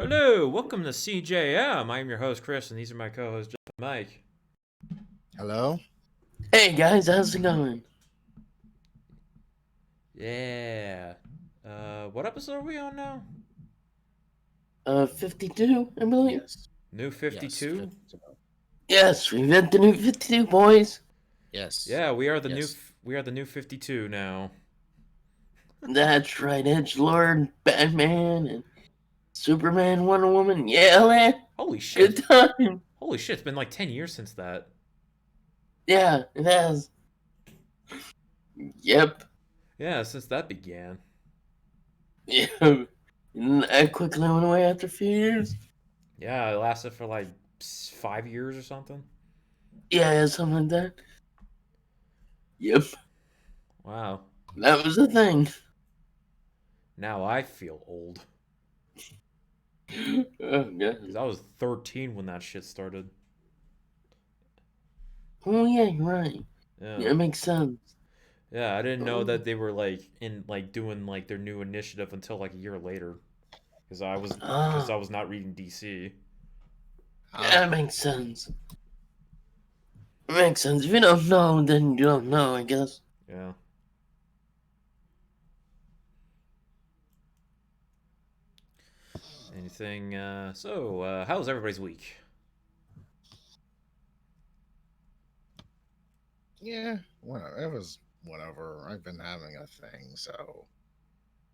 Hello, welcome to CJM. I'm your host, Chris, and these are my co-hosts, Jeff and Mike. Hello? Hey guys, how's it going? Yeah. What episode are we on now? 52, I believe. Yes. New Yes. 52? Yes, we've got the new 52, boys. Yes. Yeah, we are the Yes. new 52 now. That's right, Edgelord, Batman, and Superman, Wonder Woman. Yeah, man, Holy good shit. time. Holy shit, it's been like 10 years since that. Yeah, it has. Yep. Yeah, since that began. Yeah. And that quickly went away after a few years. Yeah, it lasted for like 5 years or something. Yeah, something like that. Yep, Wow. that was the thing. Now I feel old. Oh, Because God. I was 13 when that shit started. Oh, yeah, you're right. Yeah. Yeah, it makes sense. Yeah, I didn't know Oh, that they were like doing like their new initiative until like a year later, because I ah, was not reading DC. Ah, that makes sense. It makes sense. If you don't know, then you don't know, I guess. Yeah. Anything? How was everybody's week? yeah. Whatever. It was whatever. I've been having a thing, so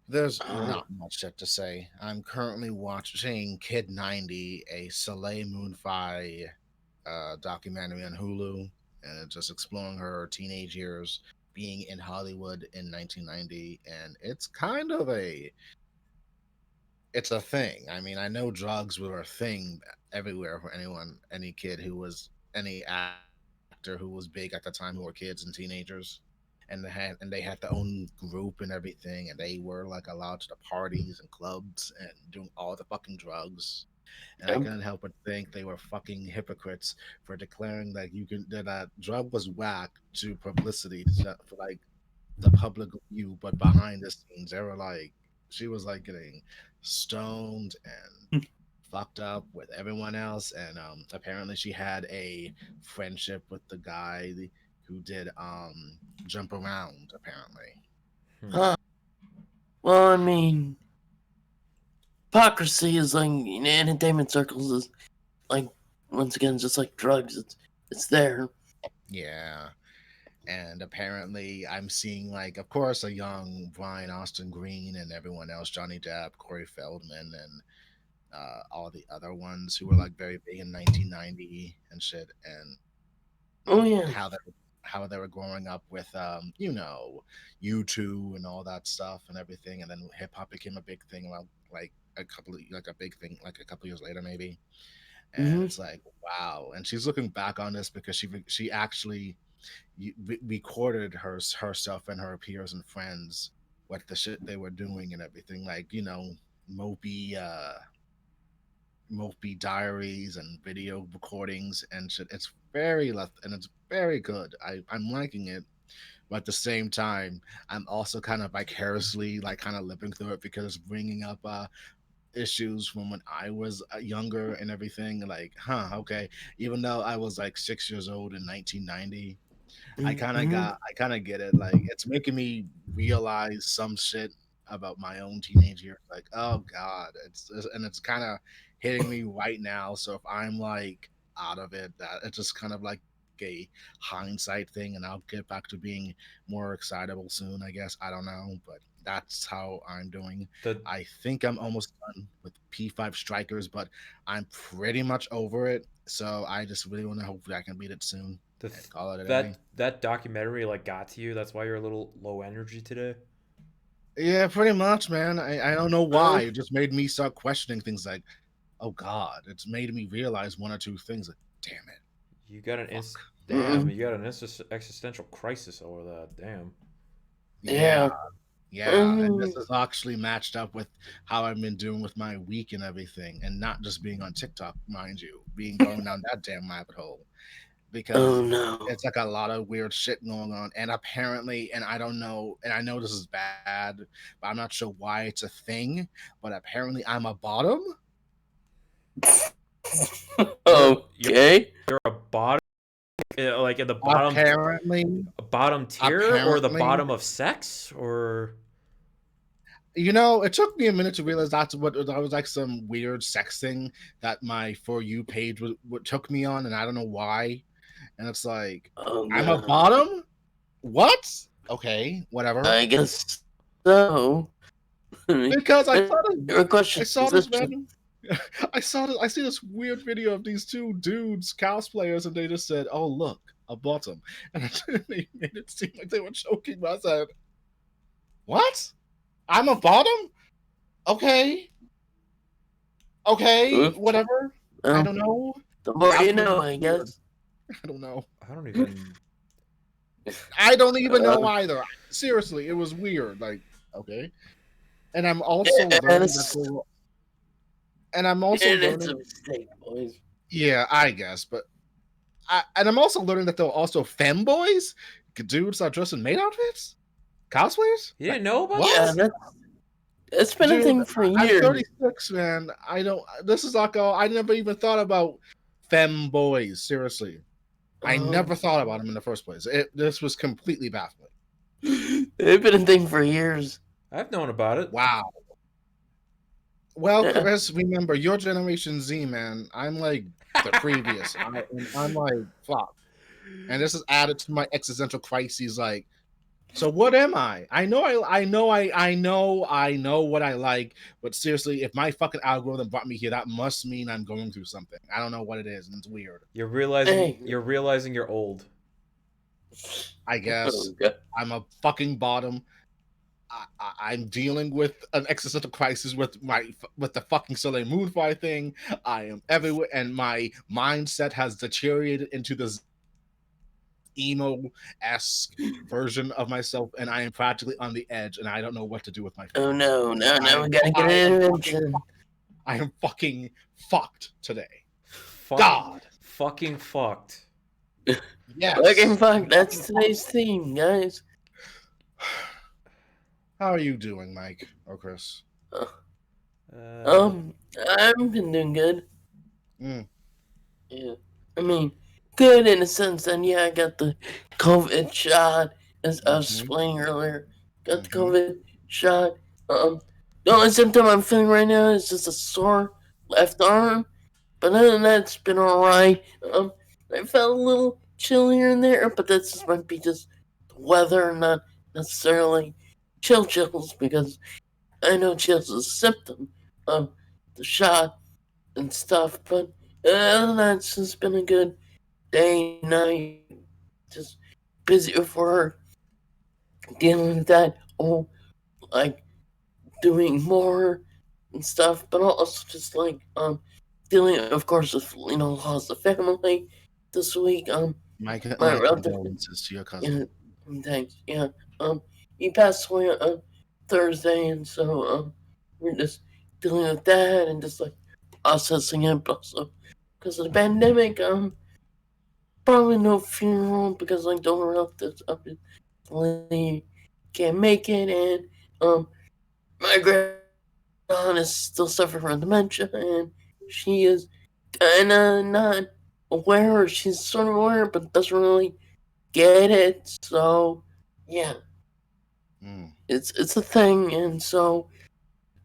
there's Oh, not much yet to say. I'm currently watching Kid 90, a Soleil Moon-Fi documentary on Hulu, and it's just exploring her teenage years being in Hollywood in 1990, and it's a thing. I mean, I know drugs were a thing everywhere for any kid who was any actor who was big at the time who were kids and teenagers, and they had their own group and everything, and they were like allowed to the parties and clubs and doing all the fucking drugs. And I yep. couldn't help but think they were fucking hypocrites for declaring that you can that drug was whack to publicity for like the public view, but behind the scenes, they were like, she was like getting stoned and fucked up with everyone else, and apparently she had a friendship with the guy who did jump around. Apparently, Hmm. Huh. Well, I mean, hypocrisy is like in entertainment circles is like once again just like drugs. It's there. yeah. And apparently, I'm seeing like, of course, a young Brian Austin Green and everyone else, Johnny Depp, Corey Feldman, and all the other ones who were like very big in 1990 and shit, and Oh yeah. how they were growing up with U2 and all that stuff and everything, and then hip hop became a big thing about like a big thing like a couple years later maybe, and Mm-hmm. it's like wow. And she's looking back on this because she actually recorded herself and her peers and friends what the shit they were doing and everything, like mopey mopey diaries and video recordings and shit. It's very left and it's very good. I'm liking it, but at the same time, I'm also kind of vicariously like kind of living through it because it's bringing up issues from when I was younger and everything. Like, okay. Even though I was like 6 years old in 1990, Mm-hmm. I kind of get it. Like, it's making me realize some shit about my own teenage years. Like, oh god, and it's kind of hitting me right now. So if I'm like out of it, that it's just kind of like a hindsight thing, and I'll get back to being more excitable soon. I guess I don't know, but that's how I'm doing. The I think I'm almost done with P5 Strikers, but I'm pretty much over it. So I just really want to hopefully I can beat it soon the and call it a day. that documentary like got to you. That's why you're a little low energy today. Yeah, pretty much, man. I don't know Uh, why. It just made me start questioning things like, oh God, it's made me realize one or two things. Like, damn it, You got fuck. damn. You got an existential crisis over that. Damn. Yeah, yeah. I yeah. And this mean, is actually matched up with how I've been doing with my week and everything, and not just being on TikTok, mind you, being going down that damn rabbit hole. oh Because no. it's like a lot of weird shit going on. And apparently, and I don't know, and I know this is bad, but I'm not sure why it's a thing. But apparently, I'm a bottom. Okay. You're a bottom, like in the bottom Apparently, bottom tier or the apparently, bottom of sex or it took me a minute to realize that was like some weird sex thing that my For You page what took me on, and I don't know why. And it's like, Oh I'm a no. bottom? What? Okay, whatever. I guess so. Because Your I question saw is this this. random I see this weird video of these two dudes cosplayers, and they just said, "Oh look, a bottom," and they made it seem like they were joking. But I said, "What? I'm a bottom? Okay, okay, Oops. whatever. I Well, don't know. the more That you was know, I weird. guess. I don't know. I don't even. I don't even know Uh, either. Seriously, it was weird. Like, okay." And I'm also yeah, learning that they were, and I'm also it's a learning, mistake, boys. yeah, I guess, but and I'm also learning that there are also femboys, dudes that dress in maid outfits, cosplayers. You Like, didn't know about what, Yeah, that? that's been a dude? thing for I'm years. 36, man. I don't. This is like, oh, I never even thought about femboys. Seriously, I Um, never thought about them in the first place. This was completely baffling. it's been a thing for years. I've known about it. Wow. Well, Yeah. Chris, remember your Generation Z, man. I'm like the previous. I'm like, fuck. And this is added to my existential crises. Like, so what am I? I know what I like. But seriously, if my fucking algorithm brought me here, that must mean I'm going through something. I don't know what it is, and it's weird. Hey. You're realizing you're old. I Oh, guess God. I'm a fucking bottom. I'm dealing with an existential crisis with the fucking Soleil Moon Fire thing. I am everywhere, and my mindset has deteriorated into this emo-esque version of myself, and I am practically on the edge, and I don't know what to do with my Oh feelings. no, I now we am gotta get I an am fucking intervention. I am fucking fucked today. Fuck, God, fucking fucked. Fucking yes. fuck, that's today's theme, guys. How are you doing, Mike or Chris? Uh, Uh, I've been doing good. Mm, Yeah. I mean, good in a sense that, yeah, I got the COVID shot, as I was mm-hmm, explaining earlier. Got the mm-hmm. COVID shot. The only symptom I'm feeling right now is just a sore left arm. But other than that, it's been alright. I felt a little chill here and there, but that just might be just the weather, not necessarily chills, because I know chills is a symptom of the shot and stuff. But other than that, it's just been a good day, night, just busy with work, dealing with that, like doing more and stuff, but also just like dealing, of course, with loss of family this week. My My relative, condolences to your cousin. yeah, thanks, yeah. He passed away on Thursday, and so we're just dealing with that and just like processing it, but also because of the pandemic, probably no funeral because like the relatives obviously can't make it, and my grandma is still suffering from dementia, and she is kind of not aware, or she's sort of aware, but doesn't really get it. So yeah, Mm, it's a thing, and so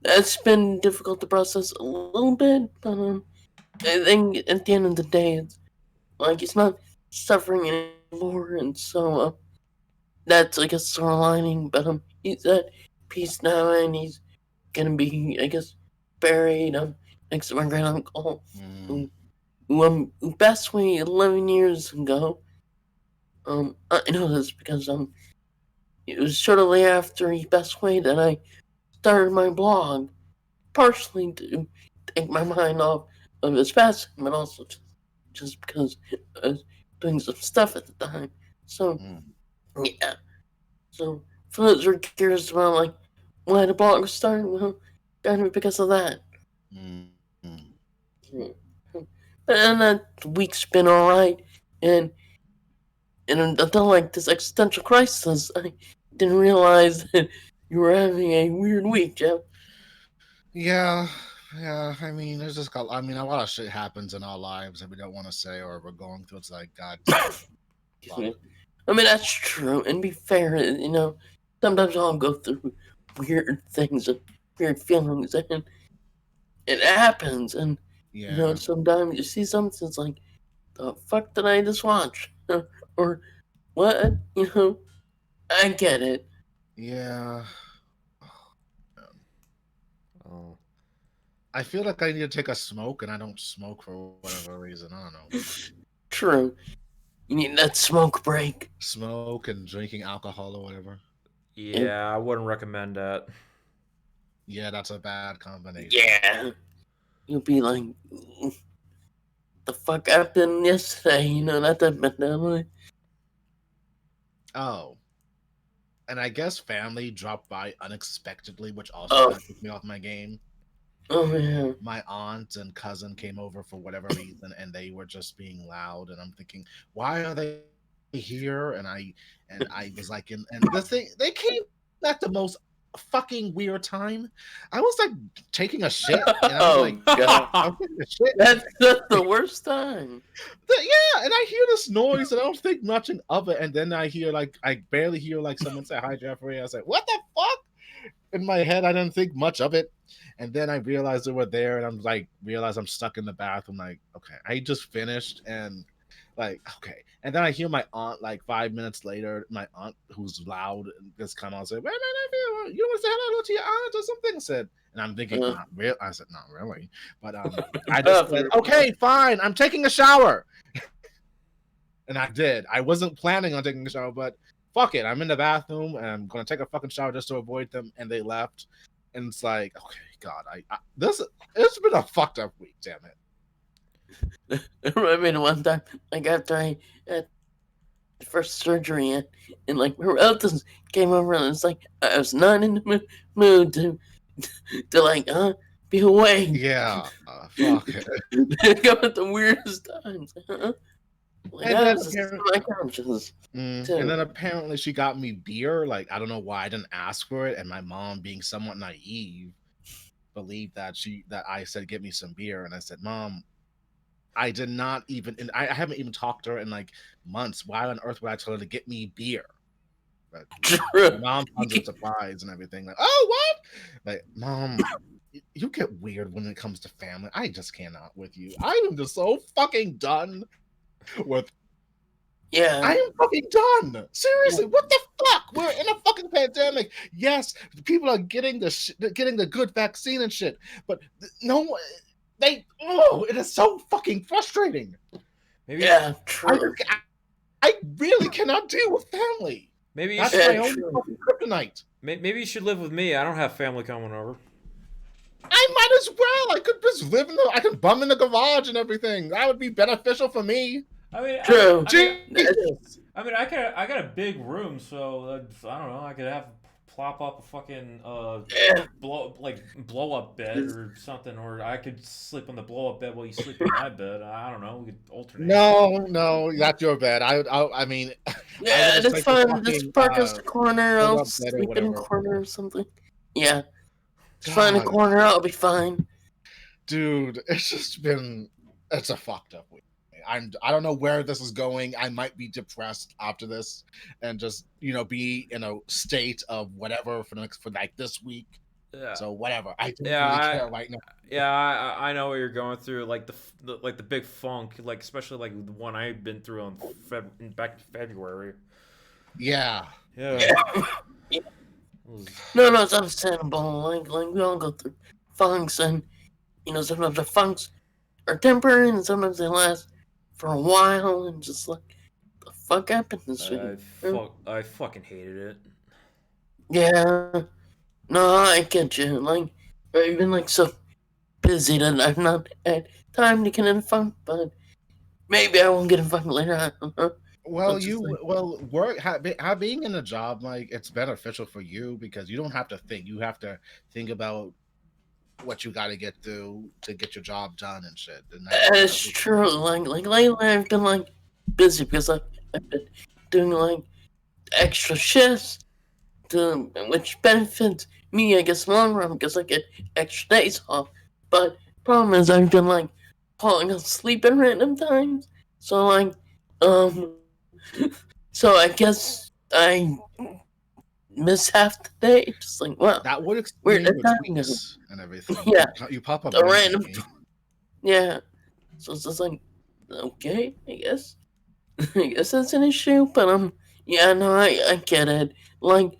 that's been difficult to process a little bit. But I think at the end of the day, it's like he's not suffering anymore, and so that's like a silver lining. But he's at peace now, and he's gonna be, I guess, buried next to my grand uncle, mm, who passed away 11 years ago. I know this because it was shortly after he passed away that I started my blog, partially to take my mind off of his passing, but also just because I was doing some stuff at the time. So mm. yeah. So for those who are curious about like why the blog was started, well, started because of that. Mm, mm. And that week's been alright, and until like this existential crisis, I didn't realize that you were having a weird week, Jeff. Yeah, Yeah, I mean, there's just got. I mean, a lot of shit happens in our lives that we don't want to say or we're going through. It's like, God damn, fuck. I mean, that's true. And be fair, sometimes I'll go through weird things and weird feelings, and it happens. And Yeah, sometimes you see something, it's like, the fuck did I just watch? Or what? I get it. yeah. Oh, I feel like I need to take a smoke, and I don't smoke for whatever reason. I don't know. True. You need that smoke break. Smoke and drinking alcohol or whatever. And yeah, I wouldn't recommend that. Yeah, that's a bad combination. yeah, you'll be like, the fuck happened yesterday? That type of mentality. Oh, and I guess family dropped by unexpectedly, which also Oh, kind of took me off my game. oh yeah. My aunt and cousin came over for whatever reason, and they were just being loud. And I'm thinking, why are they here? And I was like, and the thing, they came at the most fucking weird time. I was like taking a shit, and I was like, Oh god, I'm taking a shit. that's the worst time. Yeah, and I hear this noise, and I don't think nothing of it. And then I hear like I barely hear like someone say hi, Jeffrey. I was like, what the fuck? In my head, I didn't think much of it. And then I realized they were there, and I'm like, realized I'm stuck in the bathroom. Like, okay, I just finished, and like, okay. And then I hear my aunt like 5 minutes later. My aunt, who's loud, just come out and say, "Wait, my nephew, you want to say hello to your aunt or something?" Said, and I'm thinking, Uh, not real. I said, not really, but I just said, okay, fine. I'm taking a shower, and I did. I wasn't planning on taking a shower, but fuck it. I'm in the bathroom, and I'm gonna take a fucking shower just to avoid them. And they left, and it's like, okay, God, it's been a fucked up week. Damn it. I remember one time, like after I had the first surgery, and like my relatives came over, and it's like I was not in the mood to like be away. Yeah, fuck it. They come at the weirdest times. Like And I then was just apparently, my conscience and too. then apparently she got me beer. Like I don't know why I didn't ask for it, and my mom, being somewhat naive, believed that I said get me some beer, and I said, Mom, I did not even, and I haven't even talked to her in like months. Why on earth would I tell her to get me beer? But my True. mom comes in surprise and everything. Like, oh, what? Like, Mom, you get weird when it comes to family. I just cannot with you. I am just so fucking done with. Yeah. I am fucking done. Seriously, what the fuck? We're in a fucking pandemic. Yes, people are getting the good vaccine and shit, but no one. It is so fucking frustrating. Maybe Yeah. I, True. I really cannot deal with family. maybe you That's should, my Yeah, only true. fucking kryptonite. maybe you should live with me. I don't have family coming over. I might as well. I could just live I could bum in the garage and everything. That would be beneficial for me. I mean, True. Jesus. I got a big room, so I don't know. I could have plop up a fucking Yeah. blow up bed or something, or I could sleep on the blow up bed while you sleep in my bed. I don't know. We could alternate. No, that's your bed. I mean, I Yeah, would just that's take the fine. Just fucking park us a corner. put I'll up bed or sleep in a whatever. corner or something. Yeah. Just find a God, corner. I'll be fine. dude, it's a fucked up week. I don't know where this is going. I might be depressed after this, and just be in a state of whatever for like this week. Yeah. So whatever, I don't Yeah, really care right now. Yeah, I know what you're going through, like the big funk, like especially like the one I've been through back in February. Yeah, Yeah. Yeah. No, it's understandable. Like we all go through funks, and sometimes the funks are temporary, and sometimes they last for a while, and just like the fuck happened this week. I fucking hated it. Yeah. No, I get you. Like I've been like so busy that I've not had time to get in funk, but maybe I won't get in funk later. I don't know. well, It's just like, being in a job, like, it's beneficial for you because you don't have to think. You have to think about what you got to get through to get your job done and shit. And it's true. Like lately, I've been like busy because I've been doing like extra shifts, which benefits me, I guess, long run because I get extra days off. But problem is, I've been like falling asleep at random times. So like, um, so I guess I miss half the day. Just like, wow, That would where'd explain the your time go? tweets and everything. Yeah, You pop up a random. randomly. Yeah. So it's just like, okay, I guess. I guess that's an issue, but yeah, no, I get it. Like,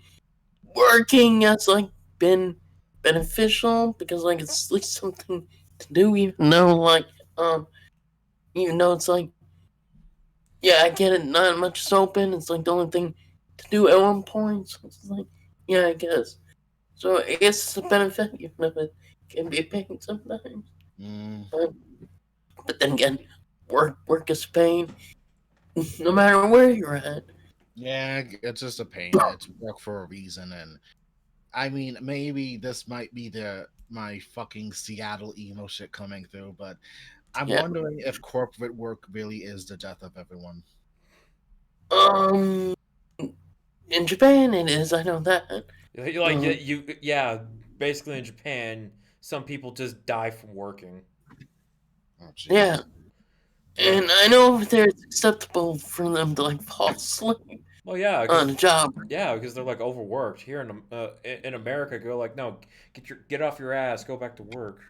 working has like been beneficial because like it's at least something to do, um, even though it's like, yeah, I get it. Not much is open. It's like the only thing to do at one point. So it's like, yeah, I guess. So I guess it's a benefit, even if it can be a pain sometimes. Mm, But then again, work is pain, no matter where you're at. yeah, it's just a pain. It's work for a reason, and I mean, maybe this might be my fucking Seattle emo shit coming through, but I'm Yeah. wondering if corporate work really is the death of everyone. Um, in Japan it is. I know that. Like yeah, basically in Japan, some people just die from working. Oh Yeah, Jesus. and I know over there it's acceptable for them to like fall asleep Well, yeah, on a job. because they're like overworked. Here in America, go like no, get off your ass, go back to work.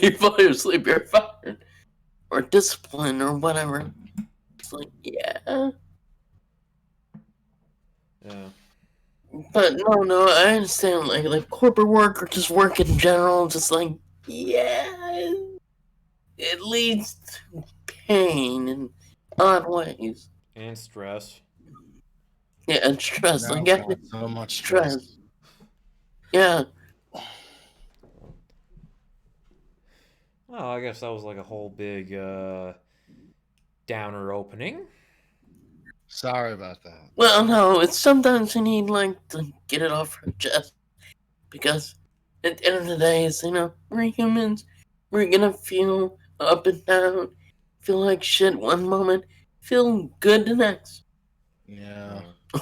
You fall asleep, you're fired or disciplined or whatever. It's like yeah, Yeah. but no, I understand like corporate work or just work in general. Just like yeah, it leads to pain in odd ways. And stress. Yeah, and stress. Now Like God, actually, so much stress. stress. Yeah. Oh, I guess that was like a whole big downer opening. Sorry about that. Well, no, it's sometimes you need like to get it off your chest because at the end of the day, it's we're humans. We're gonna feel up and down, feel like shit one moment, feel good the next. Yeah. Yeah.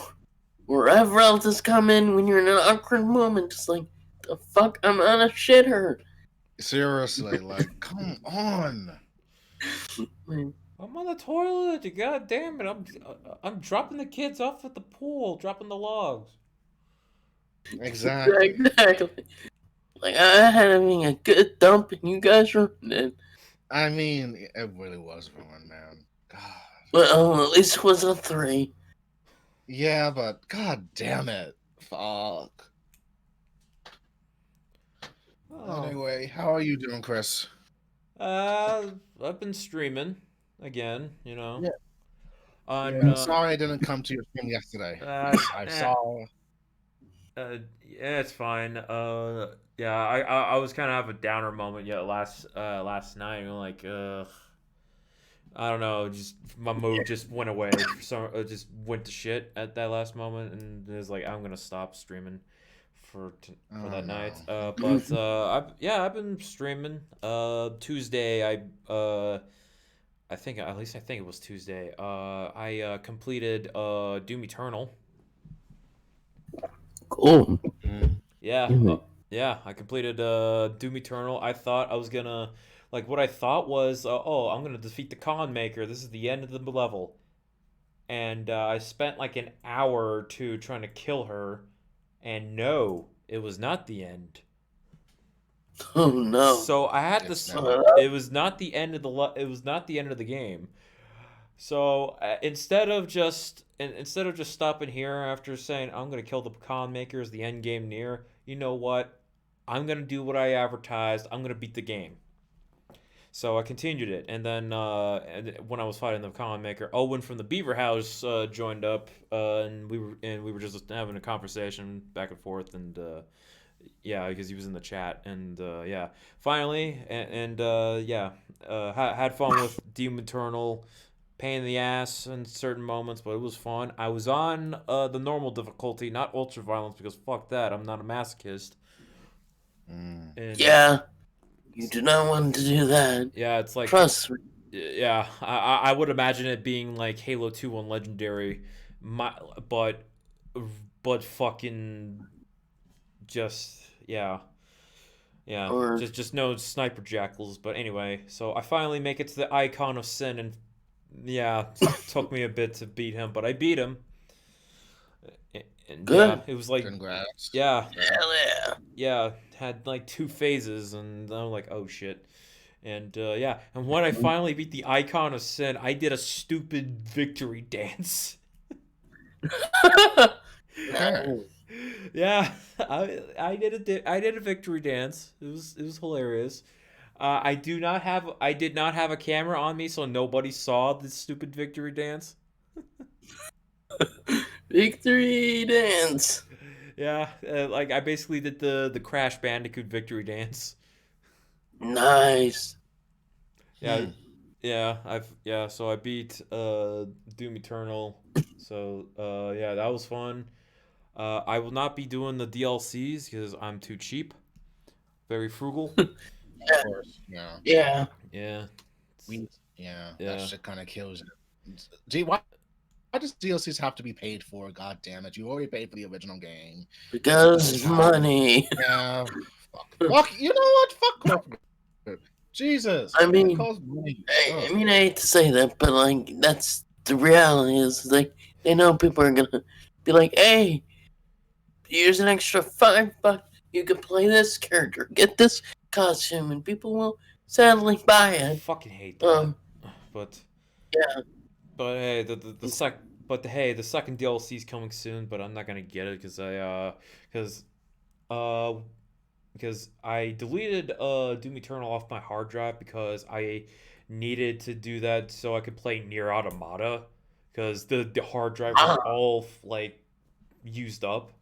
Wherever else is coming when you're in an awkward moment, just like the fuck, I'm on a shitter. Seriously, like, come on. I'm on the toilet. God damn it! I'm dropping the kids off at the pool, dropping the logs. Exactly. Exactly. Like I had having a good dump and you guys ruined it. I mean, it really was ruined, man. God. Well, at least it was a 3. Yeah, but god damn it. Fuck. Oh. Anyway, how are you doing, Chris? I've been streaming again. Yeah. On Yeah. Sorry I didn't come to your stream yesterday. I eh, saw. yeah, it's fine. Yeah, I was kind of have a downer moment yet last night. I'm like, I don't know, just my mood just went away. For some, just went to shit at that last moment, and it was like I'm gonna stop streaming for Oh that night. no. But I've been streaming. Tuesday I think at least I think it was Tuesday. I completed Doom Eternal. Cool. Mm. Yeah, Mhm. yeah, I completed Doom Eternal. I thought I was gonna like what I thought was oh I'm gonna defeat the Con Maker. This is the end of the level, and I spent like an hour or two trying to kill her, and no, it was not the end. Oh no. So I had It's this. not. Uh, It was not the end of it was not the end of the game. So instead of just stopping here after saying I'm gonna kill the pecan makers, the end game near, you know what? I'm gonna do what I advertised. I'm gonna beat the game. So I continued it, and then when I was fighting the pecan maker, Owen from the Beaver House joined up, and we were just having a conversation back and forth, and yeah, because he was in the chat, and yeah, finally, and yeah, had fun with Doom Eternal. Pain in the ass in certain moments, but it was fun. I was on the normal difficulty, not ultra violence, because fuck that. I'm not a masochist. Mm. And yeah, you do not want to do that. yeah, it's like Trust me. yeah, I would imagine it being like Halo 2 on Legendary, my, but but fucking just yeah. Yeah, Or just no sniper jackals. But anyway, so I finally make it to the Icon of Sin, and yeah, took me a bit to beat him, but I beat him. And yeah, good. it was like, Congrats. yeah, Hell yeah. yeah, had like two phases, and I'm like, oh shit. And yeah, and when I finally beat the Icon of Sin, I did a stupid victory dance. Okay. Yeah, I did a victory dance. It was hilarious. I did not have a camera on me, so nobody saw this stupid victory dance. Victory dance. Yeah, like I basically did the Crash Bandicoot victory dance. Nice. Yeah, yeah. So I beat Doom Eternal. So yeah, that was fun. I will not be doing the DLCs because I'm too cheap. Very frugal. Of course. Yeah. Yeah. Yeah, We. Yeah. That yeah. shit kind of kills it. Gee, why does DLCs have to be paid for? God damn it! You already paid for the original game. Because money. Yeah. Fuck. Fuck. You know what? Fuck corporate. Jesus. I It mean, costs money. I Ugh. mean, I hate to say that, but like, that's the reality. Is like they know people are gonna be like, "Hey, here's an extra $5. You can play this character, get this costume," and people will sadly buy I it. fucking hate that. Um, But yeah. but hey, the second DLC is coming soon, but I'm not gonna get it because uh because I deleted Doom Eternal off my hard drive because I needed to do that so I could play Near Automata because the hard drive was Ah, all like used up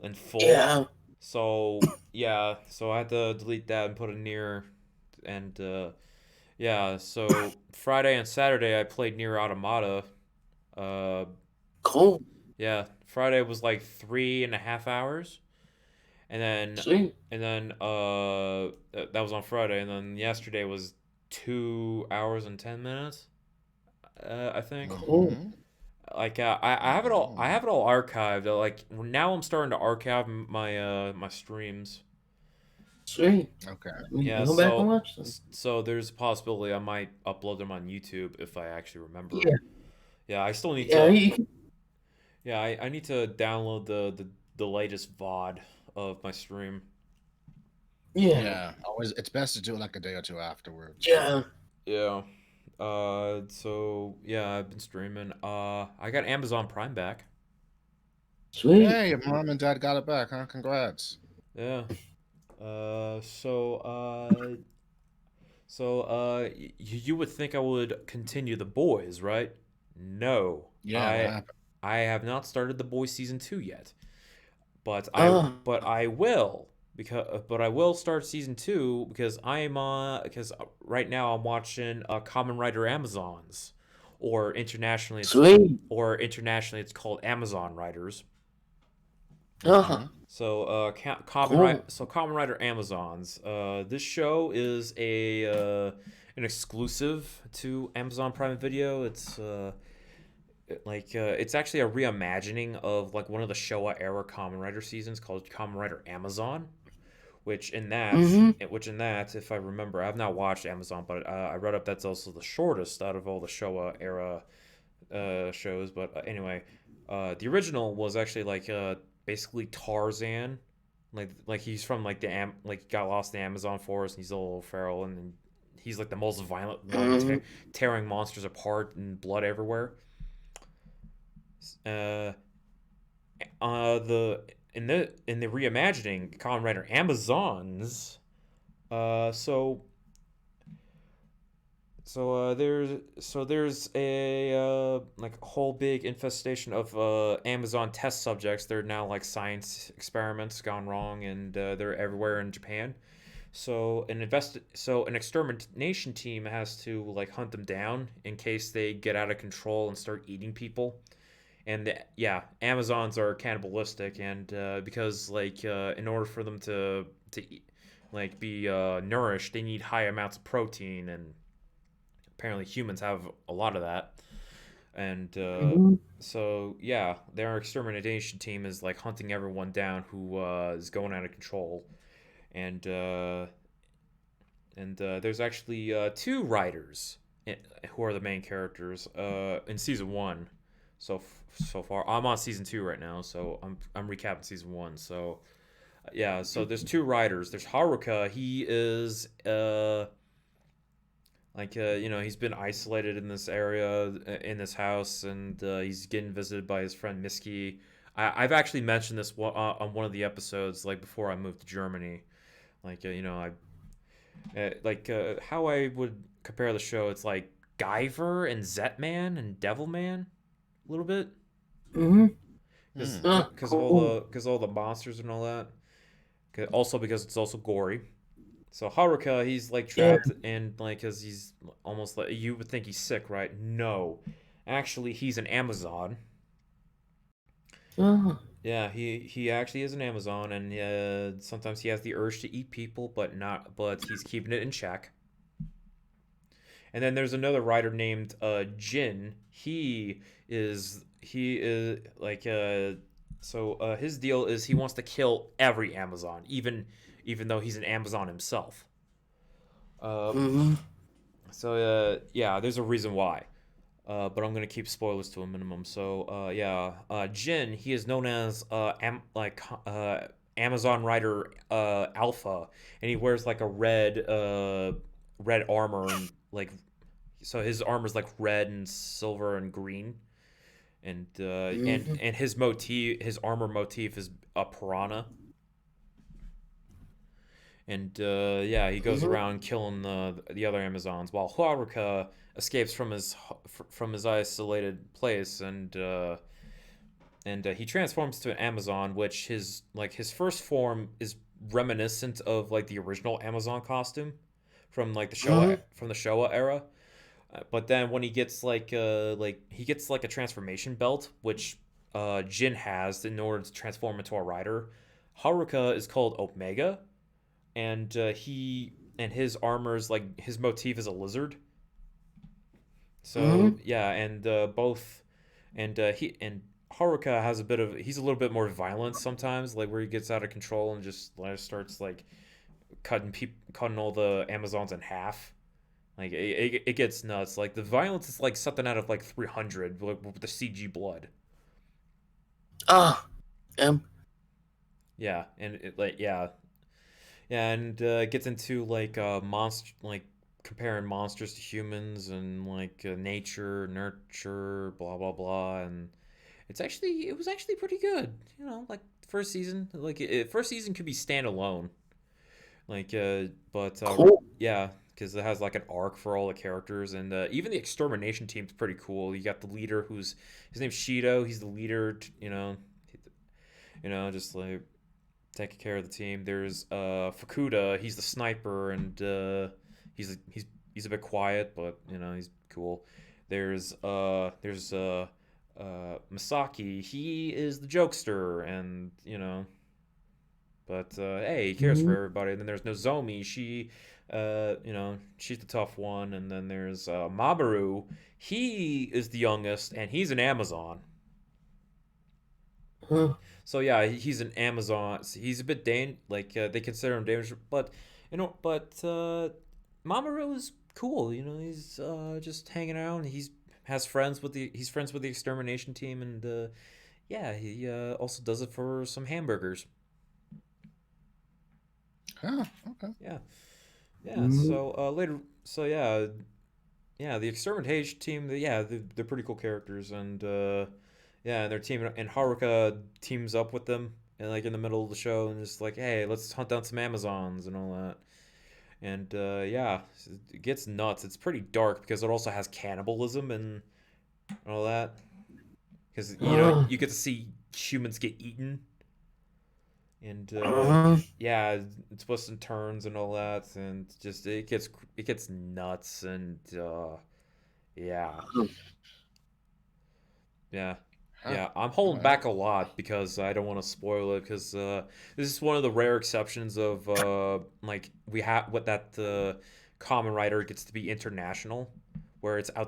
and full. yeah. So yeah, so I had to delete that and put a Near and yeah. So Friday and Saturday I played Near Automata. Uh, Cool. yeah, Friday was like 3.5 hours. and then Sweet. that was on Friday, and then yesterday was 2 hours and 10 minutes. I think. Cool. Mm-hmm. Like I have it all. I have it all archived. Like now, I'm starting to archive my streams. Sweet. Okay. We can Yeah, go back and watch them. so there's a possibility I might upload them on YouTube if I actually remember. Yeah. Yeah, I still need Yeah. to. You can, Yeah, I need to download the latest VOD of my stream. yeah. Yeah. Always. It's best to do it like a day or two afterwards. Yeah. Yeah. So yeah, I've been streaming. I got Amazon Prime back. Sweet. Hey, your mom and dad got it back, huh? Congrats. Yeah. Uh, so you would think I would continue The Boys, right? No. Yeah. What happened? I have not started The Boys season 2 yet. Oh, But I will but I will start season 2 because right now I'm watching Common Rider Amazons, or sweet. internationally it's called Amazon Riders. Uh-huh. Mm-hmm. So Cool. Common Rider Amazons. This show is a an exclusive to Amazon Prime Video. It's actually a reimagining of like one of the Showa era Kamen Rider seasons called Kamen Rider Amazon, Mm-hmm. which in that, if I remember, I've not watched Amazon, but I read up that's also the shortest out of all the Showa era shows. But anyway, the original was actually like basically Tarzan, like he's from like like he got lost in the Amazon forest and he's a little feral, and then he's like the most violent one, Mm-hmm. tearing monsters apart and blood everywhere. Uh, the in the reimagining Kamen Rider Amazons, uh, so there's a like a whole big infestation of Amazon test subjects. They're now like science experiments gone wrong, and they're everywhere in Japan. So an extermination team has to like hunt them down in case they get out of control and start eating people. And yeah, Amazons are cannibalistic, and because in order for them to eat, like be nourished, they need high amounts of protein, and apparently humans have a lot of that. And Mm-hmm. so yeah, their extermination team is like hunting everyone down who is going out of control. and there's actually two writers who are the main characters in season one. So far, I'm on season two right now, so I'm recapping season one. So yeah, so there's two writers. There's Haruka. He is he's been isolated in this area, in this house, and he's getting visited by his friend Miski. I've actually mentioned this on one of the episodes, like before I moved to Germany. How I would compare the show. It's like Guyver and Zetman and Devilman, a little bit, Mm-hmm. because Hmm. because of Cool. all the monsters and all that. Also because it's also gory. So Haruka, he's like Yeah. trapped and like, cause he's almost like, you would think he's sick, right? No, actually he's an Amazon. Uh, Yeah, he actually is an Amazon, and sometimes he has the urge to eat people, but he's keeping it in check. And then there's another writer named Jin. He is like his deal is he wants to kill every Amazon, even though he's an Amazon himself. Uh, mm-hmm. yeah, there's a reason why. But I'm gonna keep spoilers to a minimum. So Jin, he is known as Amazon Rider Alpha, and he wears like a red armor, and like, so his armor's like red and silver and green, and Mm-hmm. his armor motif is a piranha. And yeah, he goes Mm-hmm. around killing the other Amazons, while Haruka escapes from his isolated place, and he transforms to an Amazon, which his first form is reminiscent of like the original Amazon costume from like the Showa era. But then when he gets he gets like a transformation belt, which Jin has in order to transform into a rider. Haruka is called Omega, and his armor's like his motif is a lizard. So Mm-hmm. yeah, and both he and Haruka has he's a little bit more violent sometimes, like where he gets out of control and just like, starts like cutting all the Amazons in half. Like it gets nuts. Like the violence is like something out of like 300 with the CG blood. Ah. Um. Yeah, and and it gets into like monster, like comparing monsters to humans, and like nature, nurture, blah blah blah, and it was actually pretty good. Like first season, first season could be standalone, like but Cool. yeah, because it has like an arc for all the characters, and even the extermination team's pretty cool. You got the leader, who's his name's Shido. He's the leader, just like taking care of the team. There's Fukuda. He's the sniper, and he's a bit quiet, but he's cool. There's Masaki. He is the jokester, and but hey, he cares for Mm-hmm. everybody. And then there's Nozomi. She's the tough one. And then there's Mamoru. He is the youngest, and he's an Amazon. Huh. So yeah, he's an Amazon. He's a bit they consider him dangerous, but Mamoru is cool. He's just hanging out. And he's friends with the extermination team, and yeah, he also does it for some hamburgers. Huh, okay. Yeah, yeah. Mm-hmm. The extermination team. They're pretty cool characters, and yeah, and their team and Haruka teams up with them, and like in the middle of the show, and just like, hey, let's hunt down some Amazons and all that. And yeah, it gets nuts. It's pretty dark because it also has cannibalism and all that. Because Uh, you get to see humans get eaten, and uh, yeah, twists and turns and all that, and just it gets nuts, and yeah, yeah. Huh. Yeah, I'm All holding right. back a lot because I don't want to spoil it, because this is one of the rare exceptions of like we have what that common writer gets to be international, where it's mm-hmm.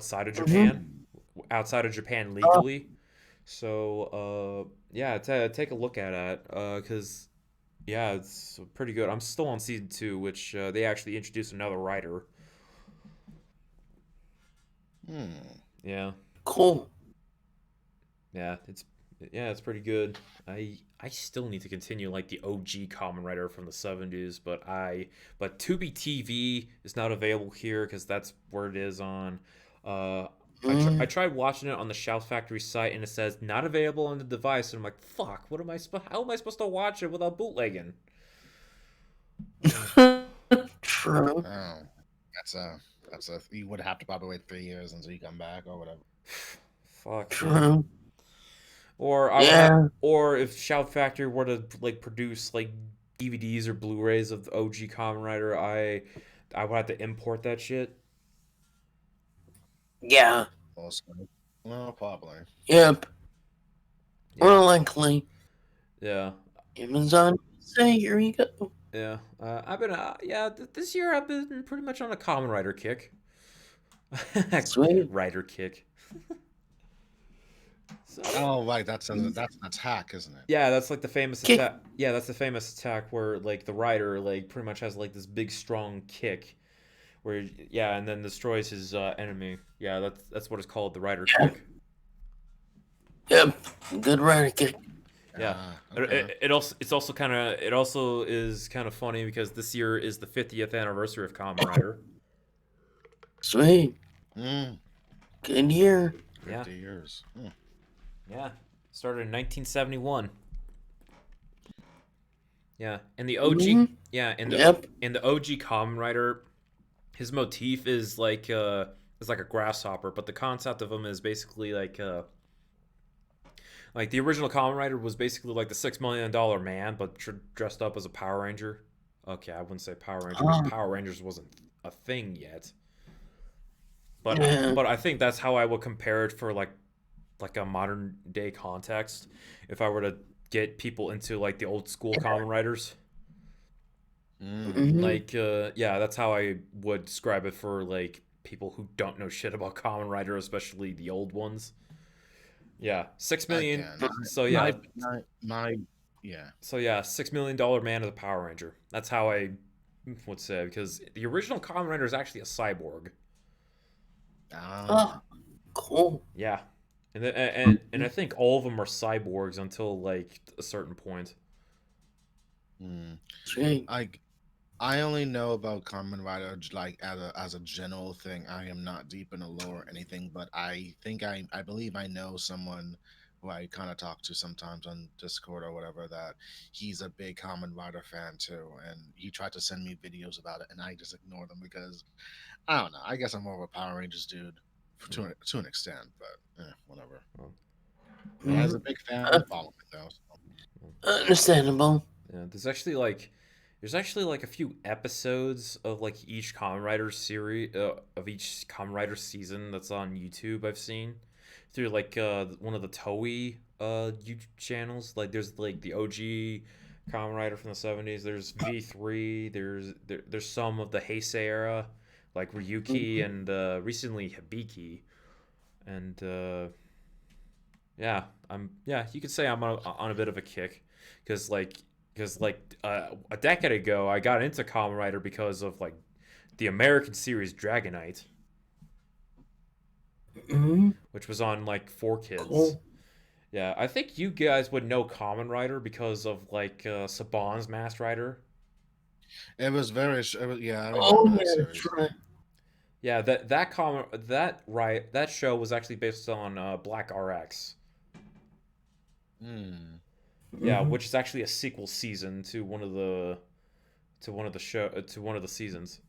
outside of Japan Uh, legally. So yeah, take a look at it, because Yeah, it's pretty good. I'm still on season two, which they actually introduced another writer. Hmm. Yeah, Cool. yeah, it's pretty good. I still need to continue like the OG Kamen Rider from the 70s, but Tubi TV is not available here because that's where it is on. Uh, I Mm. tried watching it on the Shout Factory site and it says not available on the device, and I'm like, fuck, what am I supposed? How am I supposed to watch it without bootlegging? True. Oh, that's a. You would have to probably wait 3 years until you come back or whatever. Fuck, man. True. Or I would have, Yeah. or if Shout Factory were to like produce like DVDs or Blu-rays of the OG Kamen Rider, I would have to import that shit. Yeah. Also, well, probably. Yep. Yeah, More likely. yeah, Amazon. Say, here you go. yeah. This year I've been pretty much on a Kamen Rider kick. Sweet. Rider kick. So Oh, right. That's an attack, isn't it? yeah, that's like the famous Kick. attack. Yeah, that's the famous attack where like the rider like pretty much has like this big strong kick where yeah, and then destroys his enemy. Yeah, that's what it's called, the rider Yeah. kick. Yep. Good rider kick. Yeah. Ah, It, okay. it also is kind of funny because this year is the 50th anniversary of Kamen Rider. Sweet. Mm, Good year. Yeah. 50 years. Yeah. Started in 1971. Yeah. And the OG Hmm. yeah, and the Yep. in the OG Kamen Rider, his motif is like a grasshopper, but the concept of him is basically like the original Kamen Rider was basically like the $6 million man, but dressed up as a Power Ranger. Okay, I wouldn't say Power Ranger because Ah, Power Rangers wasn't a thing yet. yeah. But I think that's how I would compare it for like a modern day context. If I were to get people into like the old school Kamen Riders, Mm. Hmm. like yeah, that's how I would describe it for like people who don't know shit about Kamen Rider, especially the old ones. Yeah, 6 million. Again, So my yeah, my yeah. $6 million man is a Power Ranger. That's how I would say because the original Kamen Rider is actually a cyborg. Ah. Oh, cool. Yeah, and I think all of them are cyborgs until like a certain point. Mm. Sweet. I only know about Kamen Rider like as a general thing. I am not deep in the lore or anything, but I think I believe I know someone who I kind of talk to sometimes on Discord or whatever that he's a big Kamen Rider fan too, and he tried to send me videos about it, and I just ignore them because I don't know. I guess I'm more of a Power Rangers dude to an extent, but whatever. Well, He Hmm. has a big fan following though. So. Understandable. yeah, there's actually like a few episodes of like each Kamen Rider series of each Kamen Rider season that's on YouTube. I've seen through like one of the Toei YouTube channels. Like there's like the OG Kamen Rider from the 70s. There's V3. There's some of the Heisei era, like Ryuki Mhm. and recently Hibiki. And yeah, you could say I'm on a bit of a kick because a decade ago I got into Kamen Rider because of like the American series Dragonite, Hmm. which was on like 4Kids. Cool. Yeah, I think you guys would know Kamen Rider because of like Saban's Masked Rider. It was yeah, I Oh, remember that yeah, that's series. right. Yeah, that show was actually based on Black RX. Hmm. Yeah, Hmm. which is actually a sequel season to one of the seasons.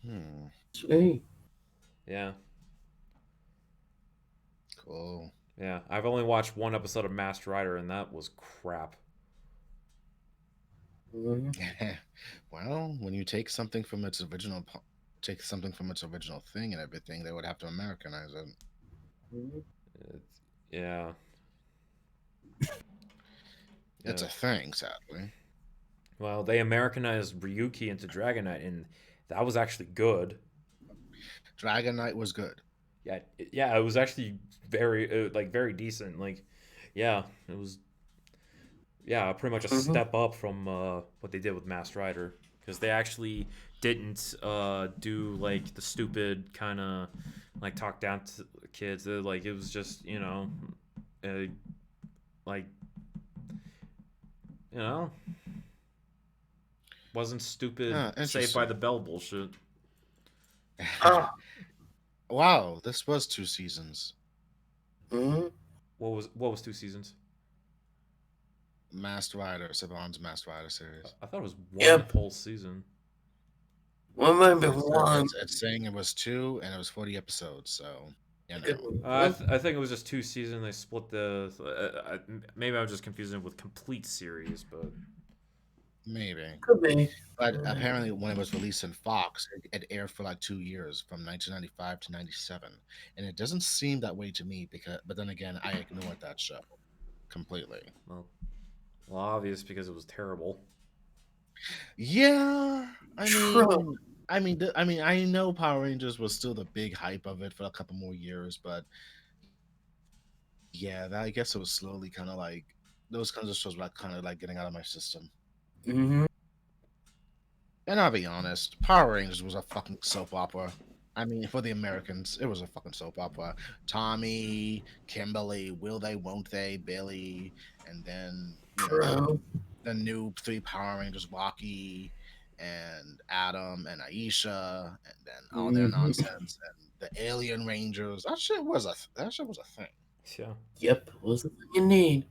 Hmm. Sweet. Yeah. Cool. Yeah, I've only watched one episode of Masked Rider, and that was crap. Hmm. Well, when you take something from its original thing and everything, they would have to Americanize it. It's, yeah, It's yeah. a thing, sadly. Well, they Americanized Ryuki into Dragonite, and that was actually good. Dragon Knight was good. Yeah, it was actually very, very decent. Like, yeah, it was. Yeah, pretty much a Mm-hmm. step up from what they did with Masked Rider, because they actually didn't do like the stupid kind of like talk down to kids. Like it was just uh, like you know wasn't stupid Saved by Interesting. the Bell bullshit. Ah. Wow, this was 2 seasons. Mm-hmm. What was 2 seasons? Masked Rider, Saban's Masked Rider series. I thought it was one Yep. whole season. One might be It's, one. it's saying it was two and it was 40 episodes, so you Good know. one. I think it was just 2 seasons. They split the. Maybe I was just confusing it with complete series, but Maybe. Could be. But apparently, when it was released in Fox, it aired for like 2 years, from 1995 to 97, and it doesn't seem that way to me. Because, but then again, I ignored that show completely. well, obvious because it was terrible. Yeah, I True. mean, I know Power Rangers was still the big hype of it for a couple more years, but yeah, I guess it was slowly kind of like those kinds of shows were like, kind of like getting out of my system. Mm-hmm. And I'll be honest, Power Rangers was a fucking soap opera. I mean, for the Americans, it was a fucking soap opera. Tommy, Kimberly, will they, won't they, Billy, and then, True. the new three Power Rangers, Rocky and Adam and Aisha, and then all their Mm-hmm. nonsense, and the Alien Rangers. That shit was a thing. Yeah. Yep. Was the thing you need.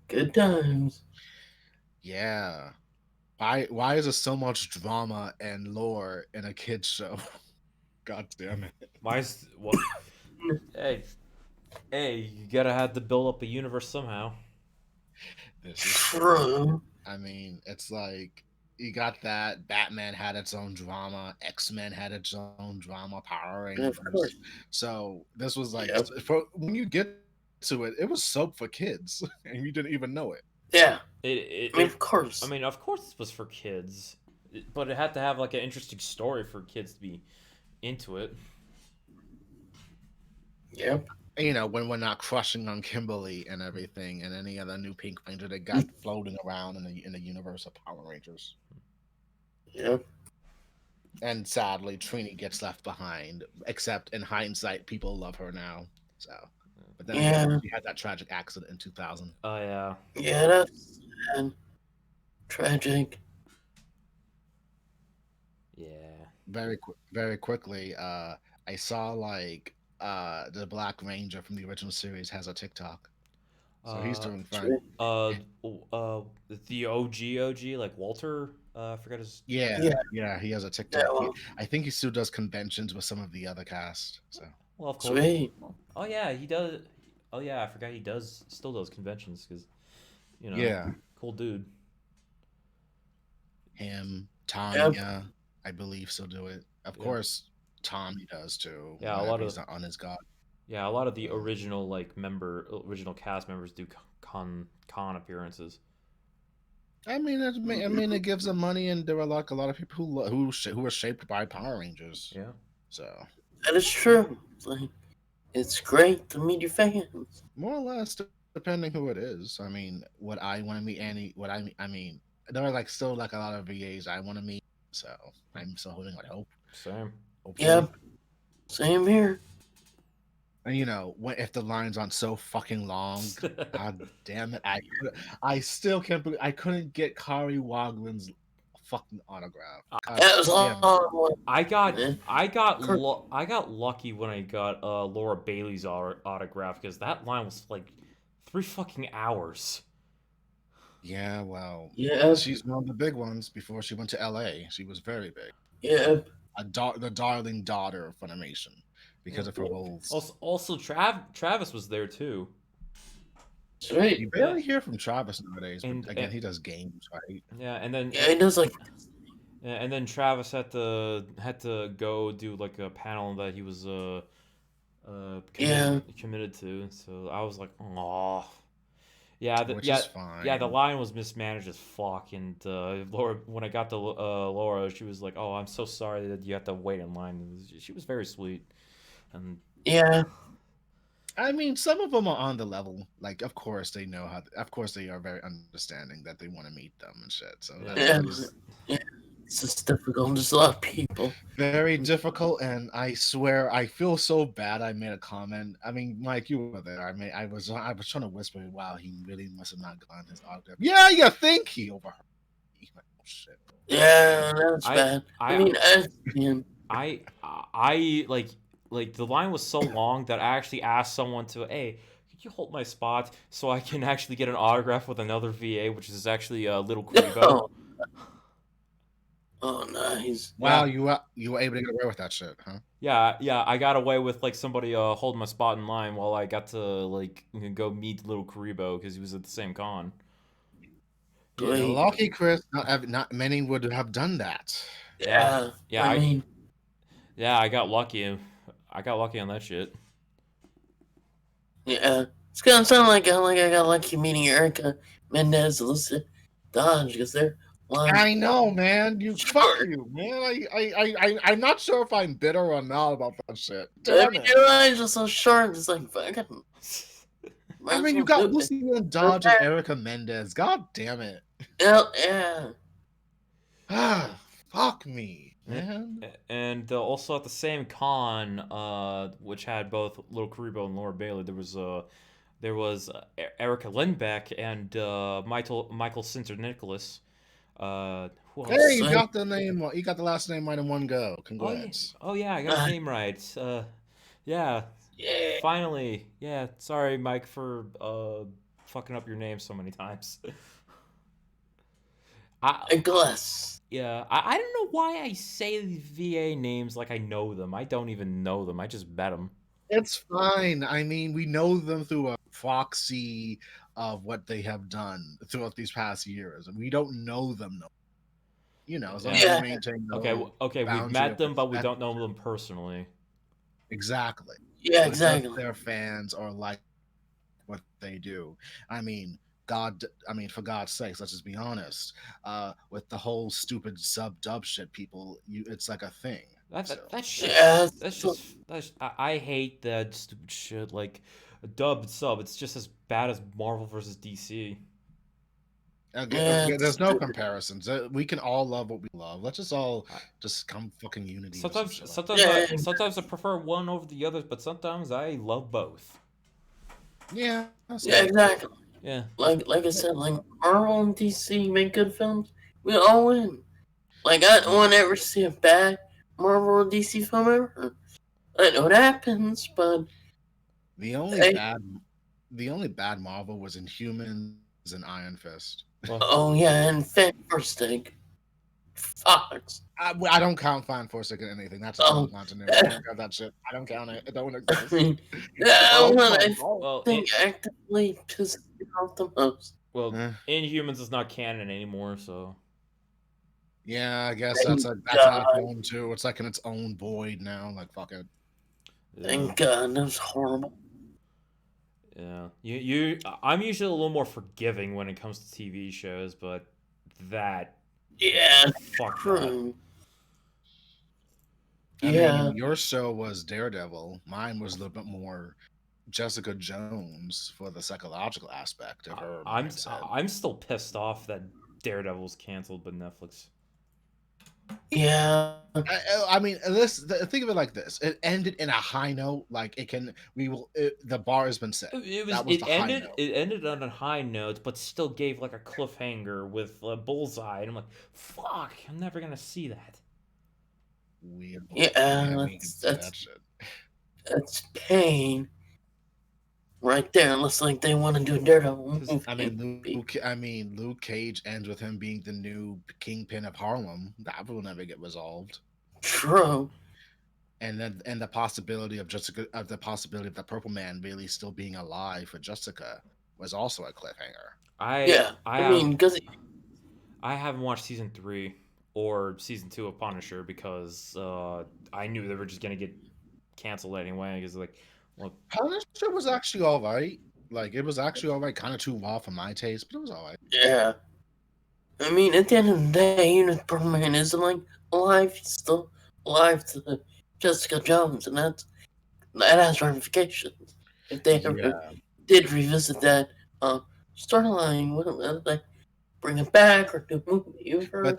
Good times. Yeah. Why is there so much drama and lore in a kids show? God damn it. Why is what? Hey, you gotta have to build up a universe somehow. This is true. True. I mean, it's like you got that. Batman had its own drama. X-Men had its own drama. Power Of Rangers. course. So this was like, Yep. when you get to it, it was soap for kids, and you didn't even know it. Yeah. I mean, It of course. I mean, of course, this was for kids, but it had to have like an interesting story for kids to be into it. Yep. And, when we're not crushing on Kimberly and everything, and any other new Pink Ranger that got floating around in the universe of Power Rangers. Yep. And sadly, Trini gets left behind. Except in hindsight, people love her now. So, but then Yeah. again, she had that tragic accident in 2000. Oh yeah, Yeah. That's sad. Tragic. yeah. Very quickly, I saw like the Black Ranger from the original series has a TikTok, so he's Uh, doing fine. True. uh, uh, the OG, like Walter. I forgot his. Yeah, Yeah. yeah, he has a Yeah. TikTok. Well, I think he still does conventions with some of the other cast. So Well, of course. sweet. Oh yeah, he does. Oh yeah, I forgot he still does conventions because yeah, cool dude. him, Yep. Tanya, I believe still do it. Of Yeah. course, Tommy does too. Yeah, a Whenever lot he's of not on his god. yeah, a lot of the original cast members do con appearances. I mean, it gives them money, and there are like a lot of people who were shaped by Power Rangers. Yeah. So That is true. It's great to meet your fans. more or less, depending who it is. I mean, would I want to meet any? I mean, there are like still like a lot of VAs I want to meet. So I'm still holding out hope. Same. Hopefully. Yep. Same here. And if the lines aren't so fucking long, god damn it, I still can't believe I couldn't get Kari Waglin's fucking autograph. God That was damn it. all. I got Yeah. I got lucky when I got Laura Bailey's autograph because that line was like 3 fucking hours. Yeah, well, Yeah. she's one of the big ones. Before she went to LA, she was very big. Yep. The darling daughter of Funimation because of her roles. Also, Travis was there too. Sweet. You barely hear from Travis nowadays, but And- again, he does games, right? Yeah, and then Yeah, he does like. and then Travis had to go do like a panel that he was Yeah. committed to. So I was like, oh. Yeah, Which is fine. yeah. The line was mismanaged as fuck, and Laura. When I got to Laura, she was like, "Oh, I'm so sorry that you have to wait in line." She was very sweet, and Yeah. I mean, some of them are on the level. Like, of course they know how. Of course they are very understanding that they want to meet them and shit. So Yeah, that's Yeah, just yeah, it's just difficult. There's a lot of people. very difficult. And I swear, I feel so bad. I made a comment. I mean, Mike, you were there. I was trying to whisper. Wow, he really must have not gotten his autograph. Yeah, you think he overheard? Like, oh shit. Yeah, that's I bad. I I mean, man, I like the line was so long that I actually asked someone to, hey, could you hold my spot so I can actually get an autograph with another VA, which is actually Little Karibo. no. Oh, nice. Wow, Yeah, you were able to get away with that shit, huh? yeah, I got away with like somebody holding my spot in line while I got to like go meet Little Karibo because he was at the same con. Yeah, Great. Lucky Chris. Not many would have done that. yeah, Yeah, yeah. I mean, Yeah, I got lucky. I got lucky on that shit. yeah. It's gonna sound like I got lucky meeting Erica Mendez, Alyssa Dodge, because they're one I know, man. You fuck short. you, man. I'm not sure if I'm bitter or not about that shit. I Damn mean, it. your eyes are so short. It's like fucking. I Might as mean, you well got do it. Lucy Dodge and Erica Mendez. God damn it. Yeah, yeah. Ah, fuck me, man. And also at the same con, which had both Little Karibo and Laura Bailey, there was Erica Lindbeck and Michael Sinter Nicholas. Who Hey, else? you Sweet. got the name. You got the last name right in one go. Oh yeah, Congrats. oh yeah, I got his name right. Yeah, Yeah. finally. Yeah, sorry, Mike, for fucking up your name so many times. I Nicholas. Yeah, I don't know why I say the VA names like I know them. I don't even know them. I just bet them. It's fine. I mean, we know them through a proxy of what they have done throughout these past years, and we don't know them. No, as long as Yeah. we Yeah, maintain Okay, no okay, we've boundary met of them, but we respect. don't know them personally. Exactly. yeah, But just exactly. their fans are like what they do. I mean, God, I mean, for God's sakes, let's just be honest. With the whole stupid sub dub shit, people, it's like a thing. So That shit's Yeah, I hate that stupid shit. Like a dub sub, it's just as bad as Marvel versus DC. yeah. there's no comparisons. We can all love what we love. Let's just all I, just come fucking unity or some shit like Yeah, sometimes I prefer one over the others, but sometimes I love both. that. Yeah, yeah, same. exactly. Yeah. Like I said, like Marvel and DC make good films. We all win. Like I don't want to ever see a bad Marvel or DC film ever. I know it happens, but The only hey, bad, the only bad Marvel was Inhumans and Iron Fist. Well, oh yeah, and Fantastic Fox. I don't count Fan Force in anything. That's its own Oh, continuity. I don't count that shit. I don't count it. It don't I exist. mean, that Oh one my I god. well, think actively pisses me off the most. Eh. Inhumans is not canon anymore, so Yeah, I guess Thank that's on its God. own too. It's like in its own void now. Like fuck it. yeah. Thank God, that was horrible. Yeah. I'm usually a little more forgiving when it comes to TV shows, but that Yeah, fuck that. true. I Yeah, mean, your show was Daredevil. Mine was a little bit more Jessica Jones for the psychological aspect of her mindset. I'm still pissed off that Daredevil's canceled by Netflix. yeah, I mean, think of it like this: it ended in a high note. Like it can, we will. The bar has been set. That was the high note. It ended on a high note, but still gave like a cliffhanger with a bullseye, and I'm like, fuck, I'm never gonna see that. Weird. yeah. We can see that shit. That's pain right there. Unless like they want to do a Daredevil movie. I mean, Luke Cage ends with him being the new kingpin of Harlem. That will never get resolved. True. And then, and the possibility of the Purple Man really still being alive for Jessica was also a cliffhanger. I mean, because I haven't watched season 3 or season 2 of Punisher because I knew they were just gonna get canceled anyway. Because like, well, Punisher was actually all right. Like it was actually all right. Kind of too raw for my taste, but it was all right. yeah. I mean, at the end of the day, even if Purple Man isn't like alive, he's still alive to Jessica Jones, and that has ramifications. if they ever Yeah, did revisit that storyline, would they bring it back or do a movie? You've but heard?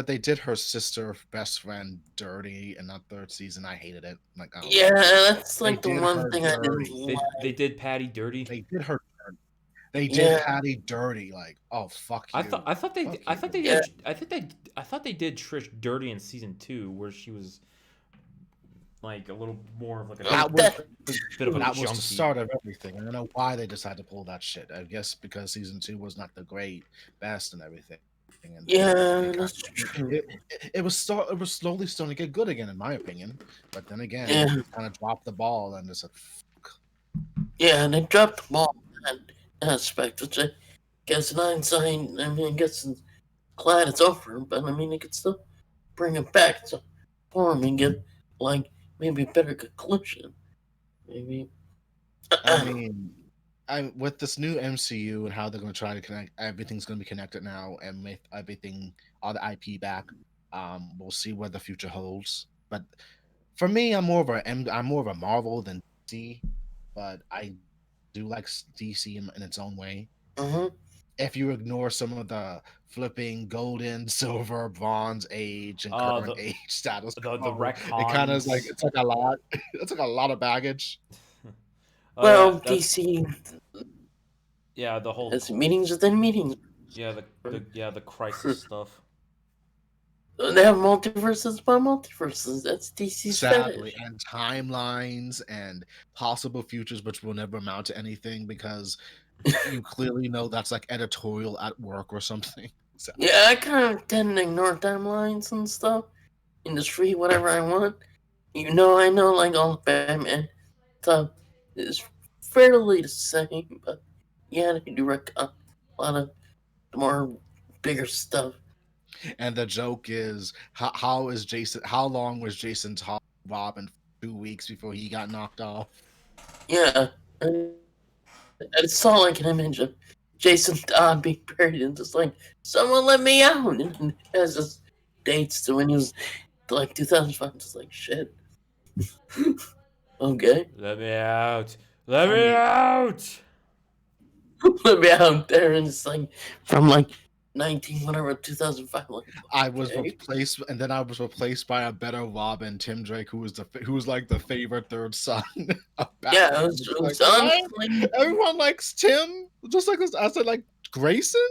they did her sister best friend dirty in that third season. I hated it. Like, oh Yeah, god, that's they like the did one her thing I didn't dirty. like. They did Patty dirty. They did her. They did Yeah, Patty dirty. Like, oh fuck you, fuck you. yeah, I thought they did Trish dirty in season 2, where she was like a little more of like a That was that's bit of a true. that was the junkie. start of everything. I don't know why they decided to pull that shit. I guess because season 2 was not the great best and everything. And Yeah, that's true. it was slowly starting to get good again, in my opinion. But then again, Yeah, they kind of dropped the ball and just said, fuck. yeah, and they dropped the ball in that aspect, which I guess in hindsight, I mean, I guess I'm glad it's over, but I mean, they could still bring it back to form and get like maybe a better conclusion. Maybe. I mean, I with this new MCU and how they're going to try to connect, everything's going to be connected now, and make everything, all the IP back. We'll see what the future holds. But for me, I'm more of a Marvel than DC, but I do like DC in its own way. hmm If you ignore some of the flipping golden, silver, bronze age, and current The age status the quo, it kind of is like retcons. it's like a lot. It's like a lot of baggage. Oh yeah, Well, that's DC yeah the whole has meetings within meetings. yeah the crisis stuff. They have multiverses upon multiverses. That's DC's Sadly, fetish. and timelines and possible futures, which will never amount to anything because you clearly know that's like editorial at work or something. So, Yeah, I kind of tend to ignore timelines and stuff and just read whatever I want. I know like all the Batman stuff is fairly the same, but yeah, they do a lot of the more bigger stuff. and the joke is how is Jason? How long was Jason's Robin? 2 weeks before he got knocked off. Yeah, and I saw like an image of Jason being buried and just like, someone let me out, and it has just dates to when he was like 2005. Just like shit. Okay, Let me out. Let I me mean, out. let me out there, and it's like from like 19 whatever 2005. Like, I was okay, replaced, and then I was replaced by a better Robin, Tim Drake, who was like the favorite third son of yeah, Batman. it Like, was what? honestly. Everyone likes Tim, just like this. I said, like Grayson,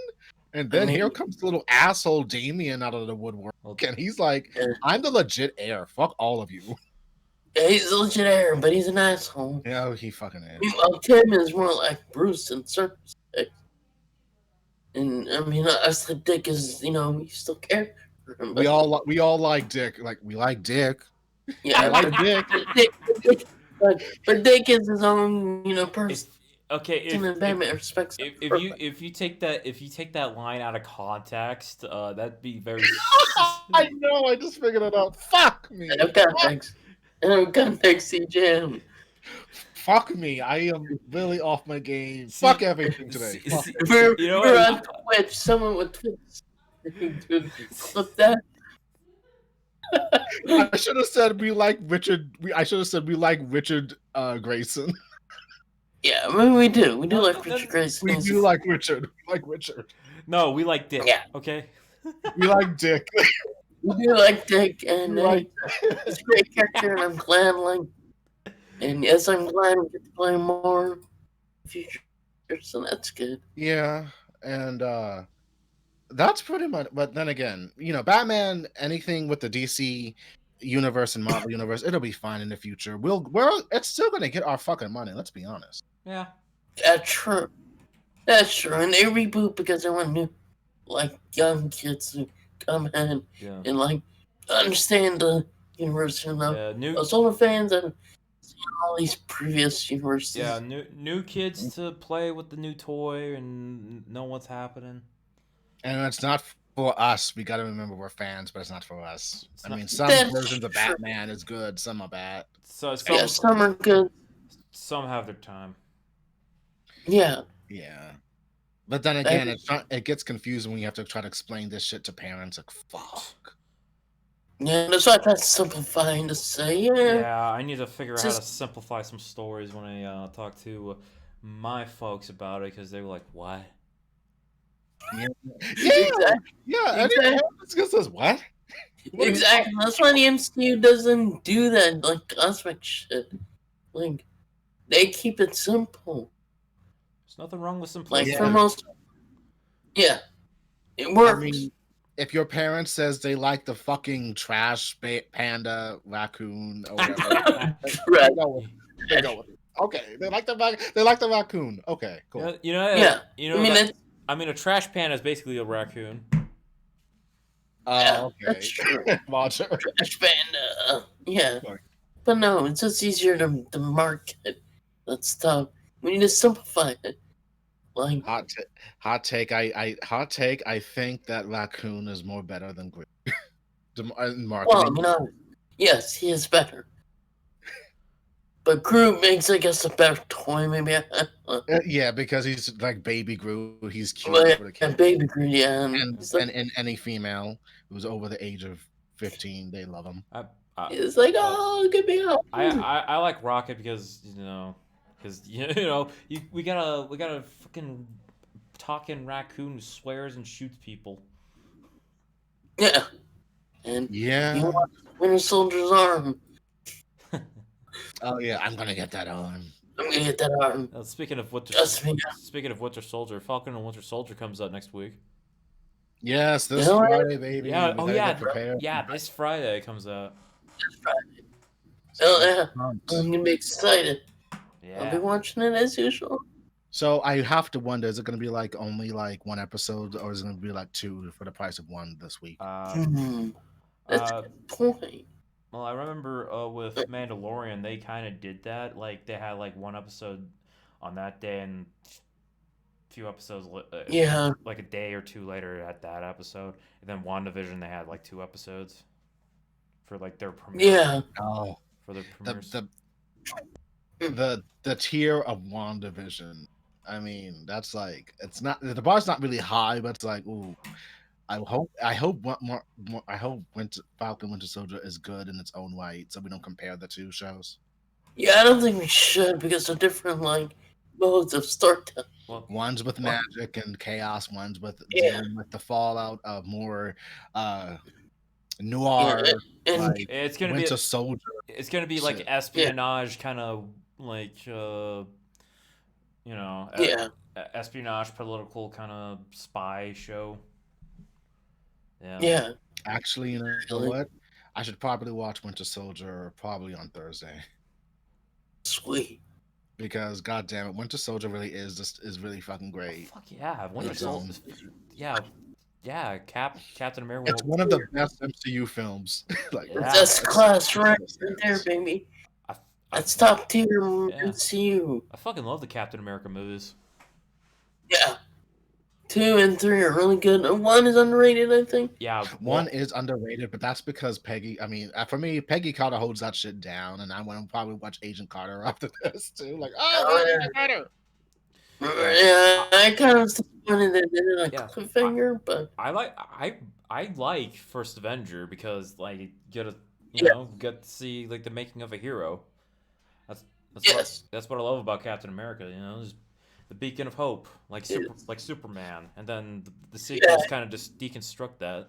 and I then here mean, comes the little asshole Damien out of the woodwork, Well, and he's like, yeah, "I'm the legit heir. Fuck all of you." he's a legit heir, but he's an asshole. Yeah, he fucking is. Meanwhile, Tim is more like Bruce in circumspect. And I mean, I said Dick is, you still care for him, but We all like Dick. Like we like Dick. We yeah, like Dick. but Dick is his own, person if okay and Batman respects him. if you take that line out of context, that'd be very. I know. I just figured it out. Fuck me. And I've got next. And I've got next CJM. Fuck me. I am really off my game. See- Fuck everything today. see- Fuck see- it. You know We're what? on Twitch. Someone with Twitch. Dude, clip that. I should have said we like Richard. I should have said we like Richard Grayson. Yeah, I mean, we do. We do No, like no, Richard no. Grayson. We do like Richard. We like Richard. No, we like Dick. Yeah. Okay. We like Dick. We do like Dick, and We like he's a great character, and I'm glad, and yes, I'm glad we get to play more in the future, so that's good. yeah, and that's pretty much. But then again, Batman, anything with the DC universe and Marvel universe, it'll be fine in the future. It's still gonna get our fucking money. Let's be honest. Yeah. That's true. That's true, and they reboot because they want new, young kids to come in Yeah. and understand the universe. Yeah. New. Us older fans and all these previous universes. Yeah. New kids to play with the new toy and know what's happening. And it's not for us. We got to remember we're fans, but it's not for us. It's I not- mean, some That's versions of true. Batman is good, some are bad. So Yeah, some are good. some have their time. Yeah. Yeah. But then again, it gets confusing when you have to try to explain this shit to parents. Like, fuck. Yeah, that's why that's simplifying to say. Yeah, Yeah, I need to figure out how to just simplify some stories when I talk to my folks about it because they were like, "What?" Yeah, exactly, yeah. And your exactly, parents just says what? What are you exactly. talking That's why the MCU doesn't do that like cosmic shit. Like they keep it simple. There's nothing wrong with Like for Yeah, simplicity. most, yeah, it I works. mean, if your parents says they like the fucking trash panda raccoon or whatever, Right. they go with they go with it. Okay, they like the raccoon. Okay, cool. Yeah. You I know mean, that. it's I mean, a trash pan is basically a raccoon. yeah, that's Okay, true. Roger. Trash Panda. Yeah, Sorry. but no, it's just easier to market that stuff. We need to simplify it. Like, Hot, t- hot take. I think that raccoon is more better than Groot in well, I marketing. mean, yes, he is better. But Groot makes, I guess, a better toy, maybe. Yeah, because he's like baby Groot. He's cute Like, for the yeah, kid, Baby Groot, yeah, and and he's like, any female who's over the age of 15, they love him. I, I, he's like, well, oh, look at me up. I like Rocket because we gotta freaking talking raccoon who swears and shoots people. Yeah, and you Yeah. want Winter Soldier's arm. Oh yeah, I'm gonna get that on. I'm gonna get that arm. Speaking of Trust me. Winter Soldier, Falcon and Winter Soldier comes out next week. Yes, You this know what? Friday, baby. Yeah. We Oh gotta yeah. get prepared. Yeah. This Friday it comes out. Oh, I'm yeah. pumped. I'm gonna be excited. I'll be Yeah. watching it as usual. So I have to wonder: is it gonna be like only like one episode, or is it gonna be like two for the price of one this week? Uh. Hmm. That's a Uh. good point. Well, I remember with Mandalorian, they kind of did that. Like they had like one episode on that day and few episodes Yeah, like a day or two later at that episode, and then WandaVision they had like 2 episodes for like their premiere yeah, Oh, for their the premieres. the tier of WandaVision. I mean, that's like it's not the bar's not really high, but it's like, ooh, I hope Winter Soldier is good in its own right, so we don't compare the two shows. yeah. I don't think we should because they're different, like modes of storytelling. Well, One's with magic and chaos, one's with Yeah, dealing with the fallout of more uh yeah, noir, and like it's gonna be Winter Soldier like shit. yeah, espionage kind of like you know yeah. espionage political kind of spy show. Yeah. Yeah, Actually, you know really what? I should probably watch Winter Soldier probably on Thursday sweet. because god damn it, Winter Soldier really is really fucking Oh, great. fuck yeah, Winter It's Soldier. Yeah, yeah. Captain America. it's one of the best MCU films. Like Yeah. That's class right it's there, baby. I, That's top tier Yeah. MCU. I fucking love the Captain America movies. Yeah, 2 and 3 are really good. And 1 is underrated, I think. Yeah, One is underrated, but that's because Peggy. I mean, for me, Peggy Carter holds that shit down, and I want to probably watch Agent Carter after this too. Like, oh, Oh, where's yeah. Agent Carter? Yeah, I kind of was disappointed they did it a Yeah. cliffhanger, but I like First Avenger because like you get to Yeah. get to see like the making of a hero. That's yes, that's what I love about Captain America. Just the beacon of hope, Yes. like Superman, and then the sequels Yeah. kind of just deconstruct that.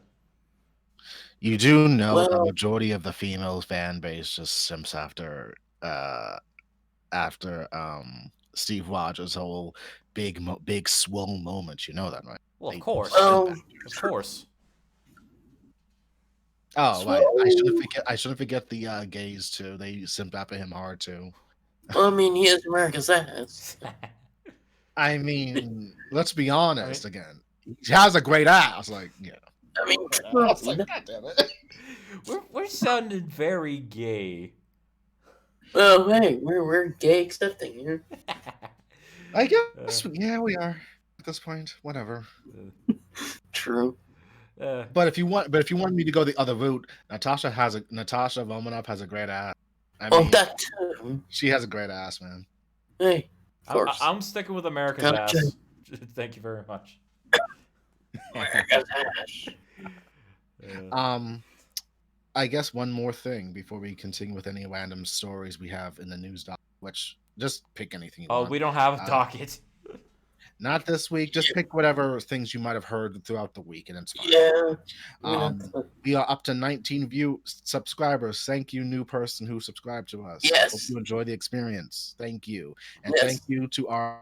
You do know the Well, majority of the female fan base just simps after Steve Rogers' whole big swole moment. You know that, right? Well, of They course, simp well, of course. Oh, right. Swole. I shouldn't forget the gays too. They simped after him hard too. I mean, he is America's ass. I mean, let's be honest again. He has a great ass. Like, yeah. I mean, I was like, come God damn it. we're sounding very gay. on. Oh, hey, we're gay accepting here. I guess, yeah, we are at this point. Whatever. True. But if you want me to go the other route, Natasha Romanoff has a great ass. I Oh, mean, that too. she has a great ass, man. Hey, of course. I'm sticking with America's Gotcha. ass. Thank you very much. America's ass. Um, I guess one more thing before we continue with any random stories we have in the news doc, which just pick anything you Oh, want. we don't have a Uh, docket. Not this week. Just pick whatever things you might have heard throughout the week, and it's fine. Yeah. I mean, Um, we are up to 19 subscribers. Thank you, new person who subscribed to us. I hope yes. you enjoy the experience. Thank you, and thank Yes. you to our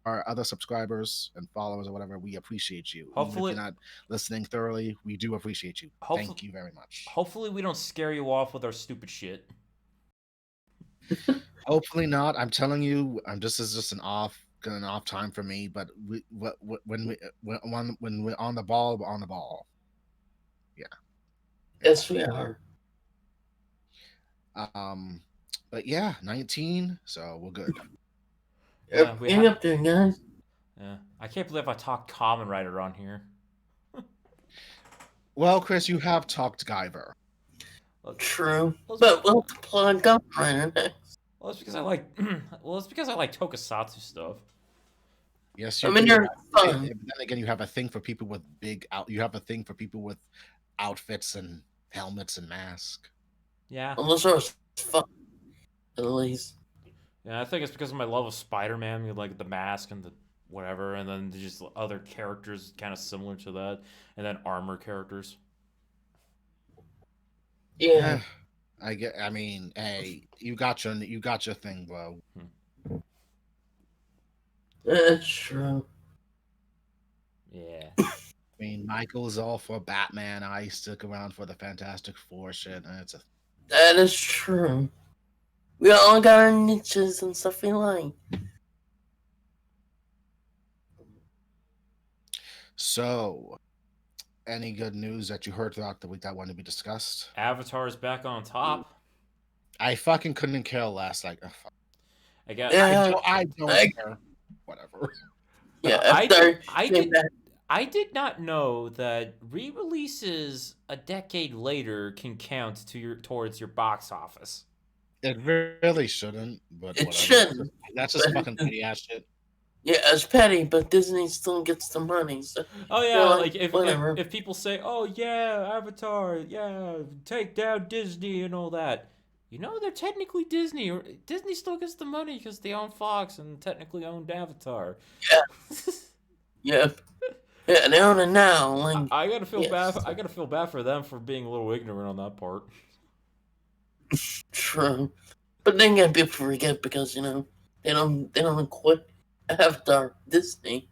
other subscribers and followers or whatever. We appreciate you, even if Hopefully, you're not listening thoroughly. We do appreciate you. hopefully, Thank you very much. hopefully we don't scare you off with our stupid shit. Hopefully not. I'm telling you, this is just an off time for me. But when we're on the ball, we're on the ball. Yeah. Yes, we are. Um, but yeah, 19. So we're good. Yeah, we Hang up there, guys. Yeah, I can't believe I talked Common Rider on here. Well, Chris, you have talked Guyver. True. Well, But we'll plug up right next. well, it's because I like. Well, it's because I like Tokusatsu stuff. Yes, I you mean, do. they're fun. But then again, you have a thing for people with You have a thing for people with outfits and helmets and masks. Yeah. Well, those are fun. At least. Yeah, I think it's because of my love of Spider-Man, like the mask and the whatever, and then just other characters kind of similar to that, and then armor characters. Yeah. I mean, hey, you got your thing, bro. That's true. Yeah. I mean, Michael's all for Batman. I stick around for the Fantastic Four shit, and it's a. That is true. We all got our niches and stuff we like. So, any good news that you heard throughout the week that wanted to be discussed? Avatar is back on top. I fucking couldn't care less. Like, fuck. I got. Yeah. I don't care. Whatever. Yeah, I after did. I did not know that re-releases a decade later can count towards your box office. It really shouldn't, but It whatever. shouldn't. That's just but- fucking petty ass shit. Yeah, it's petty, but Disney still gets the money. So Oh yeah, They're like like, whatever. if people say, "Oh yeah, Avatar, yeah, take down Disney and all that," you know they're technically Disney. Or Disney still gets the money because they own Fox and technically owned Avatar. Yep. Yeah, they own it now. Like, I gotta feel Yes. bad. I gotta feel bad for them for being a little ignorant on that part. true. But then again, people forget because, they don't quit Avatar Disney.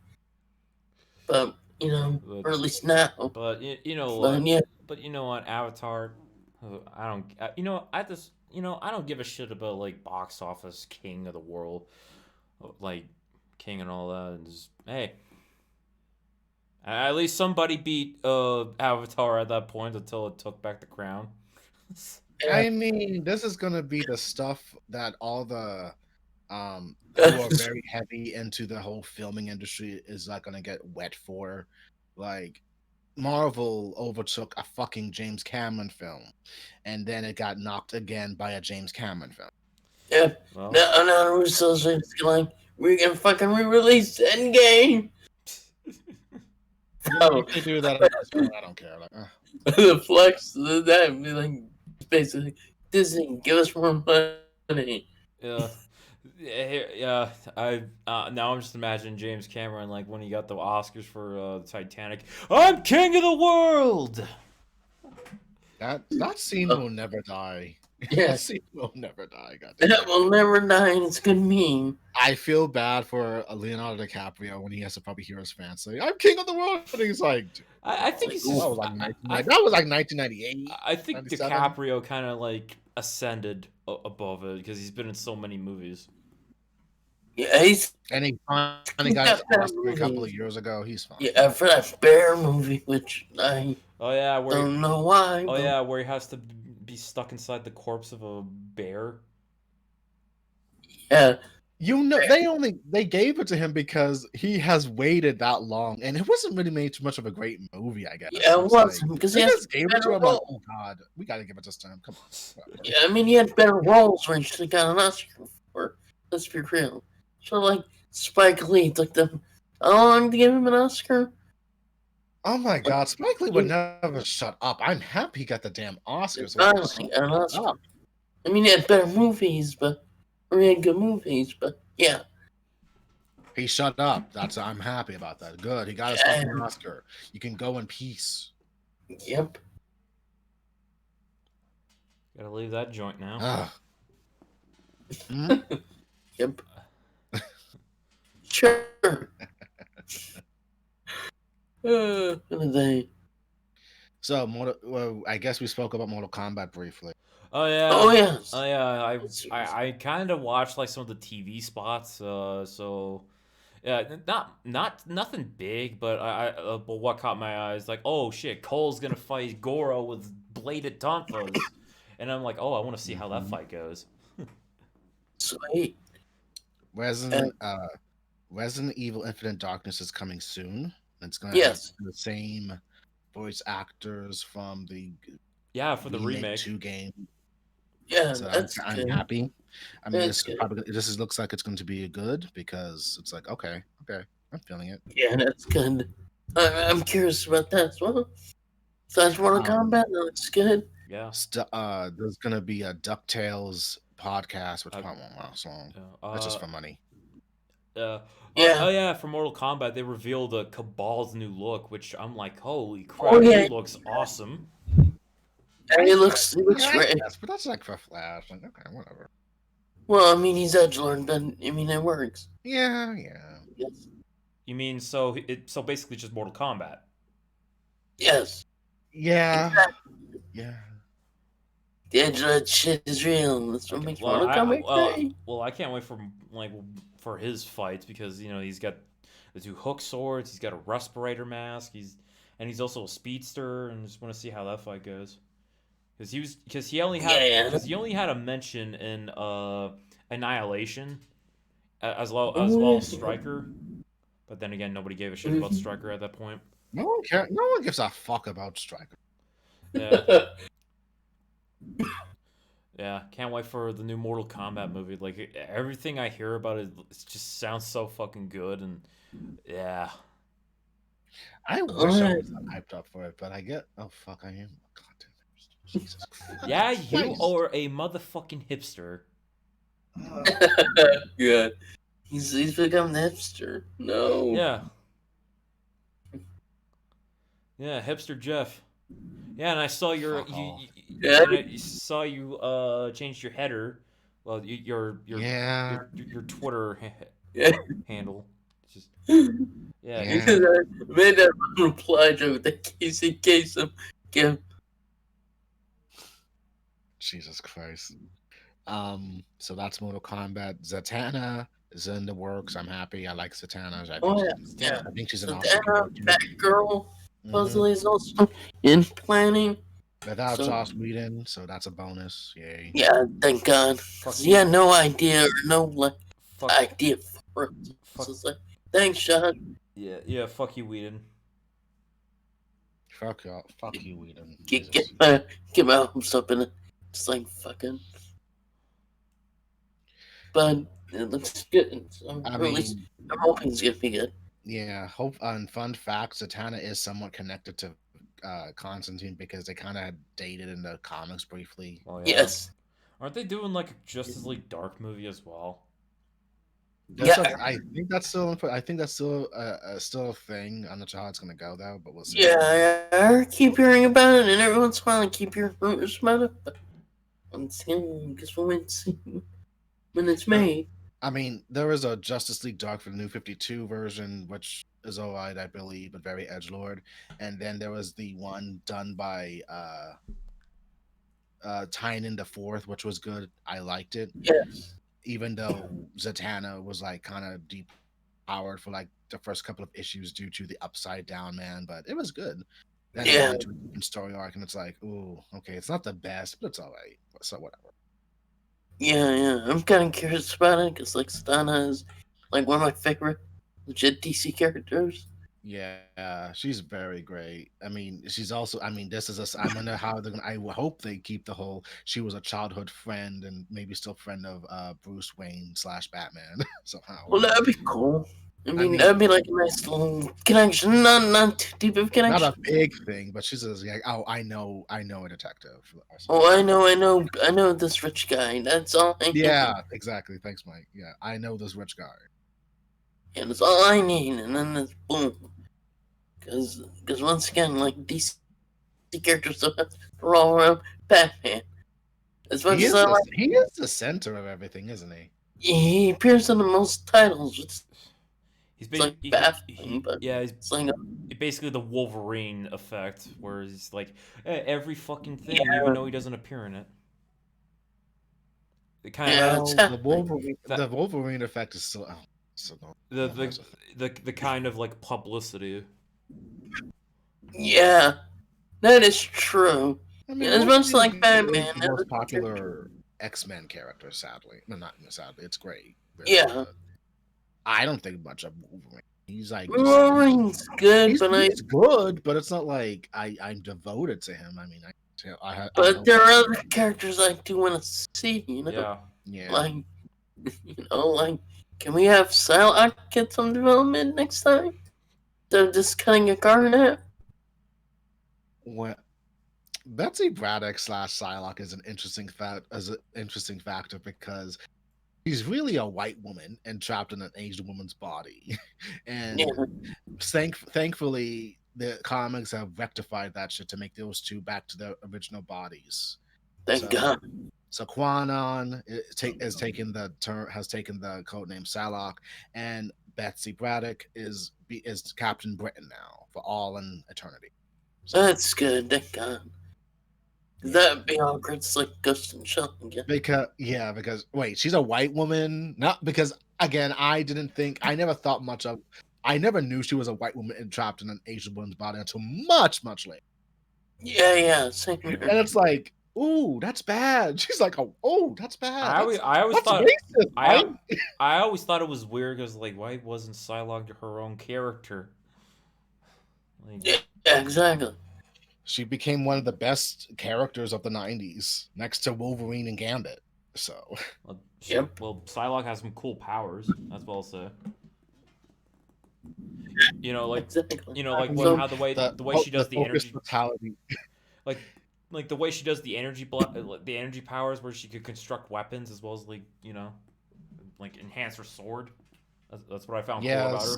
But, or at least now. But you know But what? yeah, But you know what? Avatar. I don't. You know, I just. You know, I don't give a shit about like box office king of the world, like king and all that. And just hey, at least somebody beat Avatar at that point until it took back the crown. I mean, this is gonna be the stuff that all the who are very heavy into the whole filming industry is like gonna get wet for. Like, Marvel overtook a fucking James Cameron film, and then it got knocked again by a James Cameron film. yeah. Well, Now Russo's just like, we're gonna fucking re-release Endgame. If they do that, I don't care. Like, The flex, that be like, basically, Disney, give us more money. yeah. Yeah, I now I'm just imagining James Cameron like when he got the Oscars for Titanic. I'm king of the world. that scene will never die. That Yes, scene will never die. Goddamn. that will never die, and it's a good meme. I feel bad for Leonardo DiCaprio when he has to probably hear his fans say, "I'm king of the world," and he's like, I think he's that just, was like 1998. I think 97. DiCaprio kind of like ascended above it because he's been in so many movies. Yeah, And he finally got his Oscar a couple of years ago. He's fine. yeah, for that bear movie, which I Oh yeah, where don't know why. oh but yeah, where he has to be stuck inside the corpse of a bear. yeah, You know, they gave it to him because he has waited that long, and it wasn't really made too much of a great movie, I guess. Yeah, it It's wasn't, because they he has just gave it to him. Like, oh god, we gotta give it this time. Come on. Whatever. yeah. I mean, he had better roles where he should have got an Oscar for. Let's be real. So like Spike Lee took them how long to give him an Oscar? Oh my Like, God, Spike Lee would never shut up. I'm happy he got the damn Oscars. Like, honestly, shut and that's, up. I mean, he had better movies, or he had good movies, but yeah. He shut up. I'm happy about that. Good. He got his fucking Oscar. You can go in peace. Yep. Gotta leave that joint now. Ugh. Hmm? Yep. Sure. They. So, well, I guess we spoke about Mortal Kombat briefly. Oh yeah. Oh yes. Oh yeah. I kind of watched like some of the TV spots. So yeah, not nothing big, but but what caught my eye is like, oh shit, Cole's gonna fight Goro with bladed tonfas, and I'm like, oh, I want to see how that Mhm. fight goes. Sweet. Resident Resident Evil Infinite Darkness is coming soon. It's gonna have Yes. the same voice actors from the Yeah, for the remake. 2 game. Yeah, So that's I'm good. happy. I mean, That's good. looks like it's going to be good because it's like okay, I'm feeling it. Yeah, that's good. I'm curious about that as well. So that's Mortal Kombat. That's good. Yeah. There's going to be a DuckTales podcast, which I- probably won't last long. Yeah. That's just for money. Yeah. Yeah. Oh yeah, for Mortal Kombat, they revealed Cabal's new look, which I'm like, holy crap, Oh, yeah. he looks awesome. And he looks Yeah, great. yes, but that's like for Flash. Like, okay, whatever. Well, I mean, he's edgelord, but I mean, it works. Yeah. Yes. You mean so basically just Mortal Kombat? Yes. Yeah. Yeah. The edgelord shit is real. That's what makes Mortal Kombat great. Well, I can't wait for his fights because he's got the 2 hook swords, he's got a respirator mask, he's also a speedster, and just want to see how that fight goes. Because he only had a mention in Annihilation as well as Striker, but then again nobody gave a shit about Striker at that point. No one cares. No one gives a fuck about Striker. Yeah. Yeah, can't wait for the new Mortal Kombat movie. Like everything I hear about it just sounds so fucking good, and yeah. I wish I was hyped up for it, but I get I am. God, Jesus Christ. Yeah, you are a motherfucking hipster. Yeah. He's become the hipster. No. Yeah. Yeah, hipster Jeff. Yeah, and I saw you saw you changed your header. Well, your Twitter Yeah. handle. Just Yeah. Because I made that reply joke that Casey Kasem give. Jesus Christ. So that's Mortal Kombat. Zatanna is in the works. I'm happy. I like Zatanna. I think she's an awesome character. Batgirl supposedly is also in planning. Without Joss Whedon, so that's a bonus. Yay. Yeah, thank God. He had no idea or no idea for it. So it's like, thanks, Sean. Yeah, fuck you, Whedon. Fuck you, Whedon. Get my hopes up in it. It's like fucking. But it looks good. So I'm hoping it's gonna be good. Yeah, fun fact, Zatanna is somewhat connected to Constantine because they kind of dated in the comics briefly. Oh, yeah. Yes. Aren't they doing like a Justice League Dark movie as well? I think that's still. Still a thing. I'm not sure how it's gonna go though, but we'll see. Yeah, I keep hearing about it, and every once in a while I keep hearing rumors about it. But I'm saying, guess we'll wait and see when it's made. I mean, there is a Justice League Dark for the New 52 version, which is alright, I believe, but very edgelord. And then there was the one done by Tynan the Fourth, which was good. I liked it. Yes. Even though Zatanna was like kind of deep powered for like the first couple of issues due to the Upside Down Man, but it was good. Then it went to a different story arc, and it's like, ooh, okay, it's not the best, but it's alright. So whatever. Yeah. I'm kind of curious about it because like Zatanna is like one of my favorite legit DC characters. Yeah, she's very great. I mean, she's also. I mean, this is a. I wonder how they're gonna. I hope they keep the whole. She was a childhood friend and maybe still friend of Bruce Wayne / Batman somehow. Well, that'd be cool. I I mean, mean, that'd be like a nice little connection, not too deep of a not a connection. big thing, but she's just like, oh, I know a detective or Oh, something. I know this rich guy. That's all I need. Yeah, exactly. Thanks, Mike. Yeah, I know this rich guy. Yeah, that's all I need, and then it's boom. Because once again, like DC characters don't have to roll around Batman. As much as I like, He is the center of everything, isn't he? he appears in the most titles. It's He's like baffling, but yeah, he's it's like basically the Wolverine effect, where he's like every fucking thing, yeah, even though he doesn't appear in it. It kind of yeah, Well, exactly. The that Wolverine effect is still so the no, the that's a thing. the kind of like publicity. Yeah, that is true. I Yeah, mean, as much Wolverine like is Batman, the most popular X-Men character. Sadly, no, not sadly. It's great, really, yeah, but I don't think much of Wolverine. He's like just Wolverine's good, he's good, but it's not like I'm devoted to him. I mean, I but know, there are other characters I do want to see. You know, Yeah, yeah. like like can we have Psylocke get some development next time? They're just cutting a garnet. What Betsy Braddock slash Psylocke is an interesting fact as an interesting factor because she's really a white woman and trapped in an Asian woman's body, Yeah, and thankfully the comics have rectified that shit to make those two back to their original bodies. thank So God. so Quanon has taken the code name Psylocke, and Betsy Braddock is Captain Britain now for all in eternity. So That's good. Thank God. yeah. That'd be awkward. It's like Ghost and Shell again. Because wait, she's a white woman. Not because again, I never thought much of. I never knew she was a white woman and trapped in an Asian woman's body until much, much later. Yeah, same here. And it's like, ooh, that's bad. She's like, oh, that's bad. I always That's thought racist, right? I always thought it was weird because like why wasn't Psylocke her own character? Like, Yeah, exactly. She became one of the best characters of the '90s, next to Wolverine and Gambit. So well, Yep. well, Psylocke has some cool powers. That's what I'll say. Exactly. Like what So how the way she does the focus energy, brutality. like the way she does the energy the energy powers, where she could construct weapons as well as like enhance her sword. That's what I found cool about Yes,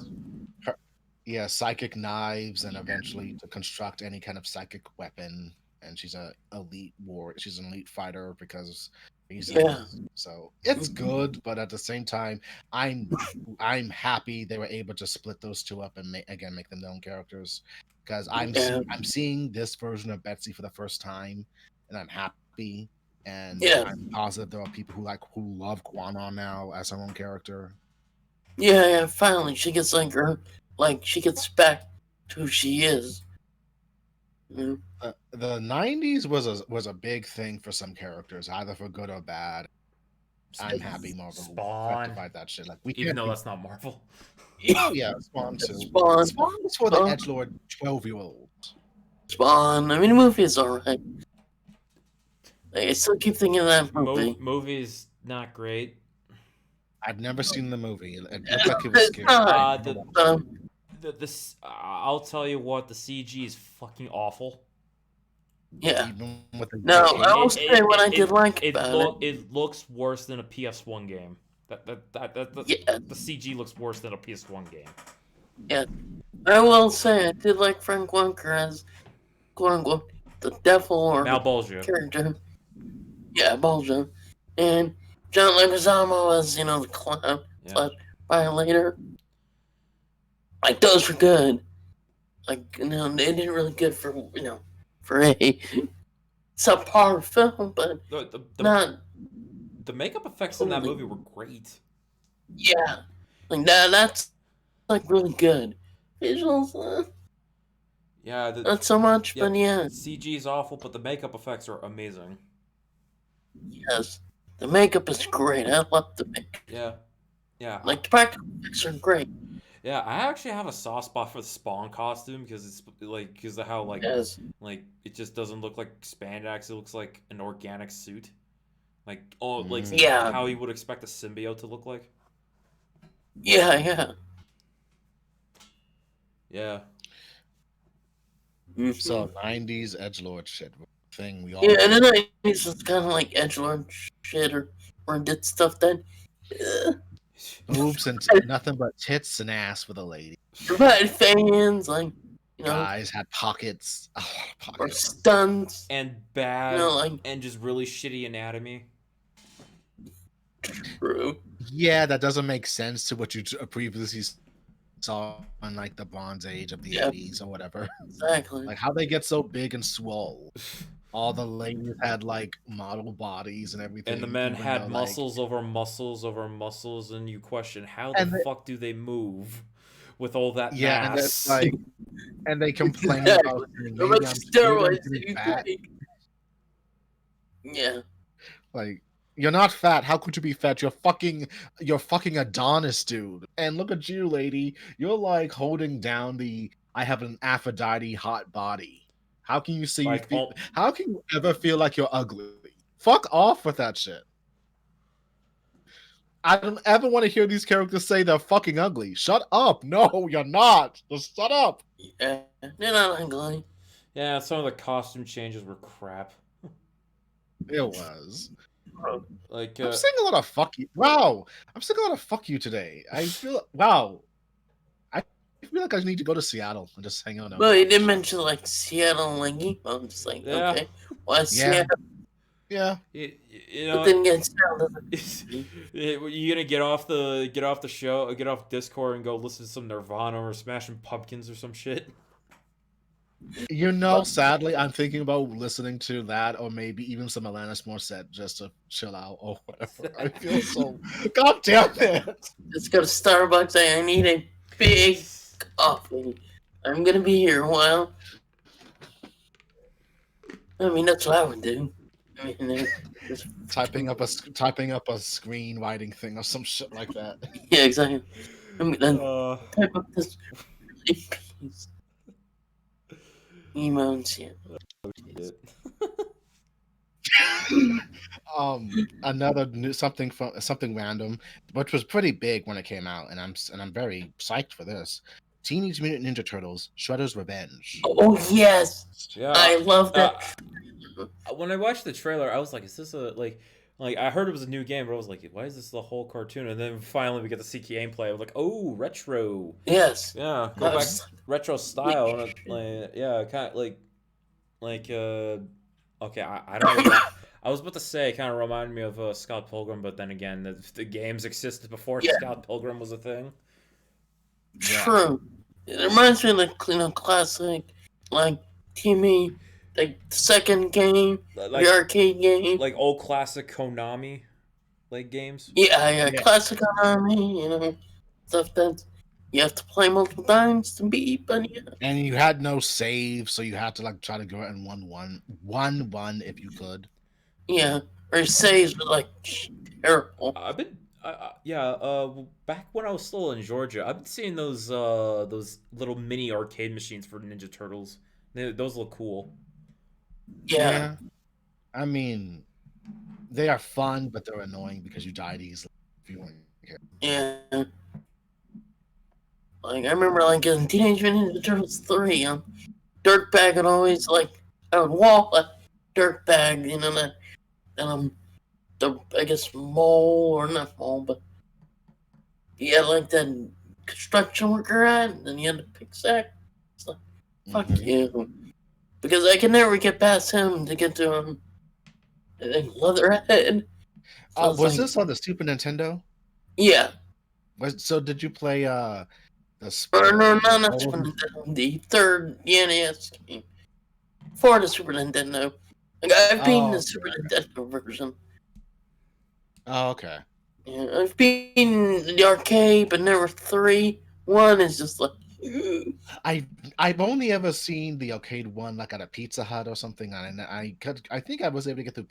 her. her, yeah, psychic knives, and eventually to construct any kind of psychic weapon. And she's She's an elite fighter because yeah, reasons. So it's good, but at the same time, I'm I'm happy they were able to split those two up and make them their own characters because yeah, I'm seeing this version of Betsy for the first time, and I'm happy. And yeah, I'm positive there are people who love Quanon now as her own character. yeah. Finally, she gets she gets back to who she is. Mm. The '90s was a big thing for some characters, either for good or bad. I'm happy Marvel Spawn, rectified that shit. Like we even can't though be. that's not Marvel. Oh yeah, Spawn too. Spawn, Spawn is for the Spawn, edgelord 12-year-olds. Spawn. I mean, the movie is alright. Like, I still keep thinking of that movie. Movie's not great. I've never seen the movie. It looked like it was It's scary. not. Um, I'll tell you what, the CG is fucking awful. yeah. Even with the No, UK. I will say what I did like about it. It looks worse than a PS1 game. Yeah, The CG looks worse than a PS1 game. yeah. I will say I did like Frank Welker as quote unquote the devil or Malbolgia. character. Yeah, Bulger. And John Leguizamo as, the clown Yeah. / violator. Like, those were good. Like, they did really good for, for a subpar film, but not, The makeup effects in that totally. movie were great. Yeah. Like, that's, like, really good. Visuals, Yeah, not so much, but yeah. CG is awful, but the makeup effects are amazing. Yes. The makeup is great. I love the makeup. Yeah. Like, the practical effects are great. Yeah, I actually have a soft spot for the Spawn costume because it's because of how Yes. it just doesn't look like spandex. It looks like an organic suit, Yeah. how you would expect a symbiote to look like. Yeah. Yeah. So 90s edgelord shit thing we all Yeah, and then I just kind of like edgelord shit or did stuff that boobs and nothing but tits and ass for the lady. provide fans, like, you know, Guys had pockets. A lot of or pockets. stunts, And you bad know, like, and just really shitty anatomy. true. Yeah, that doesn't make sense to what you previously saw in like the Bronze Age of the Yeah. 80s or whatever. Exactly. Like how they get so big and swole. All the ladies had like model bodies and everything. And the men even had though, like, muscles over muscles over muscles, and you question how the and they, fuck do they move with all that yeah, and it's mass? like, and they complain Exactly. about saying, How maybe much I'm steroids do getting you fat. take? Yeah. Like, you're not fat. How could you be fat? You're fucking Adonis, dude. And look at you, lady. You're like holding down the I have an Aphrodite hot body. How can you say Like, how can you ever feel like you're ugly? Fuck off with that shit. I don't ever want to hear these characters say they're fucking ugly. Shut up. No, you're not. Just shut up. Yeah. They're not ugly. yeah, some of the costume changes were crap. It was. Like, I'm saying a lot of fuck you. Wow. I'm saying a lot of fuck you today. I feel wow. I feel like I need to go to Seattle and just hang out. Well, you did mention like Seattle Lingy. I'm just like, yeah, okay, why Yeah. Seattle? Yeah. you But know, then again, Seattle doesn't. you gonna get off the show, get off Discord, and go listen to some Nirvana or Smashing Pumpkins or some shit. You know, sadly, I'm thinking about listening to that or maybe even some Alanis Morissette just to chill out or whatever. I feel so. God damn it! Just go to Starbucks. I need a big coffee. I'm gonna be here a while. I mean, that's what I would do. I mean, just typing up a screenwriting thing or some shit like that. yeah, exactly. I'm gonna type up this piece. Emotes, yeah. Shit. Another new something random, which was pretty big when it came out, and I'm very psyched for this. Teenage Mutant Ninja Turtles: Shredder's Revenge. Oh yes, Yeah, I love that. When I watched the trailer, I was like, "Is this a like?" Like I heard it was a new game, but I was like, "Why is this the whole cartoon?" And then finally we get the CK play. I was like, "Oh, retro." Yes. Yeah, go back retro style, and yeah, kind of okay, I don't know. I was about to say it kind of reminded me of Scott Pilgrim, but then again, the games existed before Scott Pilgrim was a thing. True. It reminds me of the classic, like Timmy, like the second game, Like the arcade game. like old classic Konami like games. Yeah, classic Konami, stuff that you have to play multiple times to beat, but yeah. And you had no save, so you had to like try to go in one if you could. Yeah, or saves were like terrible. I've been back when I was still in Georgia, I've been seeing those little mini arcade machines for Ninja Turtles. Those look cool. Yeah. I mean, they are fun, but they're annoying because you died easily if you weren't here. Yeah. Like I remember, like in Teenage Mutant Ninja Turtles 3, Dirtbag would always I would wall a Dirtbag, that the I guess mole or not mole, but he had like that construction worker at, and then he had the pick sack. It's like fuck you, because I can never get past him to get to him. Leatherhead. So was this on the Super Nintendo? Yeah. So did you play no, not Super Nintendo. The third NES game for the Super Nintendo. Like I've beaten the Super Nintendo version. Oh, okay. Yeah, I've beaten the arcade, but never 3. 1 is just like. I've only ever seen the arcade one like at a Pizza Hut or something, and I think I was able to get through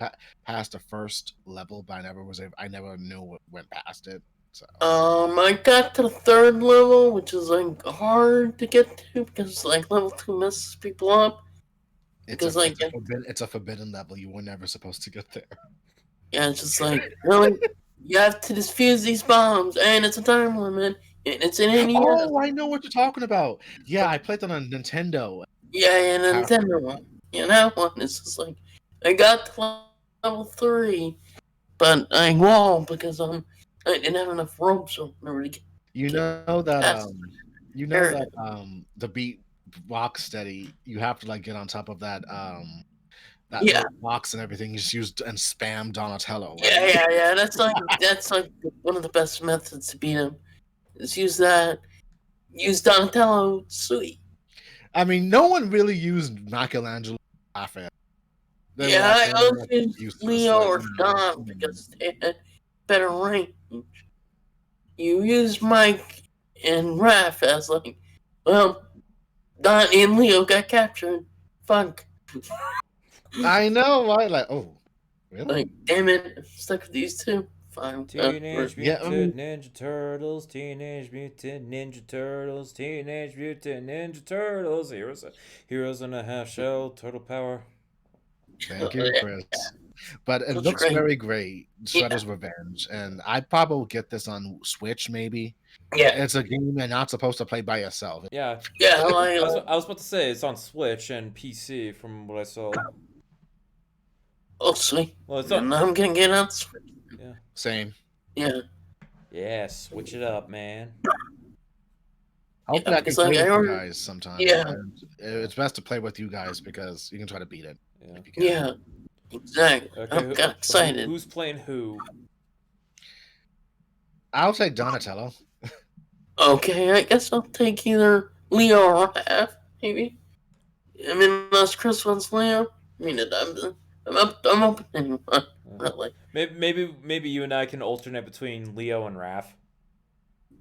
past the first level, but I never knew what went past it. So. I got to the 3rd level, which is like hard to get to because like level 2 messes people up. It's a forbidden level. You were never supposed to get there. Yeah, it's just like really, you have to defuse these bombs, and it's a time limit. and it's an NES. Oh, I know what you're talking about. Yeah, I played that on Nintendo. Yeah, Powerful. Nintendo one. Yeah, that one is just like I got to level 3, but I won't because I didn't have enough ropes or whatever to You get know that past you know Aaron. that the beat Rocksteady, you have to like get on top of that Yeah, little box and everything. You just use and spam Donatello, yeah, right? yeah, yeah. That's like one of the best methods to beat him. Is use that. Use Donatello. Sweet. I mean, no one really used Michelangelo. Raphael. They were Yeah, like, I oh, always that's use useless. Leo Like, or Don because they had better range. You use Mike and Raph as like, well, Don and Leo got captured. Fuck. I know, right? Like, oh, really? Like, damn it, I'm stuck with these two. Fine. Teenage Yeah, I mean, Mutant Ninja Turtles, Teenage Mutant Ninja Turtles, Teenage Mutant Ninja Turtles, heroes in a half shell, turtle power. thank you, Chris. But it That's looks great. very great, Yeah, Shredder's Revenge, and I probably will get this on Switch. Maybe yeah, it's a game you're not supposed to play by yourself. Yeah, yeah. Like, I was about to say it's on Switch and PC from what I saw. oh, sweet. Well, it's And not. I'm gonna get out. Yeah, Same. Yeah, yeah. Switch it up, man. Hopefully, yeah. I can Because like play I with you already, guys sometime. yeah, And it's best to play with you guys because you can try to beat it Yeah. if you can. yeah, exactly. Okay. I got excited. Who's playing who? I'll take Donatello. Okay, I guess I'll take either Leo or Raph, maybe. I mean, unless Chris wants Leo. I mean, I'm open to anyone, really. Maybe you and I can alternate between Leo and Raph.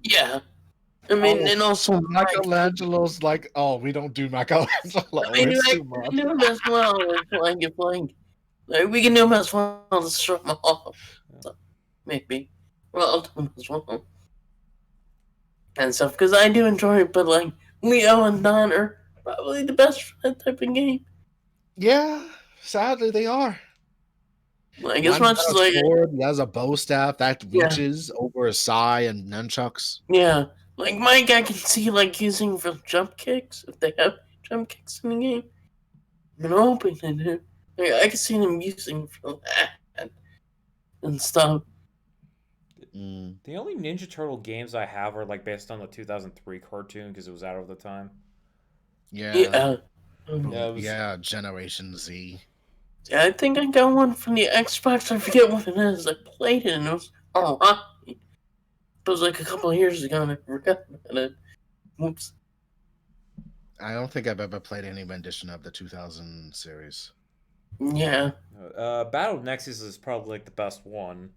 Yeah. I mean, Oh, and also Mike. Michelangelo's like, oh, we don't do Michelangelo. I mean, It's I too much. can do him as well. Like, we can do him as well to show him off. So, maybe. Well, I'll do him as well. And stuff, because I do enjoy it, but like, Leo and Don are probably the best for that type of game. Yeah, sadly they are. Like, as One's much got as a like, sword, he has a bow staff that yeah, reaches over his sai and nunchucks. yeah. Like, Mike, I can see, like, using for jump kicks, if they have jump kicks in the game. I'm hoping they do. Like, I can see them using for that and stuff. Mm. The only Ninja Turtle games I have are like based on the 2003 cartoon because it was out of the time. Yeah, Yeah. Yeah, it was. yeah, Generation Z. Yeah, I think I got one from the Xbox. I forget what it is. I played it and it was alright. It was like a couple of years ago and I forgot about it. Whoops. I don't think I've ever played any rendition of the 2000 series. Yeah. Battle Nexus is probably like the best one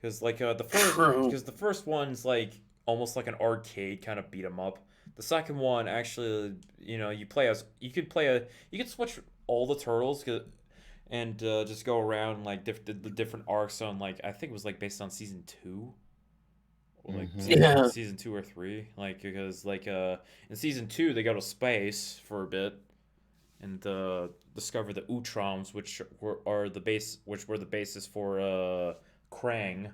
because like True. the first one's like almost like an arcade kind of beat 'em up. The second one actually, you could switch all the turtles and just go around like the different arcs on like I think it was like based on season 2 or like Mhm. Yeah. season 2 or 3 like because like in season 2 they go to space for a bit and discover the Utroms, which were the basis for Krang.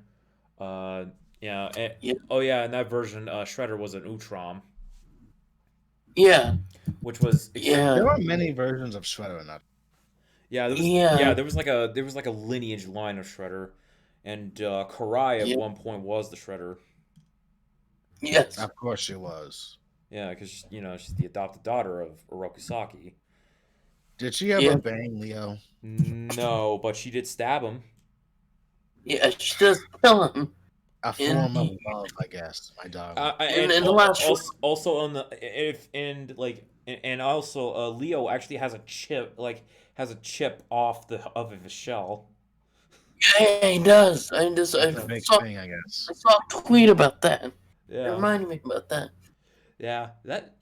Yeah. Yeah. Oh yeah, in that version, Shredder was an Utrom, Yeah. which was Yeah. There are many versions of Shredder in that. Yeah. there was like a lineage line of Shredder, and Karai at Yeah. one point was the Shredder. Yes. Of course she was. Yeah, because she's the adopted daughter of Orokusaki. Did she ever Yeah. bang Leo? No, but she did stab him. Yeah. She does kill him. A form of love, I guess, my darling. And In the last one. also on the if and like and also Leo actually has a chip off the of his shell. Yeah, he does. I That's a big thing, I guess. I saw a tweet about that. It Yeah, reminded me about that. that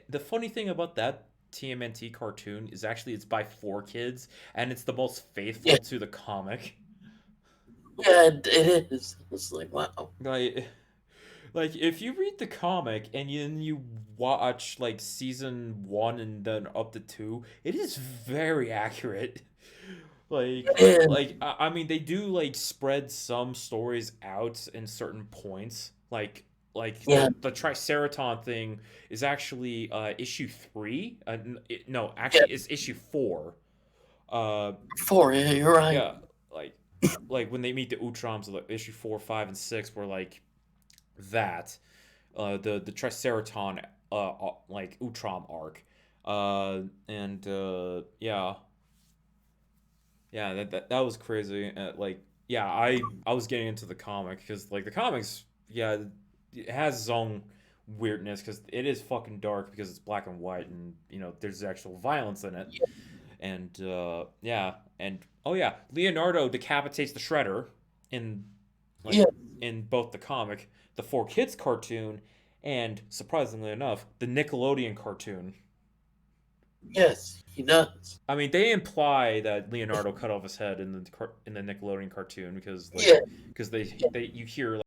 the funny thing about that TMNT cartoon is actually it's by 4 kids and it's the most faithful Yeah. to the comic. Yeah, it is. It's like, wow. Like if you read the comic and then you watch like season 1 and then up to 2, it is very accurate. Yeah. I mean they do like spread some stories out in certain points, Yeah. the Triceraton thing is actually issue 3. No, Yeah. actually, it's issue 4. Uh, 4. Yeah, you're right. yeah, like when they meet the Utroms, like issue 4, 5, and 6, were like that. The Triceraton like Utrom arc. And yeah, that was crazy. Like, yeah, I was getting into the comic because like the comics, yeah, it has its own weirdness because it is fucking dark because it's black and white, and there's actual violence in it. And yeah, and oh yeah, Leonardo decapitates the Shredder in like Yeah. in both the comic, the Four Kids cartoon, and surprisingly enough, the Nickelodeon cartoon. Yes, he does. I mean, they imply that Leonardo cut off his head in the Nickelodeon cartoon because Yeah. they you hear like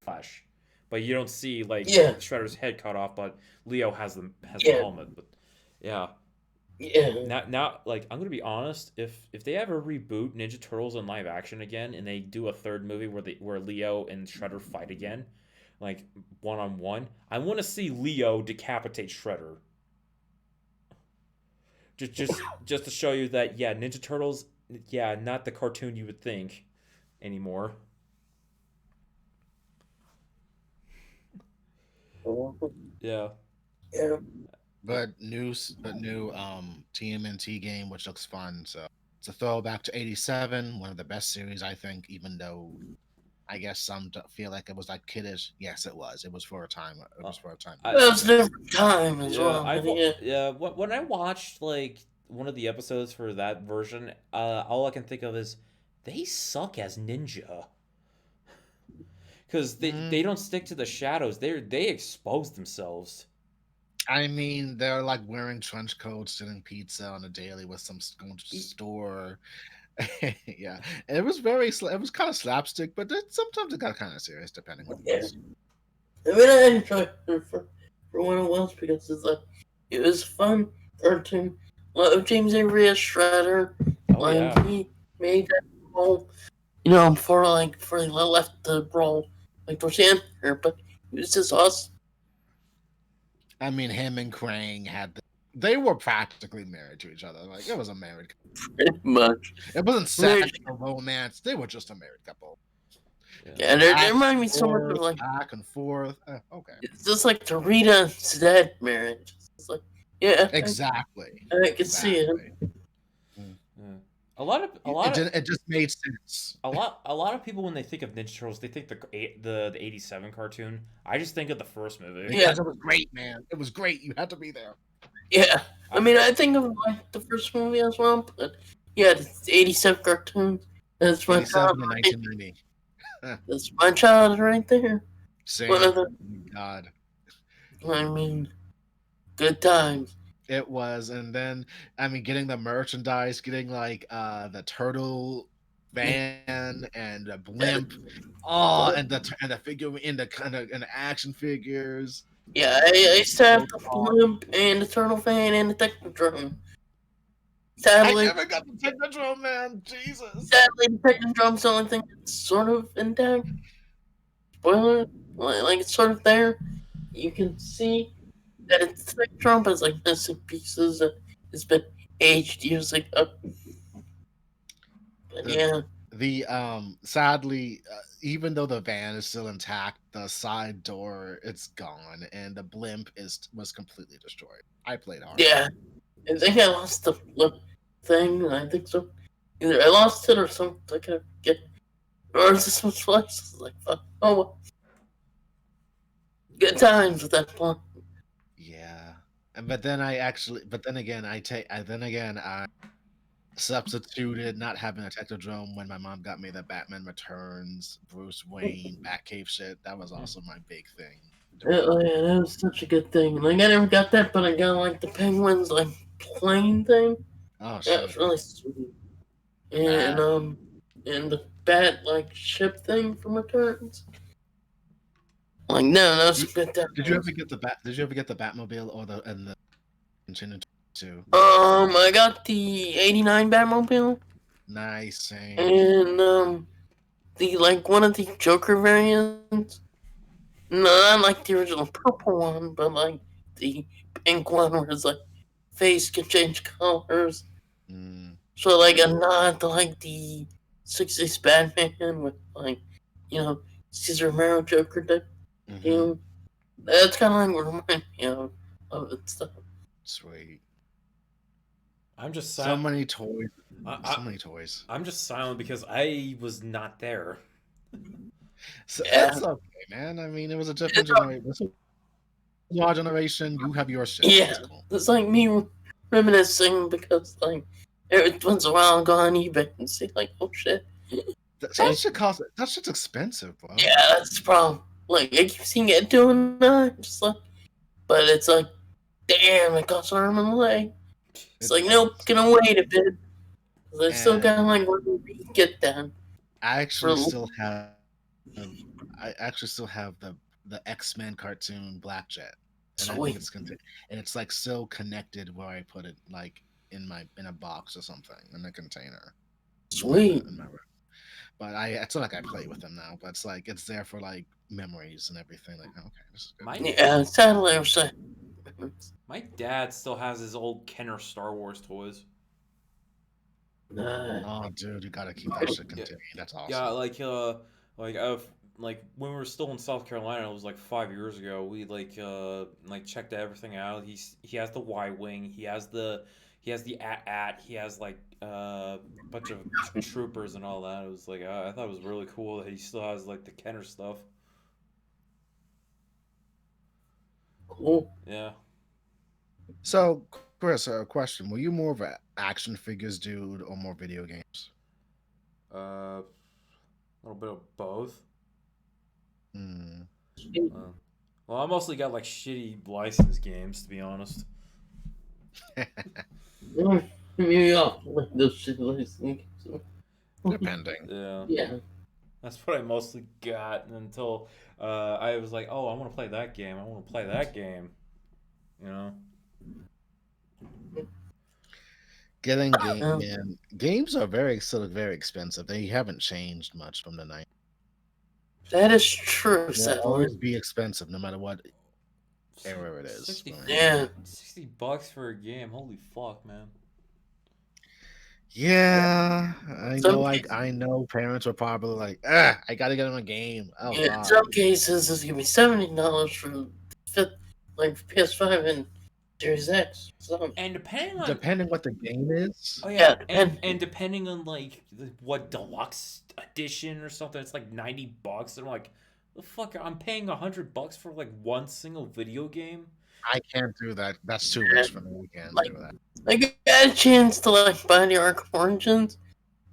flash, but you don't see like Yeah. Shredder's head cut off. But Leo has the Yeah. helmet. But yeah, Yeah. now like I'm gonna be honest, if they ever reboot Ninja Turtles in live action again and they do a third movie where Leo and Shredder fight again, like one on one, I want to see Leo decapitate Shredder. Just to show you that, yeah, Ninja Turtles, yeah, not the cartoon you would think anymore. Yeah. Yeah. New TMNT game, which looks fun. So it's a throwback to '87, one of the best series I think. Even though I guess some feel like it was like kiddish. Yes, it was. It was for a time. It Uh, was for a time. I Well, it's a different time as yeah, well. And yeah. when I watched like one of the episodes for that version, all I can think of is they suck as ninja because they don't stick to the shadows. They expose themselves. I mean, they're like wearing trench coats, eating pizza on a daily with some going to the E- store. Yeah, it was very. It was kind of slapstick, but sometimes it got kind of serious depending what it Yeah. was. I mean, I enjoyed it for what it was because it's like it was fun cartoon. Like James Avery as Shredder, Oh like yeah. he made that role, before he left the role, like towards the end here, but it was just us I mean, him and Krang they were practically married to each other. Like it was a married. pretty much. It wasn't sex or romance. They were just a married couple. Yeah, they remind me so much of like back and forth. Okay, it's just like the Rita and Zed marriage. It's like yeah, exactly. I can see it. Yeah. It just made sense. a lot of people when they think of Ninja Turtles, they think the '87 cartoon. I just think of the first movie. Yeah. Because it was great, man. It was great. You had to be there. Yeah, I mean, I think of like the first movie as well, but yeah, the '87 cartoon. That's my 87 child. and 1990. That's my child right there. Same. One of the, God. I mean, good times. It was, and then I mean, getting the merchandise, getting like the turtle van and a blimp, oh, and the figure in the kind of and the action figures. Yeah, I used to have the blimp and the turtle fan and the Technodrome. I Sadly, never got the Technodrome, man. Jesus. the Technodrome's the only thing that's sort of intact. Spoiler, like it's sort of there. You can see that it's Technodrome, but it's like missing pieces and it's been aged years ago. But yeah. The sadly, even though the van is still intact, the side door it's gone, and the blimp was completely destroyed. I played hard. Yeah, I think I lost the flip thing. I think so. Either I lost it or something. I could get, or is this much place? Like fuck. Oh, well. Good times with that one. Yeah, but then I substituted not having a Technodrome when my mom got me the Batman Returns, Bruce Wayne, Batcave shit. That was also my big thing. Oh yeah, that was such a good thing. Like I never got that, but I got like the Penguins like plane thing. Oh That shit! was really sweet. And the bat like ship thing from Returns. Like no, that was a good time. Did you ever get the Batmobile or the Nintendo 2? I got the '89 Batmobile. Nice, same. And the like one of the Joker variants. No, not like the original purple one, but like the pink one where his like face can change colors. Mm, So like a nod to like the '60s Batman with like, you know, Caesar Romero Joker type mm-hmm. deal. That's kind of like what reminds me of it stuff. Sweet. I'm just So silent. many toys. I, So I, many toys. I'm just silent because I was not there. So Yeah, that's okay, man. I mean, it was a different generation. This is our generation. You have your shit. yeah. That's cool. It's like me reminiscing because like every once in a while I'll go on eBay and see like, oh shit. That shit costs. That shit's expensive, bro. Yeah, that's the problem. Like I keep seeing it doing that, just like, but it's like, damn, it costs an arm and a leg. It's It like, nope, does. gonna wait a bit. 'Cause I still And got like one get done I for actually still have. I actually still have the X-Men cartoon Black Jet, and I think sweet, it's and it's like still connected where I put it, like in a box or something in a container sweet. in my room. But it's not like I play with them now, but it's like it's there for like memories and everything. Like, oh, okay, this is good. My Yeah, sadly I'm saying. my dad still has his old Kenner Star Wars toys. Nah. Oh, dude, you gotta keep that shit Yeah, contained. That's yeah, awesome. like I've like when we were still in South Carolina, it was like 5 years ago. We like checked everything out. He has the Y wing. He has the at. He has like a bunch of troopers and all that. It was like I thought it was really cool that he still has like the Kenner stuff. Cool. Yeah. So, Chris, a question: were you more of an action figures dude or more video games? A little bit of both. Hmm. Uh, well, I mostly got like shitty licensed games to be honest. Yeah, like those shit like Depending. Yeah. yeah. That's what I mostly got until I was like, oh, I want to play that game. I want to play that game. You know? Getting game Um, man, games are still very expensive. They haven't changed much from the night. that is true, They'll sadly. always be expensive, no matter what era it is. 60, Yeah. $60 for a game. Holy fuck, man. Yeah, I Some know. cases, I know. Parents were probably like, "Ah, I gotta get them a game." Oh yeah, in fuck. some cases it's gonna be $70 for the fifth, like PS5 and Series X. So And depending on Depending what the game is. oh yeah, yeah, depend. and depending on like what deluxe edition or something, it's like $90. And I'm like, the fuck, I'm paying $100 for like one single video game. I can't do that. That's too Yeah, rich for me. We can't like do that. I got a chance to like buy the Arc Origins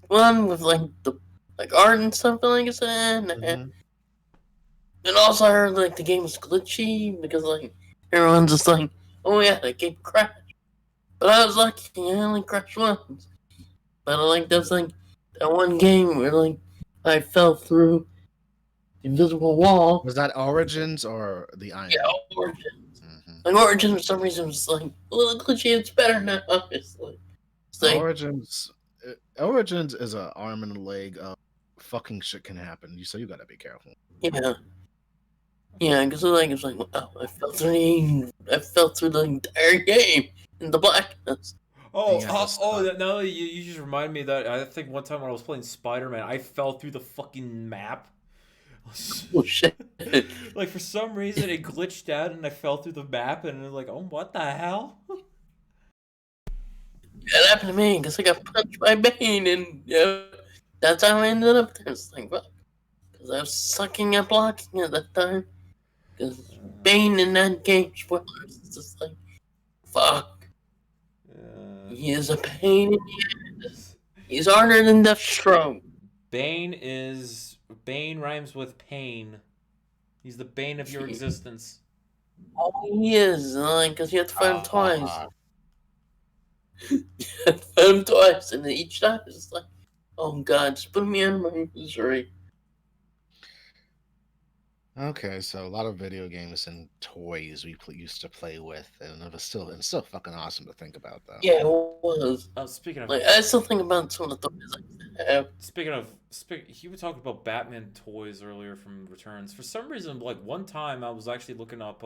one with like the like art and stuff. Like I said, Hmm. and also I heard like the game was glitchy because like everyone's just like, oh yeah, that game crashed. But I was lucky, I only crashed once. But I like that's like that one game where like I fell through the invisible wall. Was that Origins or the Yeah, Iron? Origin. Hmm. Like Origin for some reason was like a little glitchy. It's better now, obviously. It's like Origins. Origins is a arm and a leg of fucking shit can happen. So you gotta be careful. yeah, yeah, because like it's like wow, I fell through the entire game in the blackness. And Oh, you have to stop. no, you just remind me that I think one time when I was playing Spider Man, I fell through the fucking map. Oh shit. Like for some reason it glitched out and I fell through the map and it was like, oh, what the hell? That happened to me because I got punched by Bane, and that's how I ended up there. It's like, what? Because I was sucking at blocking at that time. Because Bane in that game, spoilers, it's just like, fuck. He is a pain in the ass. He's harder than Deathstroke. Bane rhymes with pain. He's the bane of your existence. Oh, he is, like, because you have to fight him twice. You have to fight him twice, and then each time it's just like, oh god, just put me in my misery. Okay, so a lot of video games and toys we used to play with, and it's still fucking awesome to think about, though. Yeah, it was. Speaking of Like, I still think about some of the toys. he was talking about Batman toys earlier from Returns. For some reason, like one time I was actually looking up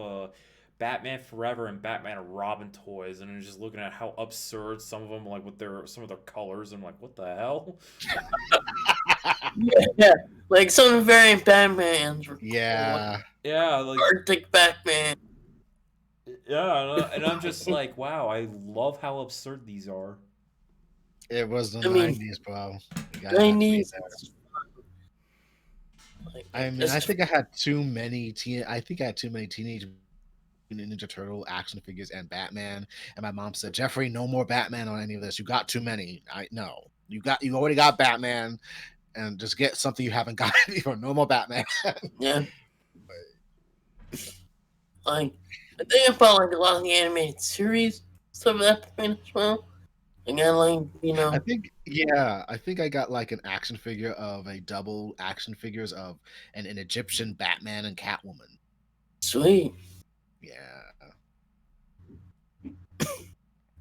Batman Forever and Batman and Robin toys, and I was just looking at how absurd some of them, like with some of their colors, and I'm like, what the hell? Yeah, like some variant Batmans. Were Yeah, Yeah, like Arctic Batman. yeah, and I'm just like, wow, I love how absurd these are. it was the I mean, '90s, bro. You gotta have to be 90s. there. Like, I mean, I think I had too many Teenage Ninja Turtle action figures and Batman, and my mom said, "Jeffrey, no more Batman on any of this. You got too many." I no, you already got Batman, and just get something you haven't got before. No more Batman. yeah, like I think about like a lot of the animated series stuff at that point as well. Again, like I think I got like an action figure of a double action figures of an Egyptian Batman and Catwoman. sweet. Yeah.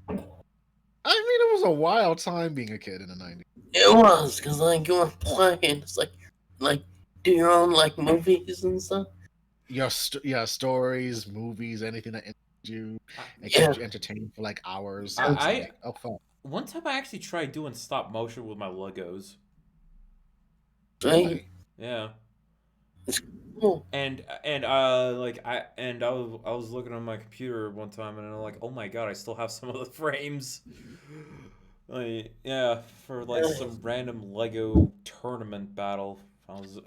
I mean, it was a wild time being a kid in the '90s. It was because like you were playing, it's like do your own like movies and stuff. Your stories, movies, anything that interests you and Yeah, kept you entertained for like hours. I, It's I like, oh fuck, one time I actually tried doing stop motion with my Legos. sweet. really? Yeah. Cool. And like I was looking on my computer one time and I'm like, oh my god, I still have some of the frames. Like yeah, for like some random Lego tournament battle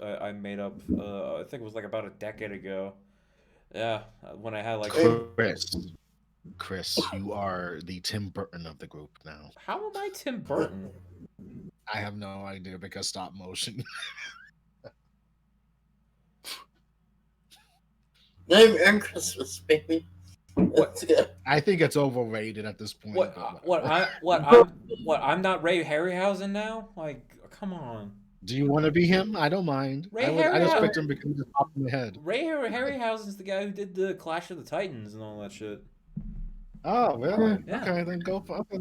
I made up. I think it was like about a decade ago. Yeah, when I had like Chris, you are the Tim Burton of the group now. how am I Tim Burton? I have no idea because stop motion. Nightmare on Christmas, baby. Let's go. I think it's overrated at this point. What but what I'm not Ray Harryhausen now? Like come on. Do you want to be him? I don't mind. I just picked him because he just popped in my head. Ray Harryhausen's the guy who did the Clash of the Titans and all that shit. Oh, really? Yeah. Okay, then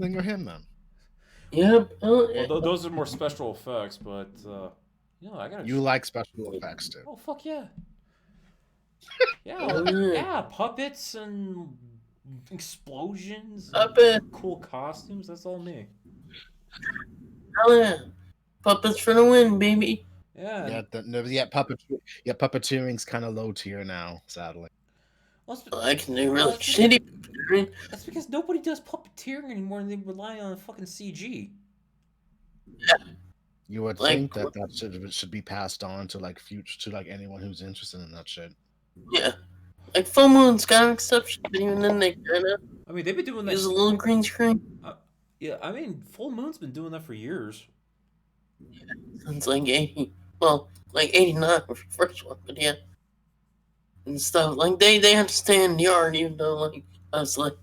then you're him then. Yep. Well, those are more special effects, but I gotta. You like special effects too. Oh fuck yeah! Yeah, Yeah. yeah, puppets and explosions, Puppet. cool costumes. That's all me. Hell yeah. Puppets for the win, baby. Yeah. Puppeteering's kind of low tier now, sadly. Well, I can do really well, shitty. that's because nobody does puppeteering anymore, and they rely on fucking CG. You would Like, think that should be passed on to like anyone who's interested in that shit. Yeah. Like Full Moon's got an exception, but even then they kind of I mean, they've been doing that. use a little green screen. Yeah, I mean, Full Moon's been doing that for years. Since like 80, well, like 89 was the first one, but yeah. And stuff. Like they understand the art, even though like I was like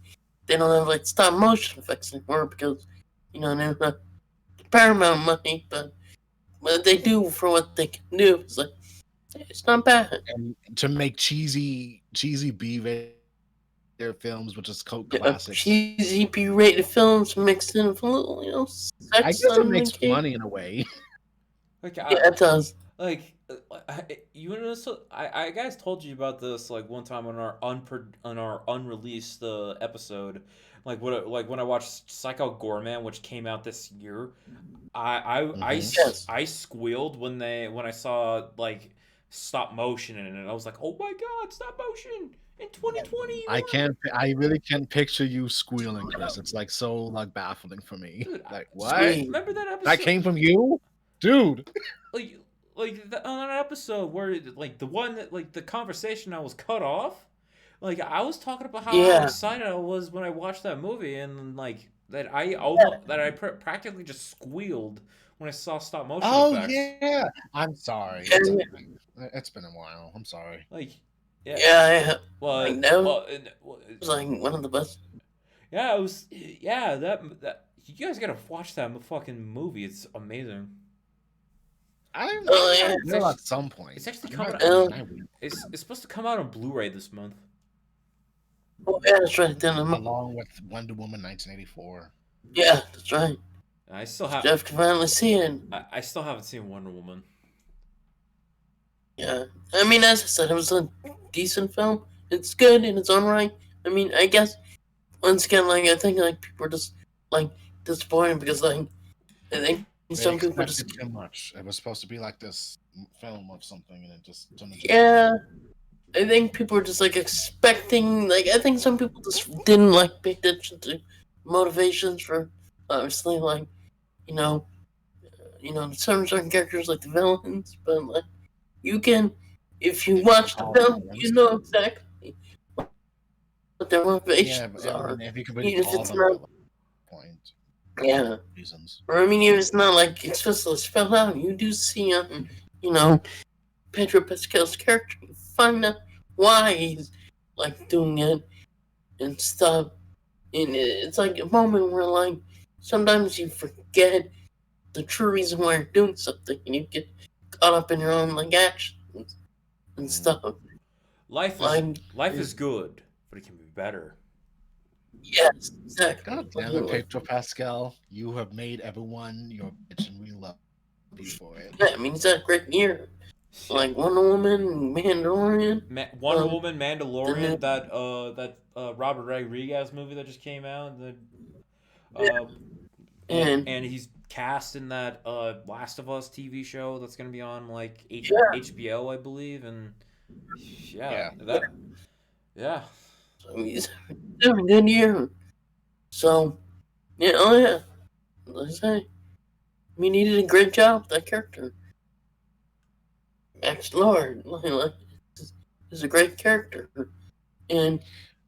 they don't have like stop motion effects anymore because they don't have the Paramount money, but they do for what they can do. It's like it's not bad. And to make cheesy B-rated films, which is cult classics. Cheesy B-rated films mixed in with a little, sex. I guess it makes money in a way. Like, Yeah, it does. Like, you know, so I guys told you about this like one time on our unreleased episode, like when I watched Psycho Gorman, which came out this year, I squealed when I saw like stop motion in it, and I was like, oh my god, stop motion in 2020. I really can't picture you squealing, Chris. It's like so like baffling for me. Dude, like what? Remember that episode? That came from you, dude. On an episode where like the one that like the conversation I was cut off, like I was talking about how excited I was when I watched that movie, and like that I practically just squealed when I saw stop motion effects. Yeah, I'm sorry. It's been a while. I'm sorry. Like yeah. Well, like, it was like one of the best. Yeah, it was. Yeah, that you guys gotta watch that fucking movie. It's amazing. I will at some point. It's actually coming out. It's supposed to come out on Blu-ray this month. Oh yeah, that's right. Along with Wonder Woman 1984. Yeah, that's right. I still have. Jeff can finally see it. I still haven't seen Wonder Woman. Yeah, I mean, as I said, it was a decent film. It's good in its own right. I mean, I guess once again, like I think like people are just like disappointed because like I think They some people just expected too much. It was supposed to be like this film of something, and it just turned into yeah. I think people are just like expecting like I think some people just didn't like pay attention to motivations for obviously like you know certain characters like the villains, but like you can if you watch the all film you villains. know exactly what their Yeah, motivations but I are, mean, if you could believe even if all of it's them at not that point, yeah. reasons. Or I mean, even if it's not like explicitly spelled out, you do see you know Pedro Pascal's character. You find out why he's like doing it and stuff. And it's like a moment where like sometimes you forget the true reason why you're doing something, and you get caught up in your own like actions and stuff. Life is Like life is good, but it can be better. yes, exactly. God damn it, Pedro Pascal! You have made everyone your bitch, and we love you for it. Yeah, I mean, it's that great year. Like Wonder Woman, Mandalorian. Wonder Um, Woman, Mandalorian, that Robert Rodriguez movie that just came out, uh, and and he's cast in that Last of Us TV show that's gonna be on like yeah, HBO, I believe, and yeah, Yeah, yeah. so he's having a good year. So yeah, oh yeah, like I say, I mean, he did a great job with that character. Max Lord, like, is a great character, and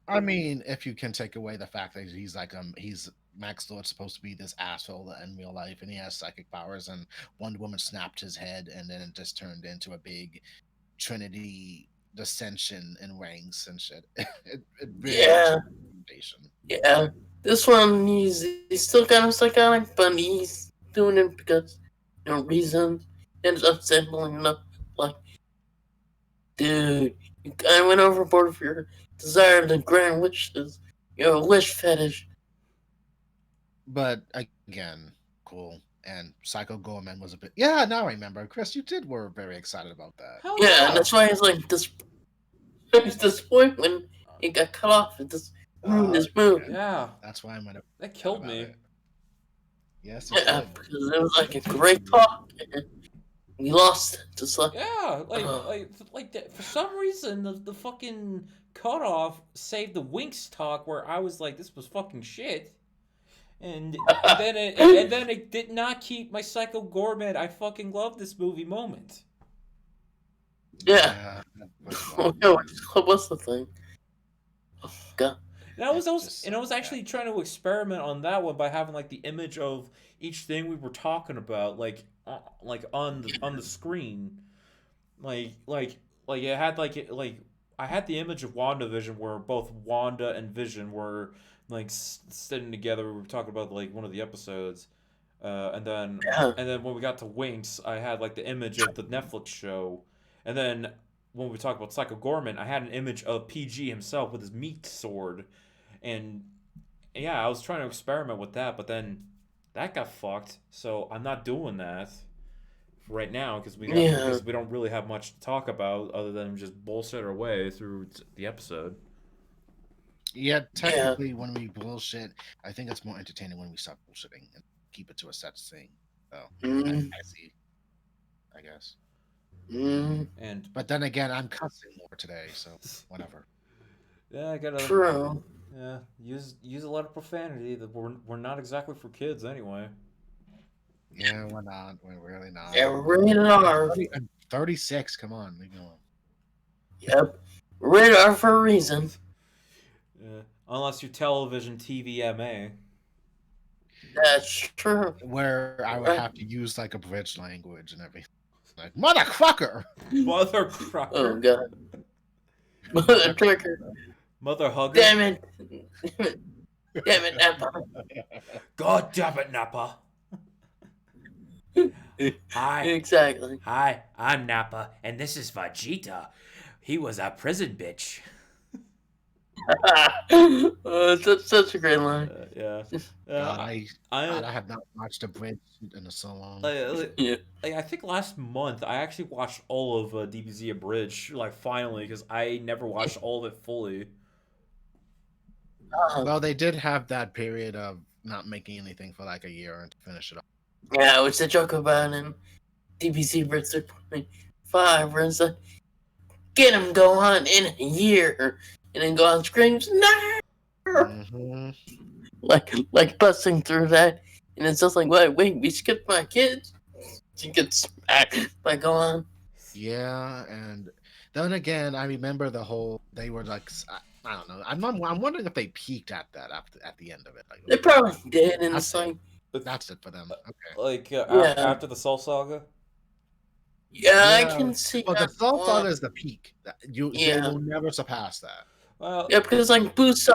I mean, if you can take away the fact that he's Max Lord's supposed to be this asshole in real life, and he has psychic powers, and Wonder Woman snapped his head, and then it just turned into a big Trinity dissension in ranks and shit. It really yeah, is a foundation. yeah. This one, he's still kind of psychotic, but he's doing it because reasons. And it's unsettling enough. Like, dude, you kind of went overboard for your desire to grant wishes. You're a wish fetish. But again, cool. And Psycho Gorman was a bit. Yeah, now I remember. Chris, you were very excited about that. Hell Yeah, and that's why he's like he's disappointed when he got cut off. It just ruined his movie. Yeah, That's why I'm gonna. that killed about me. it. Yes, it Yeah, did. because it was like a great talk. And we lost it. Just like, Yeah, uh, for some reason the fucking cutoff saved the Winx talk where I was like, this was fucking shit. And then it did not keep my Psycho Gourmet. I fucking love this movie moment. yeah. Yeah. What's the thing? Oh, God. And I was actually trying to experiment on that one by having like the image of each thing we were talking about, like on the screen, like it had like I had the image of WandaVision where both Wanda and Vision were like sitting together. We were talking about like one of the episodes, Yeah. and then when we got to Winx, I had like the image of the Netflix show, and then when we talked about Psycho Gorman, I had an image of PG himself with his meat sword, and yeah, I was trying to experiment with that, but then that got fucked. So I'm not doing that right now Yeah. because we don't really have much to talk about other than just bullshit our way through the episode. Yeah, technically, when we bullshit, I think it's more entertaining when we stop bullshitting and keep it to a set thing. So I see. I guess. And But then again, I'm cussing more today, so whatever. yeah, I gotta True. yeah use a lot of profanity that we're not exactly for kids anyway. Yeah, we're not. We're really not. Yeah, rated R. 30 36. Come on, leave me alone. Yep. Rated R for a reason. Yeah, unless you're television TVMA. That's true. Where I would have to use like a bridge language and everything. Like motherfucker. Mother Oh trucker. God. Mother trucker. Mother hugger. Damn it. Damn it, Nappa. God damn it, Nappa. Hi. Exactly. Hi, I'm Nappa, and this is Vegeta. He was a prison bitch. That's such a great line. Yeah. God, Uh, God, I, I have not watched a bridge in so long. I, Yeah. I think last month I actually watched all of DBZ Abridged, like finally, because I never watched all of it fully. Well, they did have that period of not making anything for like a year and to finish it off. Yeah, which they joke about in DBC Verse 3.5, where it's like, get him, Gohan, in a year. And then Gohan screams, no! Mm-hmm. Like busting through that. And it's just like, wait, we skipped my kids? She gets smacked by Gohan. Yeah, and then again, I remember the whole. They were like, I don't know. I'm wondering if they peaked at that at the end of it. Like, They okay, probably did, and it's that's it. like, That's it for them. Okay. Like yeah. after the Soul Saga. Yeah, I Yeah, can see but the that Salt Saga one. is the peak. They Yeah. will never surpass that. Well, Yeah, because like Boost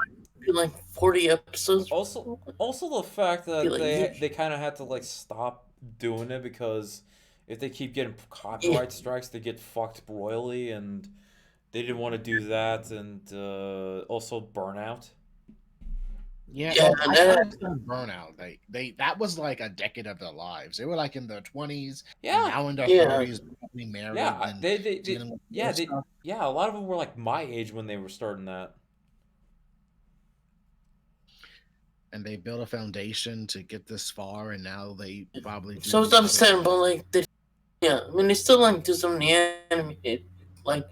be like 40 episodes. also the fact Be that like, yeah. they kind of had to like stop doing it because if they keep getting Yeah. copyright strikes, they get fucked royally, and they didn't want to do that, and also burnout. Yeah, Yeah, I that, understand burnout. They that was like a decade of their lives. They were like in their 20s and Yeah, now in their yeah. 30s, probably married yeah, and they dealing with yeah more they stuff. yeah a lot of them were like my age when they were starting that. And they built a foundation to get this far, and now they probably do So it's these other things. understandable, like, yeah, I mean, they still like do some of the animated, like,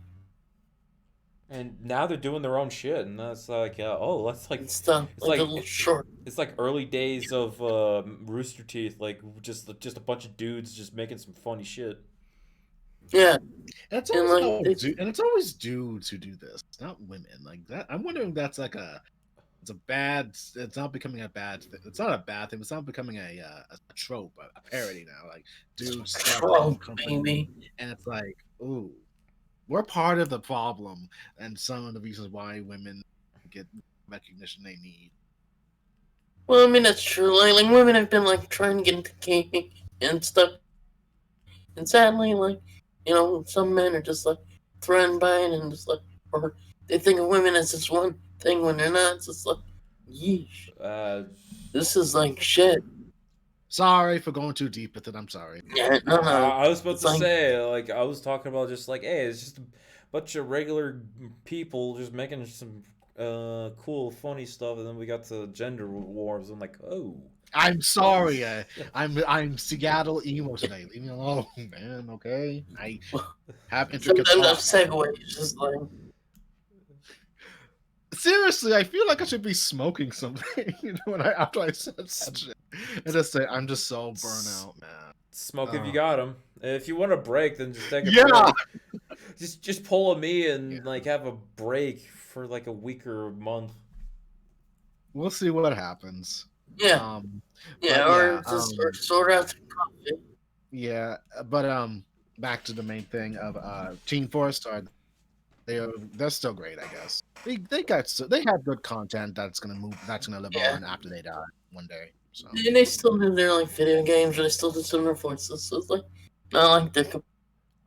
And now they're doing their own shit, and that's like, oh, that's like, and stuff, it's like a like little short. it's like early days of Rooster Teeth, like just a bunch of dudes just making some funny shit. Yeah, And it's and always like, about and it's always dudes who do this, not women. Like that, I'm wondering if that's like it's a bad. It's not becoming a bad thing. It's not a bad thing. It's not becoming a trope, a parody now. Like dudes start their own oh, company, baby. and it's like, ooh, we're part of the problem, and some of the reasons why women get recognition they need. Well, I mean, that's true. Like women have been, like, trying to get into gaming and stuff. And sadly, like, some men are just, like, threatened by it and just, like, or they think of women as this one thing when they're not. It's just like, yeesh. Uh, This is, like, shit. Sorry for going too deep with it. I'm sorry. Yeah, no, no. I was about It's to like, say, like, I was talking about just like, hey, it's just a bunch of regular people just making some cool, funny stuff, and then we got to gender wars. I'm like, oh, I'm sorry. I'm Seattle emo today. Leave me alone, man. Okay. I have intricate sometimes I've thoughts. segued. Just like, Seriously, I feel like I should be smoking something. When after I said that shit, and just say I'm just so burnt out, man. smoke if you Oh. got them. If you want a break, then just take a Yeah. break. Just pull a me and Yeah. like have a break for like a week or a month. We'll see what happens. yeah, Um, yeah, but or just or sort out some coffee. yeah, but back to the main thing of Team Four Star. They're still great, I guess. They have good content that's gonna live Yeah. on after they die one day. So And they still do their like video games, or they still do similar voices. So it's like not like they're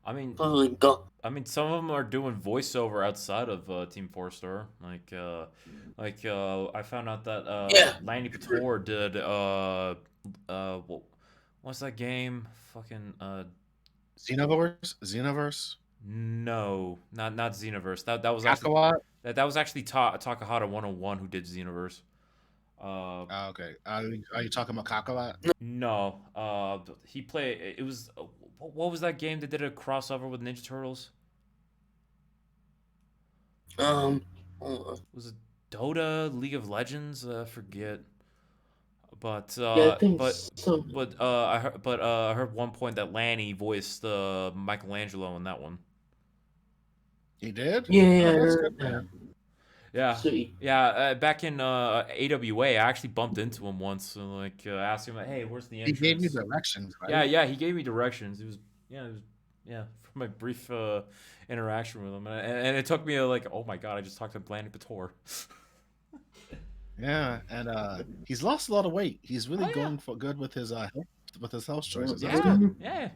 I mean, completely gone. some of them are doing voiceover outside of Team Four Star. I found out that Yeah. Lanny Pator did what's that game? Fucking Xenoverse, no, not Xenoverse. That was actually Kakarot. that was actually Takahata 101 who did Xenoverse. Okay, are you talking about Kakarot? No, he played. It was what was that game that did a crossover with Ninja Turtles? Hold Was it Dota, League of Legends? I forget. But yeah, I think so. I heard one point that Lanny voiced Michelangelo in that one. He did. Yeah, Oh, that's good, yeah. man. Yeah, Sweet. yeah. Back in AWA, I actually bumped into him once and like asked him, like, "Hey, where's the He entrance?" gave me directions, right? Yeah. He gave me directions. Yeah, from my brief interaction with him, and it took me like, oh my god, I just talked to Lanny Pator. Yeah, and he's lost a lot of weight. He's really Oh, yeah. going for good with his health choices. Yeah, That's good. yeah.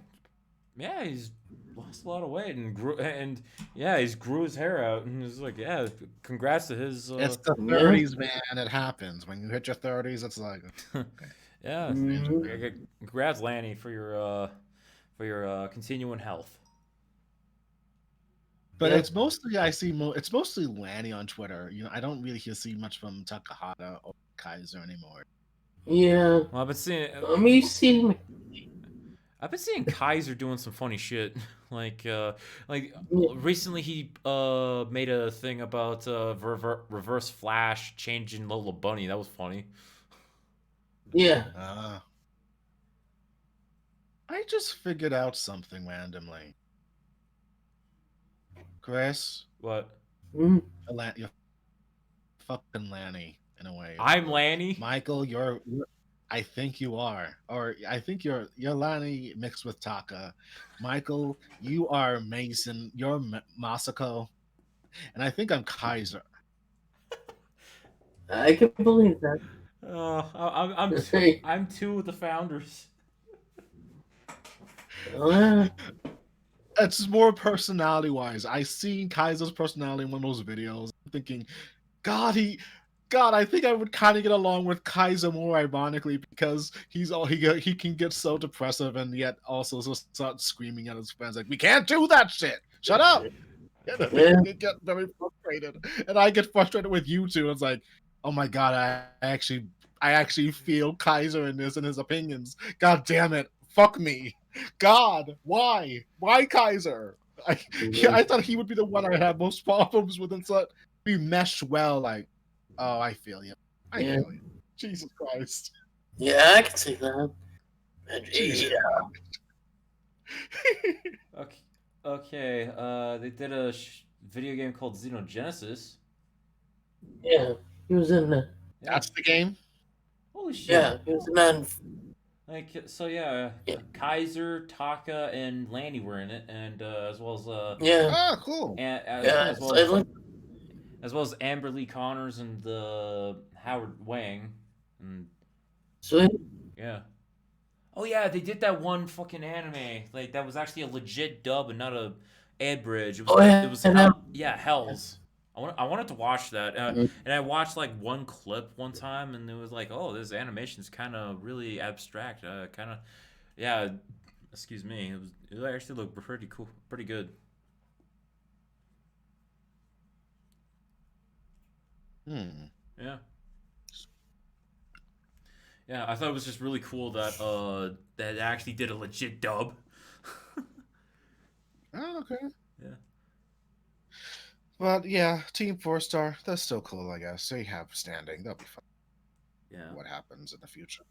Yeah, he's lost a lot of weight and he's grew his hair out and he's like, yeah, congrats to his. It's the Yeah. 30s, man. It happens when you hit your 30s. It's like, okay, Yeah, Mhm. congrats, Lanny, for your continuing health. but Yeah. it's mostly I see it's mostly Lanny on Twitter. I don't really see much from Takahata or Kaiser anymore. Yeah. Well, You've seen. I've been seeing Kaiser doing some funny shit. like like Yeah. recently he made a thing about reverse flash changing Lola Bunny. That was funny. Yeah. I just figured out something randomly. Chris, What? Mm. You're fucking Lanny in a way. I'm Lanny. Michael, I think you are, or I think you're Lanny mixed with Taka. Michael, you are Mason. You're Masako, and I think I'm Kaiser. I can believe that. Hey. I'm two of the founders. Uh, It's more personality wise. I seen Kaiser's personality in one of those videos. I'm thinking, God, God, I think I would kind of get along with Kaiser more ironically because he can get so depressive and yet also just start screaming at his friends like, "We can't do that shit! Shut up!" yeah. They get very frustrated, and I get frustrated with you too. It's like, oh my God, I actually feel Kaiser in this and his opinions. God damn it, fuck me, God, why Kaiser? I thought he would be the one I have most problems with, and so we mesh well. Like, oh, I feel you. I Yeah. feel you. Jesus Christ. Yeah, I can see that. Jesus Yeah. Okay, okay. They did a video game called Xenogenesis. Yeah. He was in that. Yeah. That's the game. Holy shit. Yeah. He was in that. Like so, yeah. Yeah. Kaiser, Taka, and Lanny were in it, and as well as Yeah. Oh, cool. Yeah. as well So I like. as well as Amber Lee Connors and Howard Wang, and So yeah. Oh yeah, they did that one fucking anime. Like that was actually a legit dub and not a ad bridge. oh yeah. It was And Hell. Yeah, Hell's. I wanted to watch that, and I watched like one clip one time, and it was like, oh, this animation's kind of really abstract. Kind of, yeah. Excuse me. It actually looked pretty cool, pretty good. Hmm. Yeah. Yeah, I thought it was just really cool that that it actually did a legit dub. Oh, okay. Yeah. But yeah, Team 4 Star, that's still cool, I guess. They have standing. They'll be fine. Yeah. What happens in the future.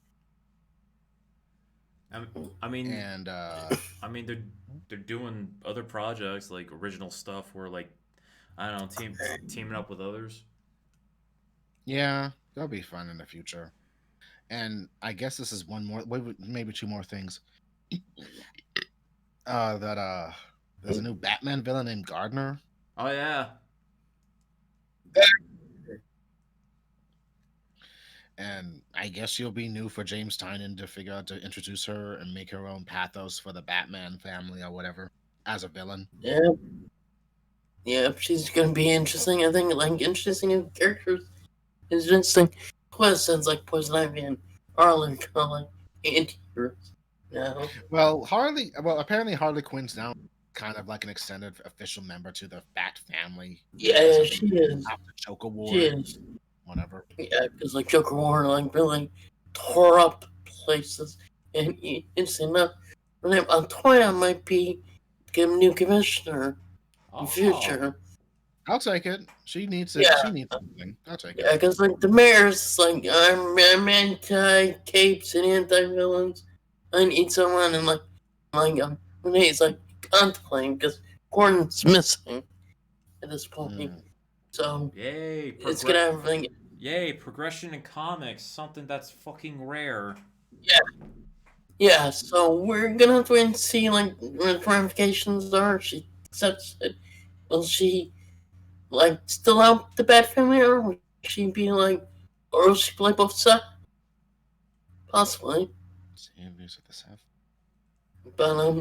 I, I mean, And I mean they're doing other projects like original stuff where like I don't know teaming up with others. yeah, they'll be fun in the future. And I guess this is one more, maybe two more things. That there's a new Batman villain named Gardner, Oh yeah. and I guess she'll be new for James Tynion to figure out to introduce her and make her own pathos for the Batman family or whatever as a villain. yeah. Yeah. She's gonna be interesting. I think like interesting in characters. It's interesting. Questions like Poison Ivy and Arlen kind of like anti-heroes. No. Well, apparently Harley Quinn's now kind of like an extended official member to the Bat family. Yeah, she is. After Joker She War, is. whatever. Yeah, because like Joker War like really tore up places, and interesting enough, her name Antoya might be the new commissioner in Oh. future. I'll take it. She needs it. Yeah. She needs something. I'll take Yeah, it. because like the mayor's like I'm anti capes and anti villains. I need someone, and Renee's like contemplating because Gordon's missing at this point. So Yay! it's gonna have like Yay! Progression in comics, something that's fucking rare. yeah. So we're gonna have to wait and see like what the ramifications are. If she accepts it. Will she like still help the Bat family, or will she be like, or will she play both sides? Possibly. Same news with the South.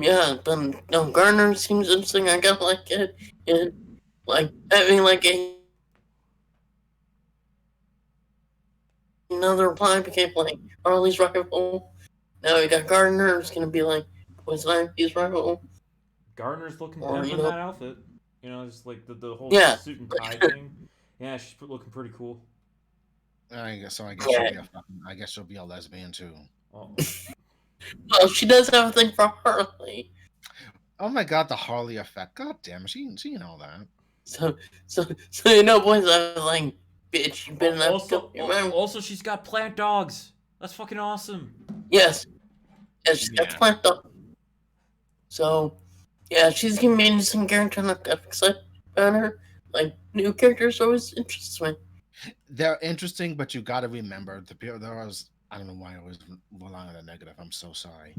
yeah, but no, Garner seems interesting. I got like it, and like having like another reply became like Harley's rival. Now we got Gardner. It's gonna be like Poison Ivy's rival, Gardner's looking or pimp in that outfit. Just like the whole yeah, suit and tie thing. Yeah, she's looking pretty cool. I guess so. yeah. I guess she'll be a lesbian too. Oh, Well, she does have a thing for Harley. Oh my god, the Harley effect. God damn it, she know that. So, boys, I was like, bitch, you better not go. Also, she's got plant dogs. That's fucking awesome. Yes, she's got Yeah. plant dog. So, yeah, she's gonna be into some character. I'm excited about her. Like, new characters always interest me. They're interesting, but you got to remember there was. I don't know why I always rely on the negative. I'm so sorry.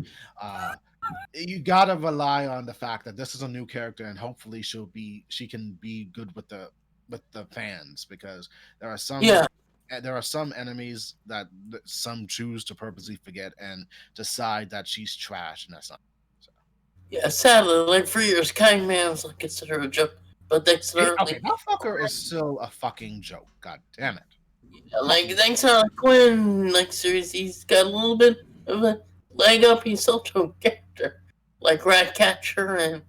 You got to rely on the fact that this is a new character, and hopefully she can be good with the fans, because there are some Yeah, enemies that some choose to purposely forget and decide that she's trash, and that's not. So. yeah. Sadly, like for years, Kind Man was like considered a joke, but thanks to her, Okay, that fucker is still a fucking joke. God damn it. like thanks to Quinn like series, he's got a little bit of a leg up. He's still a character like Ratcatcher and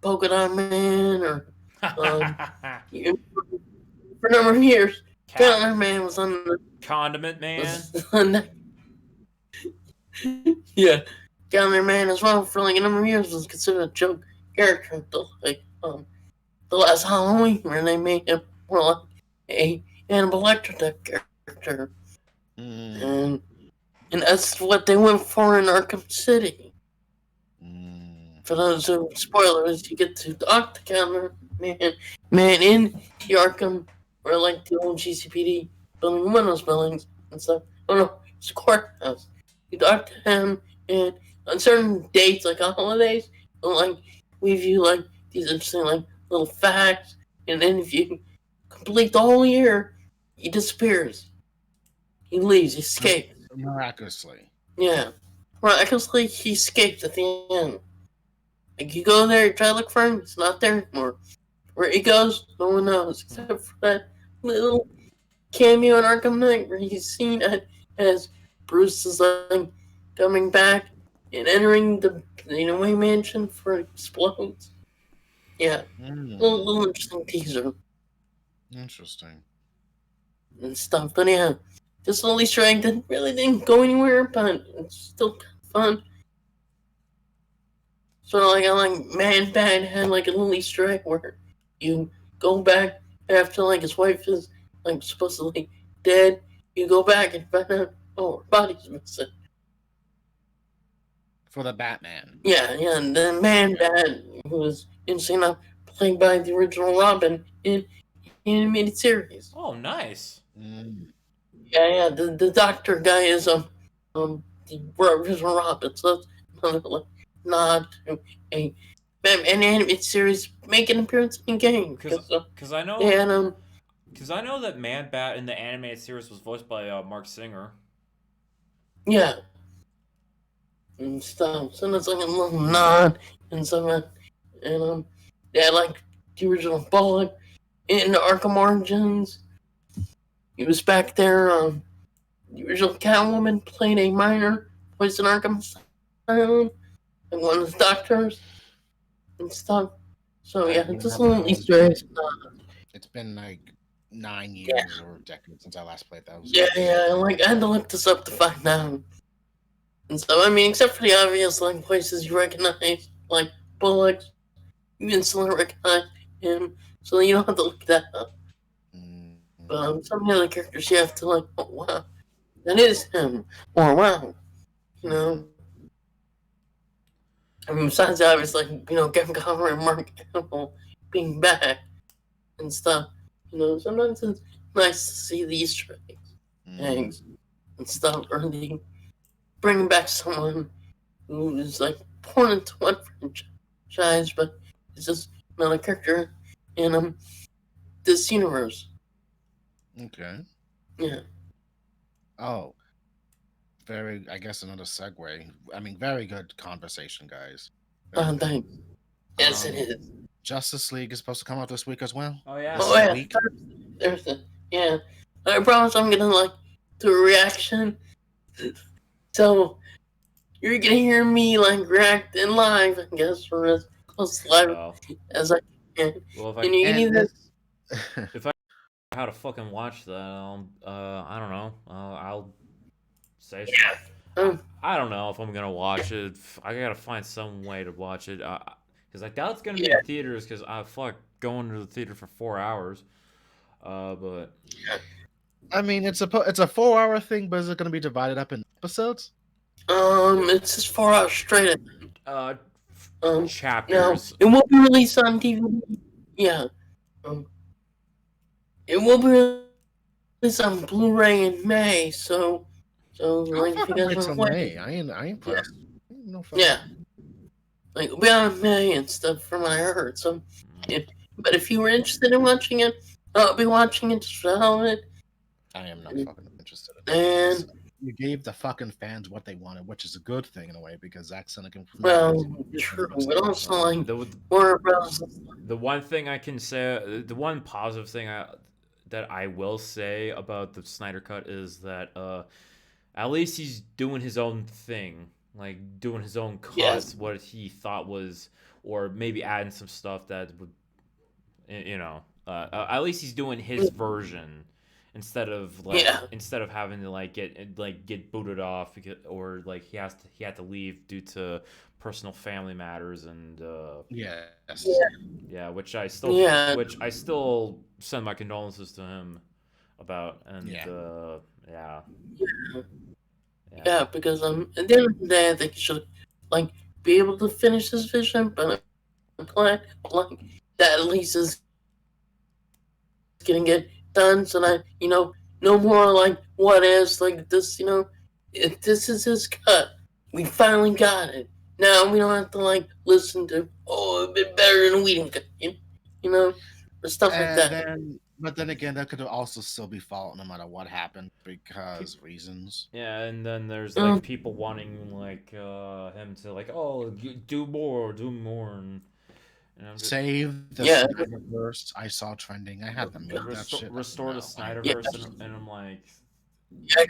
Polka Dot Man, or for a number of years, Counter Man was on the Condiment Man. Yeah, Counter Man as well for like a number of years was considered a joke character until like the last Halloween, where they made him more like a Hannibal Lecter type character, and that's what they went for in Arkham City. For those who spoilers, you get to talk to Counter Man in the Arkham, or like the old GCPD building, one of those buildings and stuff. Oh no, it's a courthouse. You talk to him, and on certain dates, like on holidays, he'll like leave you like these interesting like little facts, and then if you complete the whole year, he disappears. He leaves. He escapes. Miraculously. Yeah, miraculously he escapes at the end. Like you go there, you try to look for him, he's not there anymore. Where he goes, no one knows, except for that little cameo in Arkham Knight where he's seen as Bruce is like coming back and entering the Wayne Mansion for explodes. Yeah, little interesting teaser. Interesting. And stuff, but yeah, this little Easter egg didn't go anywhere, but it's still kind of fun. So like I like Man Bat had like a little Easter egg where you go back after like his wife is like supposedly dead. You go back and find out her body's missing. For the Batman. Yeah, and then Man Bat, who was insane enough, played by the original Robin in animated series. Oh, nice. Yeah, the doctor guy is the original Robin, so that's another nod to an animated series make an appearance in game. Because I know, and I know that Man Bat in the animated series was voiced by Mark Singer. Yeah, and stuff. So that's like a little nod and stuff. And yeah, like the original Bullock in Arkham Origins. He was back there. The original Catwoman played a minor voice in Arkham Asylum, and one of the doctors and stuff. So yeah, just a little Easter egg. It's been like 9 years or decades since I last played those. Yeah. Like I had to look this up to find out. And so I mean, except for the obvious like places you recognize, like Bullock, you instantly recognize him, so you don't have to look that up. But some of the other characters you have to like, oh wow, that is him, or wow, I mean, besides the obvious, like, Kevin Conroy and Mark Hamill being back and stuff, sometimes it's nice to see the Easter eggs and stuff, or bringing back someone who is, like, born into one franchise, but it's just another character in this universe. Okay. Yeah. Oh. I guess another segue. I mean, very good conversation, guys. Very good. Thanks. Yes, it Um, is. Justice League is supposed to come out this week as well. Oh yeah. This Oh yeah, week. Thursday. Yeah, I promise I'm gonna do a reaction. So you're gonna hear me react in live, I guess, for as close to live Oh. as I can. Well, if And you can And either this, how to fucking watch that, I don't know. I'll say. yeah. I don't know if I'm gonna watch it. I gotta find some way to watch it. Cause I doubt it's gonna be Yeah. in theaters. Cause I going to the theater for 4 hours. But I mean, it's a 4 hour thing, but is it going to be divided up in episodes? It's just 4 hours straight. No, chapters. it will be released on DVD. Yeah. It will be released on Blu-ray in May. So I'll if you fucking guys wait want till to wait, May. I ain't pressed. No fucking. yeah, it'll be on May and stuff from what I heard. So, but if you were interested in watching it, I'll be watching it just for the hell of it. I am not fucking interested in And it. You gave the fucking fans what they wanted, which is a good thing in a way because Zack Snyder can. well, true, but also The Warner Bros. one thing I can say, the one positive thing that I will say about the Snyder Cut is that at least he's doing his own thing, like doing his own cuts, Yes. what he thought was, or maybe adding some stuff that would, at least he's doing his version instead of having to get booted off because, or he had to leave due to personal family matters and Yes. yeah, which I still send my condolences to him about, and Yeah, because at the end of the day, I think he should be able to finish his vision, but a plan that at least is getting it done, so that no more what is this. If this is his cut, we finally got it. Now we don't have to listen to a bit better than Whedon cut, or stuff like that. But then again, that could also still be fault no matter what happened because reasons. Yeah, and then there's people wanting him to do more, and I'm just, Save the Snyderverse. I saw trending. I had to make that shit. Restore the Snyderverse, and I'm like, yeah,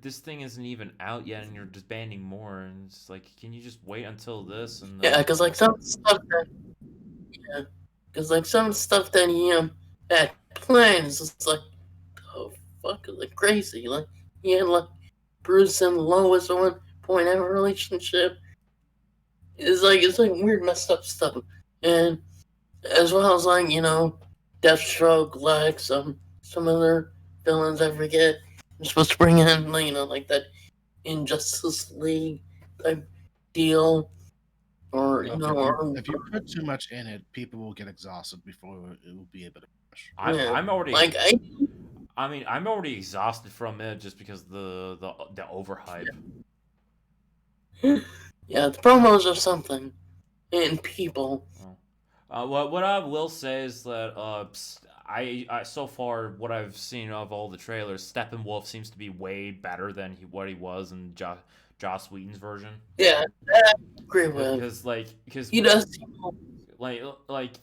this thing isn't even out yet, and you're just banning more, and it's like, can you just wait until this? And because some stuff that some stuff that he had planned is just oh fuck, crazy. He had Bruce and Lois at one point have a relationship. It's weird messed up stuff, and as well as Deathstroke, Lex, some other villains I forget. They're supposed to bring in that Injustice League type deal. Or if you put too much in it, people will get exhausted before it will be able to finish. I'm already I'm already exhausted from it just because the overhype. Yeah, the promos are something, and people. What I will say is that I so far what I've seen of all the trailers, Steppenwolf seems to be way better than what he was in Joss Whedon's version. Yeah, I agree with. Because he does.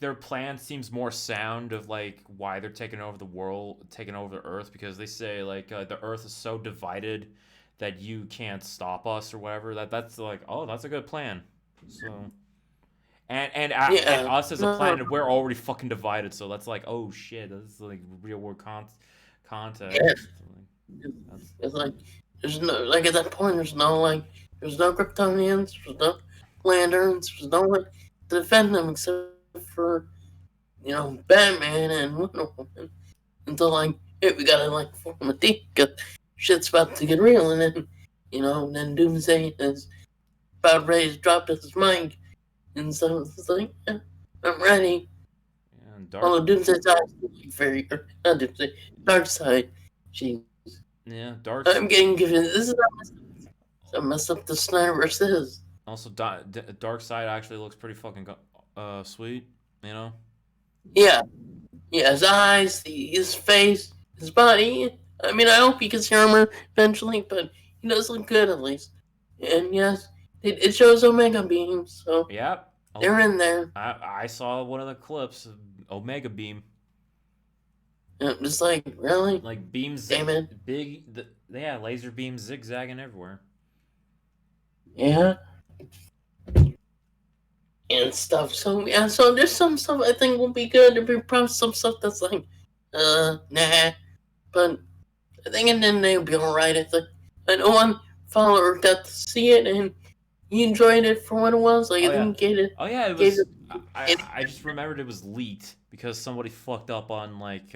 Their plan seems more sound of why they're taking over the world, taking over the Earth, because they say the Earth is so divided that you can't stop us or whatever. That's that's a good plan. So and us as a planet, we're already fucking divided. So that's oh shit, that's real world context. Yeah. It's there's no at that point there's no Kryptonians, there's no Lanterns, there's no one to defend them except for Batman and Wonder Woman. Until hey, we gotta form a team because shit's about to get real, and then then Doomsday is about ready to drop to his mic, and so it's yeah, I'm ready. Yeah, Although Doomsday's very not Doomsday, Darkseid. Jeez. Yeah, Dark. I'm getting given this is how messed up the Snyderverse is. Also, Darkseid actually looks pretty fucking sweet. Yeah, his eyes, his face, his body. I mean, I hope he gets the armor eventually, but he does look good at least. And yes, it shows Omega beams, so Yep. they're in there. I saw one of the clips. Omega beam. And I'm just like, really? Like beams, Damn it. yeah, laser beams zigzagging everywhere. Yeah. And stuff. So yeah, so there's some stuff I think will be good. There'll be probably some stuff that's like, nah. But I think in the end they'll be alright. I think I know one follower got to see it and he enjoyed it for what it was. Like Oh I yeah. think he gave it. Oh yeah, it Gave was. it I just remembered it was leaked because somebody fucked up on like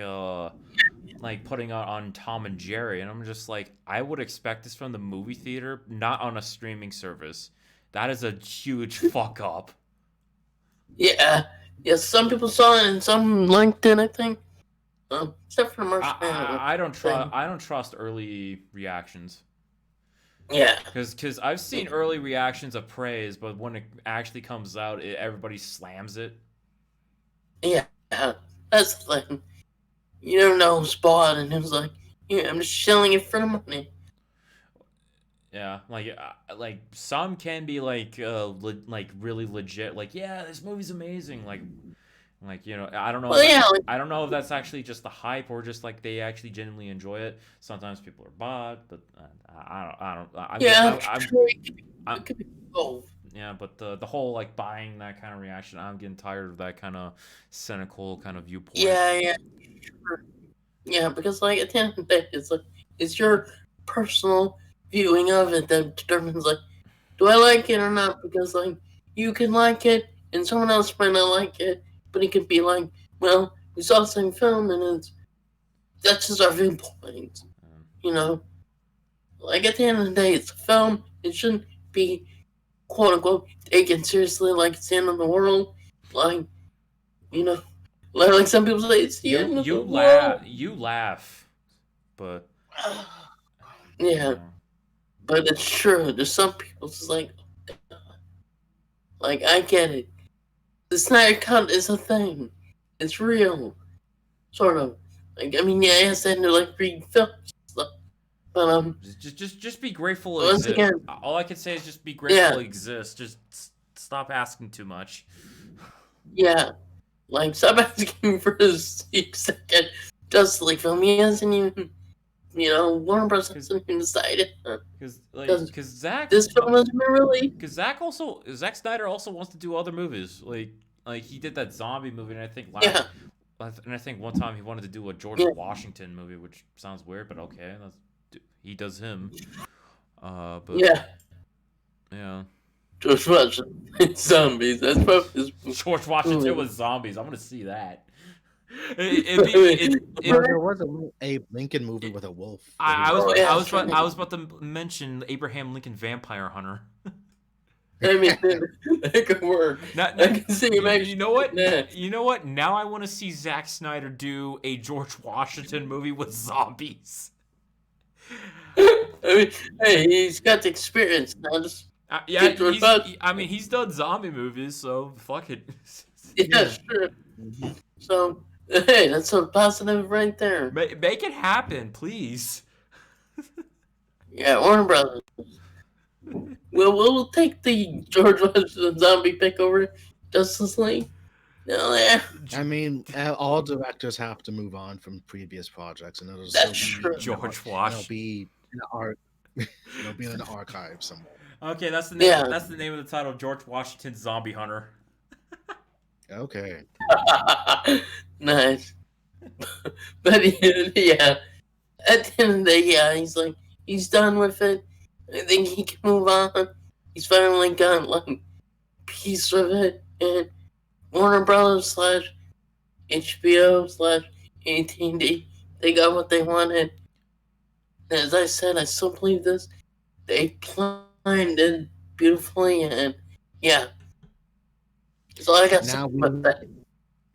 putting it on Tom and Jerry, and I'm just like, I would expect this from the movie theater, not on a streaming service. That is a huge fuck up. yeah. Yeah, some people saw it and some liked it, I think. Except for Marshall. I don't trust. I don't trust early reactions. Yeah. Because I've seen early reactions of praise, but when it actually comes out, everybody slams it. Yeah. That's the thing. You never know who's bought, and it was like, yeah, I'm just shilling it for the money. Yeah, like some can be like like really legit. Like, yeah, this movie's amazing. Like I don't know. Well, yeah, like, I don't know if that's actually just the hype or just like they actually genuinely enjoy it. Sometimes people are bought, but I don't. yeah, I'm it could be both. yeah, but the whole like buying that kind of reaction, I'm getting tired of that kind of cynical kind of viewpoint. Yeah, sure. Yeah, because like at the end of the day, it's your personal viewing of it that determines like, do I like it or not? Because like you can like it and someone else might not like it, but it could be like, well, we saw the same film and that's just our viewpoint. You know, like at the end of the day, it's a film. It shouldn't be quote unquote taken seriously like it's the end of the world. Like, you know, like some people say it's the end of the world. You laugh, but Yeah, but it's true. There's some people just like I get it. The Snyder Cut is a thing. It's real, sort of. Like I mean, yeah, I said to like read films, and stuff, but just be grateful. once again, all I can say is just be grateful yeah, it exists. Just stop asking too much. yeah. Like stop asking for his second Justice League film. He hasn't even, Warner Bros. Hasn't even decided. Because Zack, this film hasn't been released. Because Zack Snyder also wants to do other movies. Like he did that zombie movie, and I think and I think one time he wanted to do a George Washington movie, which sounds weird, but okay, he does him. But yeah. George Washington zombies. That's probably George Washington with zombies. I want to see that. There was a Lincoln movie with a wolf. I was about to mention Abraham Lincoln Vampire Hunter. I mean, it could work. I can see him actually. You know what? You know what? Now I want to see Zack Snyder do a George Washington movie with zombies. I mean, hey, he's got the experience. Now just he's done zombie movies, so fuck it. Yeah, sure. So, hey, that's a positive right there. Make it happen, please. Yeah, Warner Brothers. We'll take the George Washington zombie pick over Justice League. No, yeah. I mean, all directors have to move on from previous projects, and that's true. George Washington. It'll be in an archive somewhere. Okay, that's the name. Yeah. That's the name of the title: George Washington Zombie Hunter. Okay. Nice. But yeah, at the end of the day, yeah, he's done with it. I think he can move on. He's finally got like peace with it, and Warner Brothers / HBO / AT&T, they got what they wanted. And as I said, I still believe this. They planned it beautifully, and yeah. So I got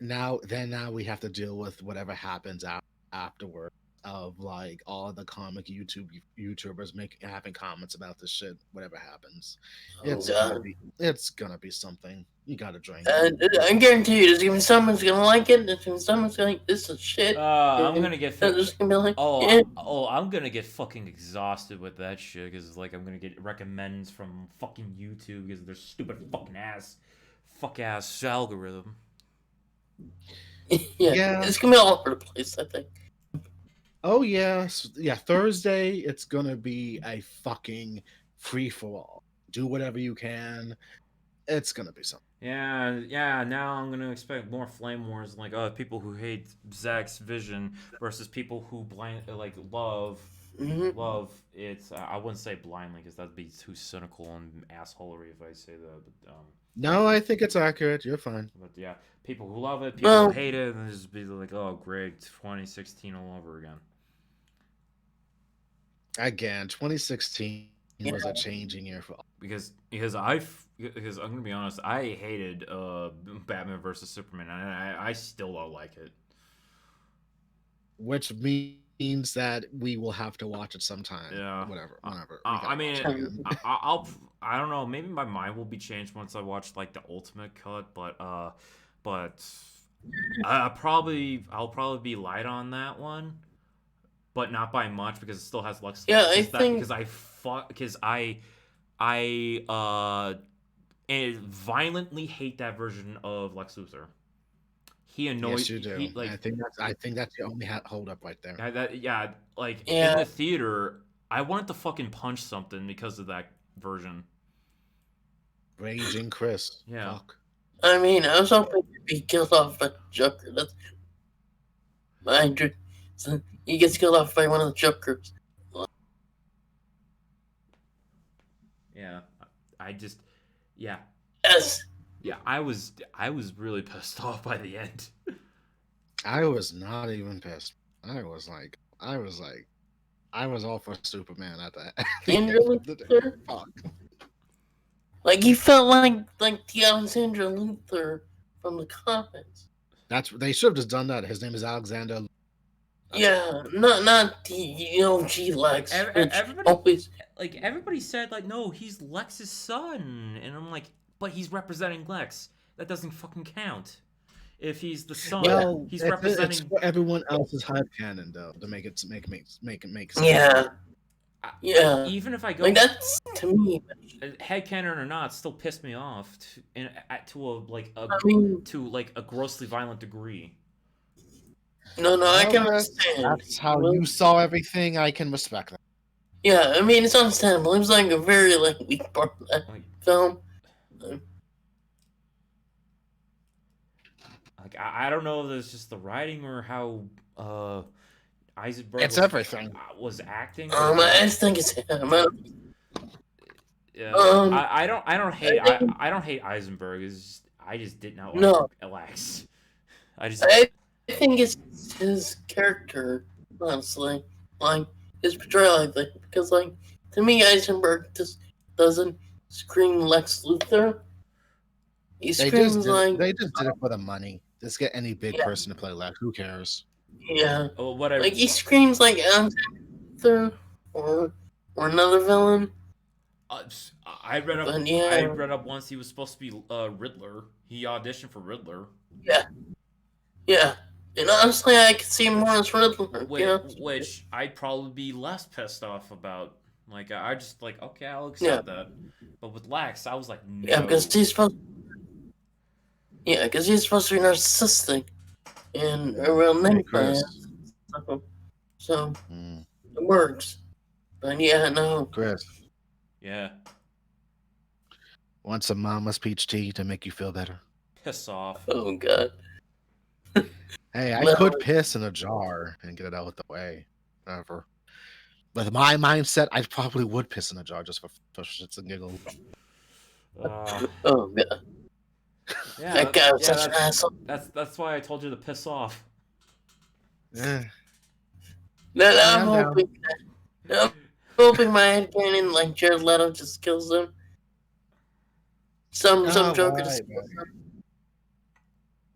now we have to deal with whatever happens afterward. of like all the comic YouTubers having comments about this shit. Whatever happens, Oh god. it's gonna be something. You gotta drink. I guarantee you, there's gonna be someone's gonna like it. There's gonna be someone's gonna like this is shit. I'm gonna get. There's gonna be like, Oh, yeah. I'm gonna get fucking exhausted with that shit because like I'm gonna get recommends from fucking YouTube because of their stupid fucking ass algorithm. Yeah, it's gonna be all over the place. I think. Oh yeah. Thursday, it's gonna be a fucking free for all. Do whatever you can. It's gonna be something. Yeah. Now I'm gonna expect more flame wars, like people who hate Zack's vision versus people who love it. I wouldn't say blindly because that'd be too cynical and assholery if I say that. No, I think it's accurate. You're fine. But yeah, people who love it, people who hate it, and just be like, oh great, 2016 all over again. Again, 2016 was a changing year for all. Because I'm gonna be honest, I hated Batman versus Superman, and I still don't like it. Which means that we will have to watch it sometime. Yeah. Whenever. I mean, I don't know. Maybe my mind will be changed once I watch like the ultimate cut, but I'll probably be light on that one, but not by much because it still has Lex. Yeah, I think because I and violently hate that version of Lex Luthor. He annoys. Yes, you do. I think that's the only hold up right there. In the theater, I wanted to fucking punch something because of that version. Raging Chris. Yeah. Fuck. I mean, I was hoping to be killed off by Joker. That's my dream. So he gets killed off by one of the Jokers. Yeah, I just, yeah. Yes. Yeah, I was really pissed off by the end. I was not even pissed. I was all for Superman at that. Andrew Luthor? Fuck. Like he felt like the Alexander Luthor from the comics. They should have just done that. His name is Alexander. Yeah, not the OG Lex. Everybody said like, no, he's Lex's son, and I'm like, but he's representing Lex. That doesn't fucking count. If he's the son, well, he's representing. It's for everyone else's hype canon though to make it make sense. Yeah. Yeah. Even if I go like that's to me, headcanon or not, still pissed me off to a grossly violent degree. No, I can understand. That's how you saw everything. I can respect that. Yeah, I mean it's understandable. It was like a very weak part of that film. I don't know if it's just the writing or how Eisenberg was acting. I just think it's him. Yeah, I don't hate Eisenberg. I just did not like Lex. I think it's his character, honestly, like his portrayal. I think because to me Eisenberg just doesn't scream Lex Luthor. He screams they just did it for the money. Just get any big person to play Lex. Who cares? Yeah. Oh, whatever. Like he screams like Luthor or another villain. I read up once he was supposed to be Riddler. He auditioned for Riddler. Yeah. And honestly, I could see more as Riddler. Which I'd probably be less pissed off about. Like I just okay, I'll accept that. But with Lex, I was like, no. Yeah, because he's supposed. Yeah, because he's supposed to be narcissistic and a real nightmare. So it works. But yeah, no. Chris. Yeah. Want some Mama's peach tea to make you feel better? Piss off. Oh god. Hey, I could piss in a jar and get it out of the way. Whatever. With my mindset, I probably would piss in a jar just for shits and giggles. Oh god. Yeah, that guy was such an asshole. That's why I told you to piss off. Yeah. I'm hoping my headcanon like Jared Leto just kills him. Some Joker just kills him.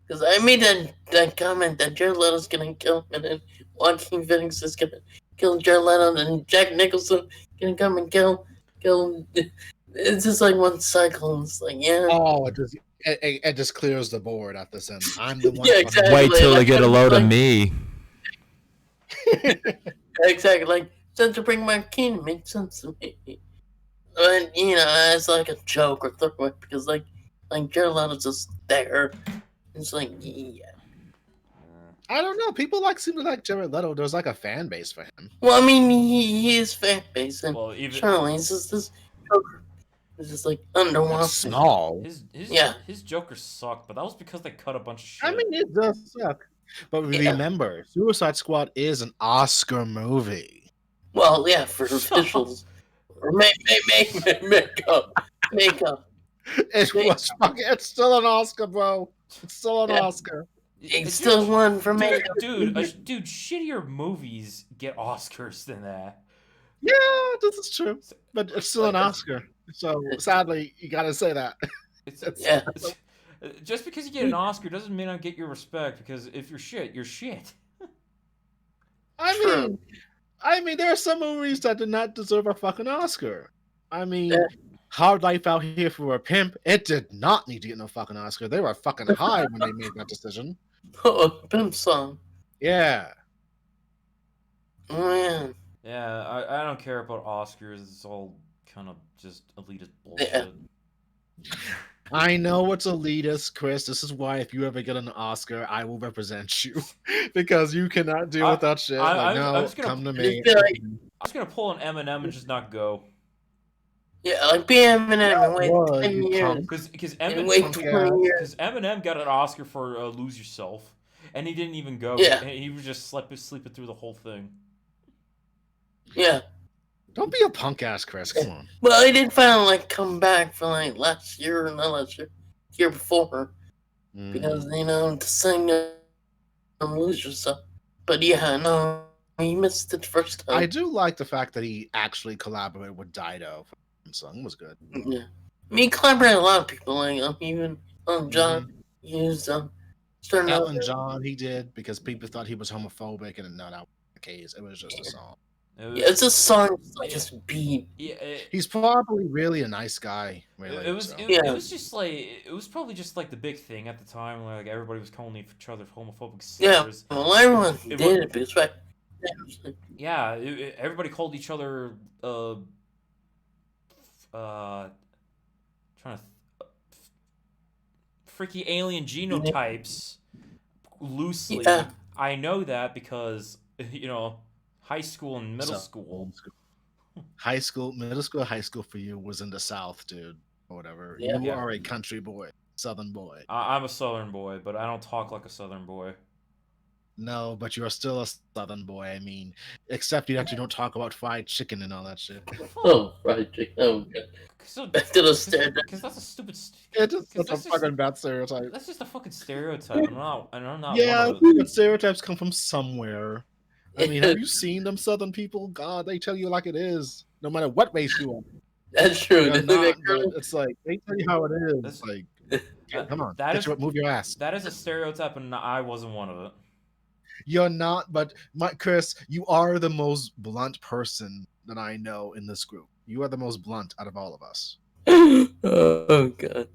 Because I made that comment that Jared Leto's gonna kill him, and then Joaquin Phoenix is gonna kill Jared Leto, and Jack Nicholson gonna come and kill him. It's just like one cycle. It's like, yeah. Oh, it just clears the board at this end. I'm the one. Yeah, exactly. Wait till they Like, get a load of like- me. Exactly. Like, since to bring my king makes sense to me. And, you know, as like a joke or throwaway, because like Jared Leto's just there. It's like, yeah. I don't know. People seem to like Jared Leto. There's like a fan base for him. Well, I mean, he is fan base, and Well, even Charlie, it's just this Joker. It's just like underwater. It's small. his Joker sucked, but that was because they cut a bunch of shit. I mean, it does suck. But Yeah. remember, Suicide Squad is an Oscar movie. Well, yeah, for officials. Or makeup. It's still an Oscar, bro. It's still an Yeah. Oscar. It's still one for makeup. dude, shittier movies get Oscars than that. Yeah, this is true. But it's still an Oscar. So sadly, you gotta say that. It's, Yeah. just because you get an Oscar doesn't mean I get your respect. Because if you're shit, you're shit. True. I mean, there are some movies that do not deserve a fucking Oscar. I mean, Yeah. Hard Life Out Here for a Pimp, it did not need to get no fucking Oscar. They were fucking high when they made that decision. Oh, Pimp Song. Yeah. Oh, yeah. Yeah, I don't care about Oscars. It's all kind of just elitist bullshit. Yeah. I know it's elitist, Chris. This is why if you ever get an Oscar, I will represent you. Because you cannot deal with that shit. I'm No, just gonna- come to me. Just be like, I was gonna pull an Eminem and just not go. yeah, like be Eminem and wait What, 10 you years. Because And wait Eminem, 20 years. Eminem got an Oscar for Lose Yourself, and he didn't even go. Yeah. He was just sleeping through the whole thing. Yeah. Don't be a punk ass, Chris. Come on. Well, I did finally come back for last year, not last year, year before, because to sing Lose Yourself. But yeah, no, he missed it the first time. I do like the fact that he actually collaborated with Dido. The song was good. Yeah. I mean, he collaborated with a lot of people, like even John used starting out. Elton John, he did because people thought he was homophobic, and no, that wasn't the case. It was just a song. Yeah, it's a song, just beat. Yeah, He's probably really a nice guy. Really, it was so. it was just like it was probably just like the big thing at the time. Like everybody was calling each other homophobic Yeah, slurs. well, everyone It did wa- it because right. Yeah, everybody called each other trying to freaky alien genotypes loosely. Yeah. I know that because high school and middle school. Middle school, high school for you was in the South, dude, or whatever. Yeah. You Yeah. are a country boy, Southern boy. I'm a Southern boy, but I don't talk like a Southern boy. No, but you are still a Southern boy. I mean, except that you don't talk about fried chicken and all that shit. Oh, right. Oh, God. So, Back to the standard. because that's a stupid. It's just such a that's just- fucking bad stereotype. That's just a fucking stereotype. I'm not. Yeah, one of it. but stereotypes come from somewhere. I mean, have you seen them Southern people? God, they tell you like it is, no matter what race you are. That's true. You're They not, make but girls- it's like they tell you how it is. That's- Like, That- come on, that get is- your, move your ass. That is a stereotype, and I wasn't one of it. You're not, but Chris, you are the most blunt person that I know in this group. You are the most blunt out of all of us. Oh, God.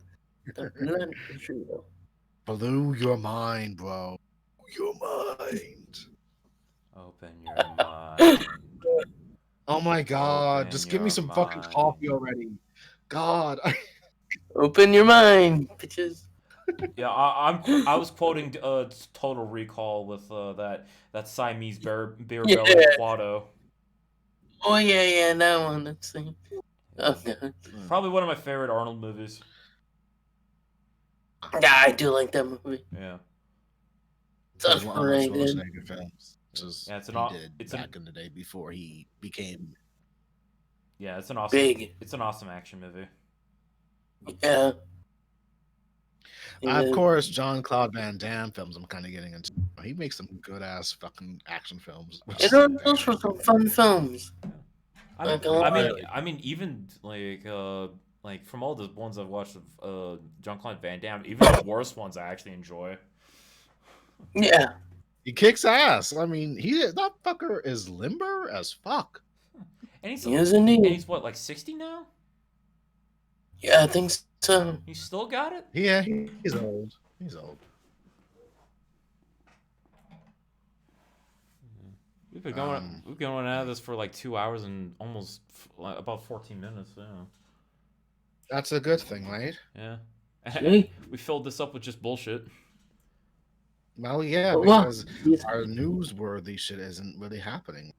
That's not true, though. Blew your mind, bro. Your mind. Open your mind. Oh my god, Open just give me your some fucking mind. coffee already. God, Open your mind, bitches. Yeah, I was quoting Total Recall with that Siamese beer Yeah. belly Quado. Oh, yeah, that one. Let's see. Oh, God. Probably one of my favorite Arnold movies. Yeah, I do like that movie. Yeah. It's It was one of those underrated. Schwarzenegger films. Just Yeah, it's an he aw- did it's back in the day before he became. Yeah, it's an awesome. Big. It's an awesome action movie. Yeah. Of course, John Claude Van Damme films. I'm kind of getting into. He makes some good ass fucking action films. which is Those were some fun films. I Like, mean, a lot. even like like from all the ones I've watched of Jean-Claude Van Damme, even the worst ones I actually enjoy. Yeah. He kicks ass. I mean, that fucker is limber as fuck. And he's Yes, and indeed. he's what, like 60 now? Yeah, I think so. He still got it? Yeah, he's old. He's old. We've been going out of this for like 2 hours and almost about 14 minutes. Yeah. That's a good thing, right? Yeah. See? We filled this up with just bullshit. Well, yeah, Well, because our newsworthy shit isn't really happening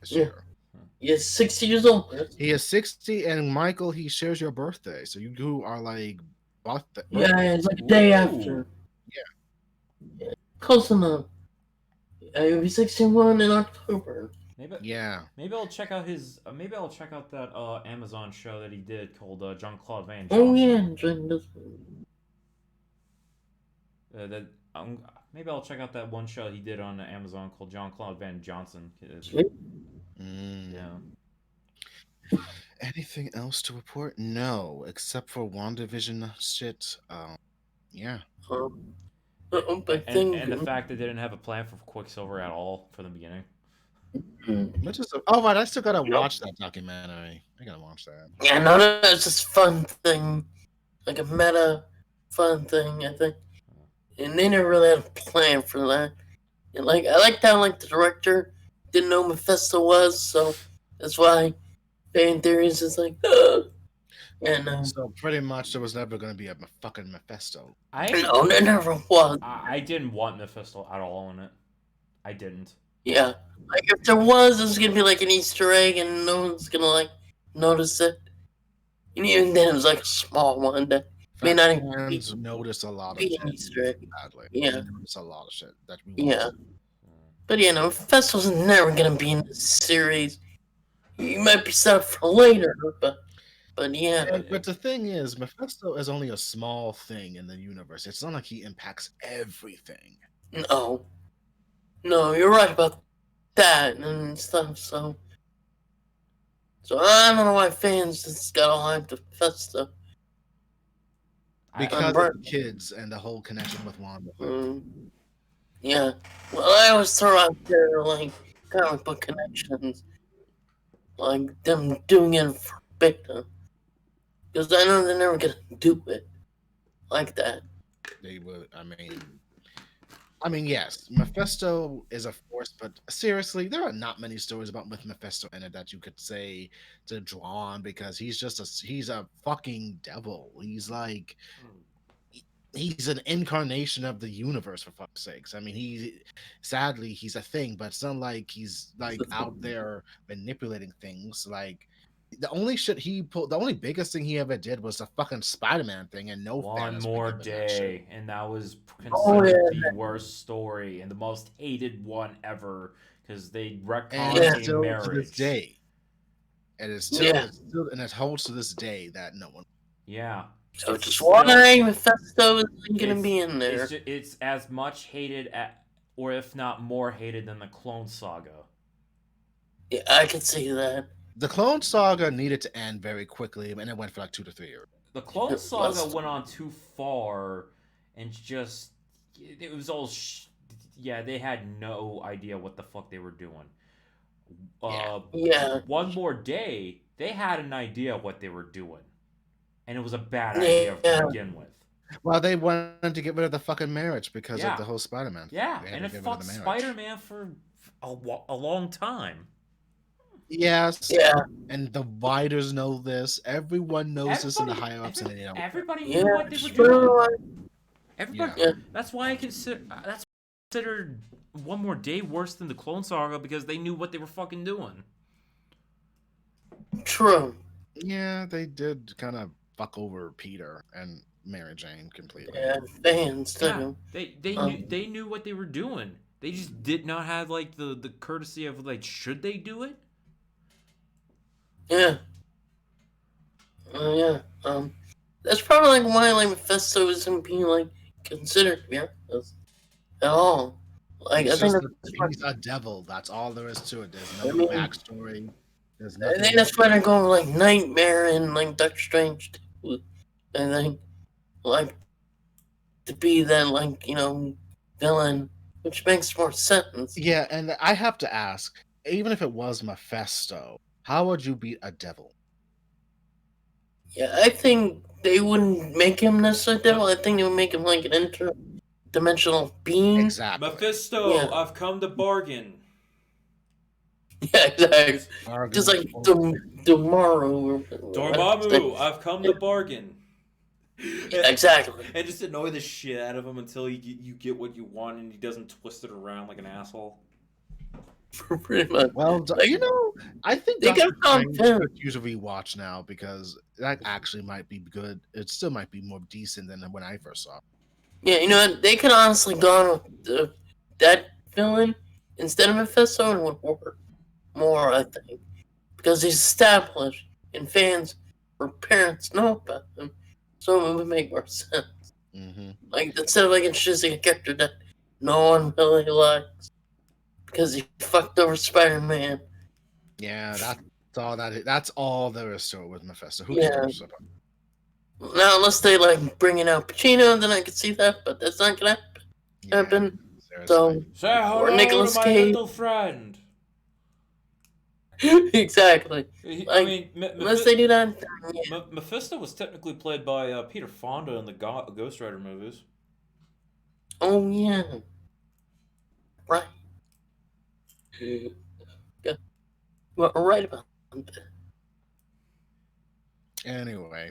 this Yeah. year. He's 60 years old. He is 60, and Michael, he shares your birthday. So you two are like birthday. Yeah, it's like a day Ooh. after. Yeah. Close enough. He'll be 61 in October. Yeah. Maybe I'll check out his. Maybe I'll check out that Amazon show that he did called Jean-Claude Van Damme. Oh yeah, John does. Maybe I'll check out that one show he did on Amazon called Jean-Claude Van Johnson. Yeah. Anything else to report? No, except for WandaVision shit. Yeah. And the fact they didn't have a plan for Quicksilver at all from the beginning. Oh, right, I still gotta watch that documentary. I gotta watch that. Yeah, no, it's just fun thing, like a meta fun thing, I think. And they never really had a plan for that. And like, I liked how like the director didn't know Mephisto was, so that's why fan theories is like, and so pretty much there was never gonna be a fucking Mephisto. No, there never was. I didn't want Mephisto at all in it. I didn't. Yeah, like if there was, it was gonna be like an Easter egg, and no one's gonna like notice it. And even then, it was like a small one that may not even Fans notice a lot of be shit. an Easter egg. Badly. Yeah. They notice a lot of shit that we Yeah. watch. But you know, Mephisto's never gonna be in this series. He might be set up for later, but yeah. But the thing is, Mephisto is only a small thing in the universe. It's not like he impacts everything. No, you're right about that and stuff. So I don't know why fans just got all hyped up Mephisto. Because of the kids and the whole connection with Wanda. Yeah. Well, I always throw out there like comic book connections, like them doing it for Victor, because I know they're never gonna do it like that. They would. I mean, yes, Mephisto is a force, but seriously, there are not many stories with Mephisto in it that you could say to draw on because he's a fucking devil. He's an incarnation of the universe, for fuck's sakes. I mean, sadly he's a thing, but it's not like he's like out there manipulating things. Like the only biggest thing he ever did was the fucking Spider-Man thing, and no One More Day, and that was Oh, considered yeah. the worst story and the most hated one ever because they and retconned it's a still to marriage. this day, and it holds to this day that no one. Yeah. So It's just still- why Mephisto isn't gonna be in there. It's as much hated or if not more hated than the Clone Saga. Yeah, I can see that. The Clone Saga needed to end very quickly, and it went for like 2 to 3 years. The Clone It Saga was- went on too far, and just it was all. They had no idea what the fuck they were doing. Yeah. One More Day, they had an idea what they were doing, and it was a bad Yeah. idea to begin with. Well, they wanted to get rid of the fucking marriage because Yeah. of the whole Spider-Man thing. Yeah, They had and to it get rid of fucked the marriage. Spider-Man for a long time. Yes. Yeah. And the writers know this. Everyone knows this in the Everybody- higher ups, and they don't. Everybody knew Yeah. what they were doing. Sure. Everybody. Yeah. That's why I considered One More Day worse than the Clone Saga because they knew what they were fucking doing. True. Yeah, they did kind of fuck over Peter and Mary Jane completely. Yeah, fans too. Yeah, they knew what they were doing. They just did not have like the courtesy of like should they do it? Yeah. Yeah. That's probably like why like Mephisto isn't being like considered to be honest at all. Like He's I think he's a devil. That's all there is to it. There's no I mean- backstory. There's I nothing. think that's why they're going with like Nightmare and like Doctor Strange. And then, like, to be that, like, villain, which makes more sense. Yeah, and I have to ask, even if it was Mephisto, how would you beat a devil? Yeah, I think they wouldn't make him necessarily devil. I think they would make him like an interdimensional being. Exactly. Mephisto, Yeah. I've come to bargain. Yeah, exactly. Bargain Just like for- Dormammu. Dormammu, I've come to bargain. Exactly. And just annoy the shit out of him until you get what you want and he doesn't twist it around like an asshole. Pretty much. Well, Like, I think they Doctor got Tom Strange Penn. could use a rewatch now because that actually might be good. It still might be more decent than when I first saw it. Yeah, you know what? They could honestly gone with that villain instead of Mephisto and would work more, I think. Because he's established and fans or parents know about him. So it would make more sense. Mm-hmm. Like, instead of like introducing a character that no one really likes because he fucked over Spider-Man. Yeah, that's all there is to it with Mephisto. Who Yeah. cares about? Now, unless they like bring in Al Pacino, then I could see that, but that's not gonna happen. So, Say hello or Nicolas to my Cage. little friend. Exactly. I Like, mean, unless they do that, then, yeah. Mephisto was technically played by Peter Fonda in the Ghost Rider movies. Oh yeah. Right. Yeah. Well, right about that. Anyway,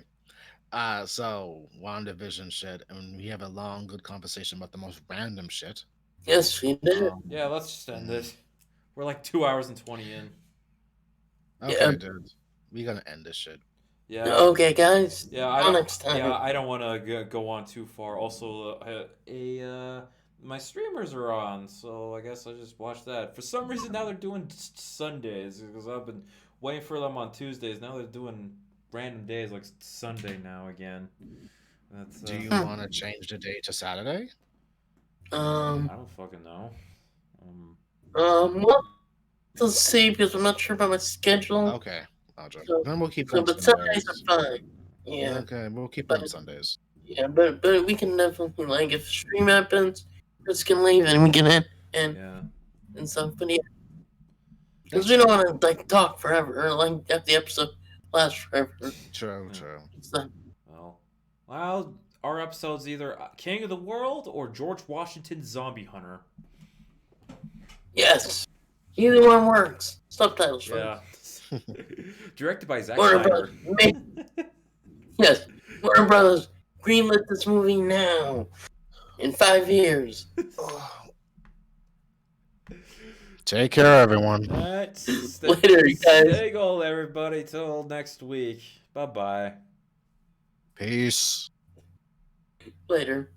so WandaVision shit, and we have a long, good conversation about the most random shit. Yes, we did. Yeah, let's just end this. We're like 2 hours and 20 in. Okay, Yeah. dude, we gotta end this shit. Yeah. Okay, guys. Yeah, I Till don't. next time. Yeah, I don't want to go on too far. Also, my streamers are on, so I guess I'll just watch that. For some reason, now they're doing Sundays because I've been waiting for them on Tuesdays. Now they're doing random days like Sunday now again. That's. Do you want to change the date to Saturday? I don't fucking know. Well, let's see because I'm not sure about my schedule. Okay, I'll join. So- Then we'll keep So, them but Sundays. Sundays are fine. Yeah. Okay, we'll keep them Sundays. Yeah, but we can definitely like if stream happens, Chris can leave and we can end Yeah. and stuff. But yeah, because we don't want to like talk forever or like have the episode last forever. True. So, Well, our episode's either King of the World or George Washington's Zombie Hunter. yes, either one works. Subtitles. Yeah. Directed by Zack Warner Snyder. Brothers. Yes, Warner Brothers greenlit this movie now. In 5 years. Take care, everyone. Later, you guys. Stay gold, everybody. Till next week. Bye bye. Peace. Later.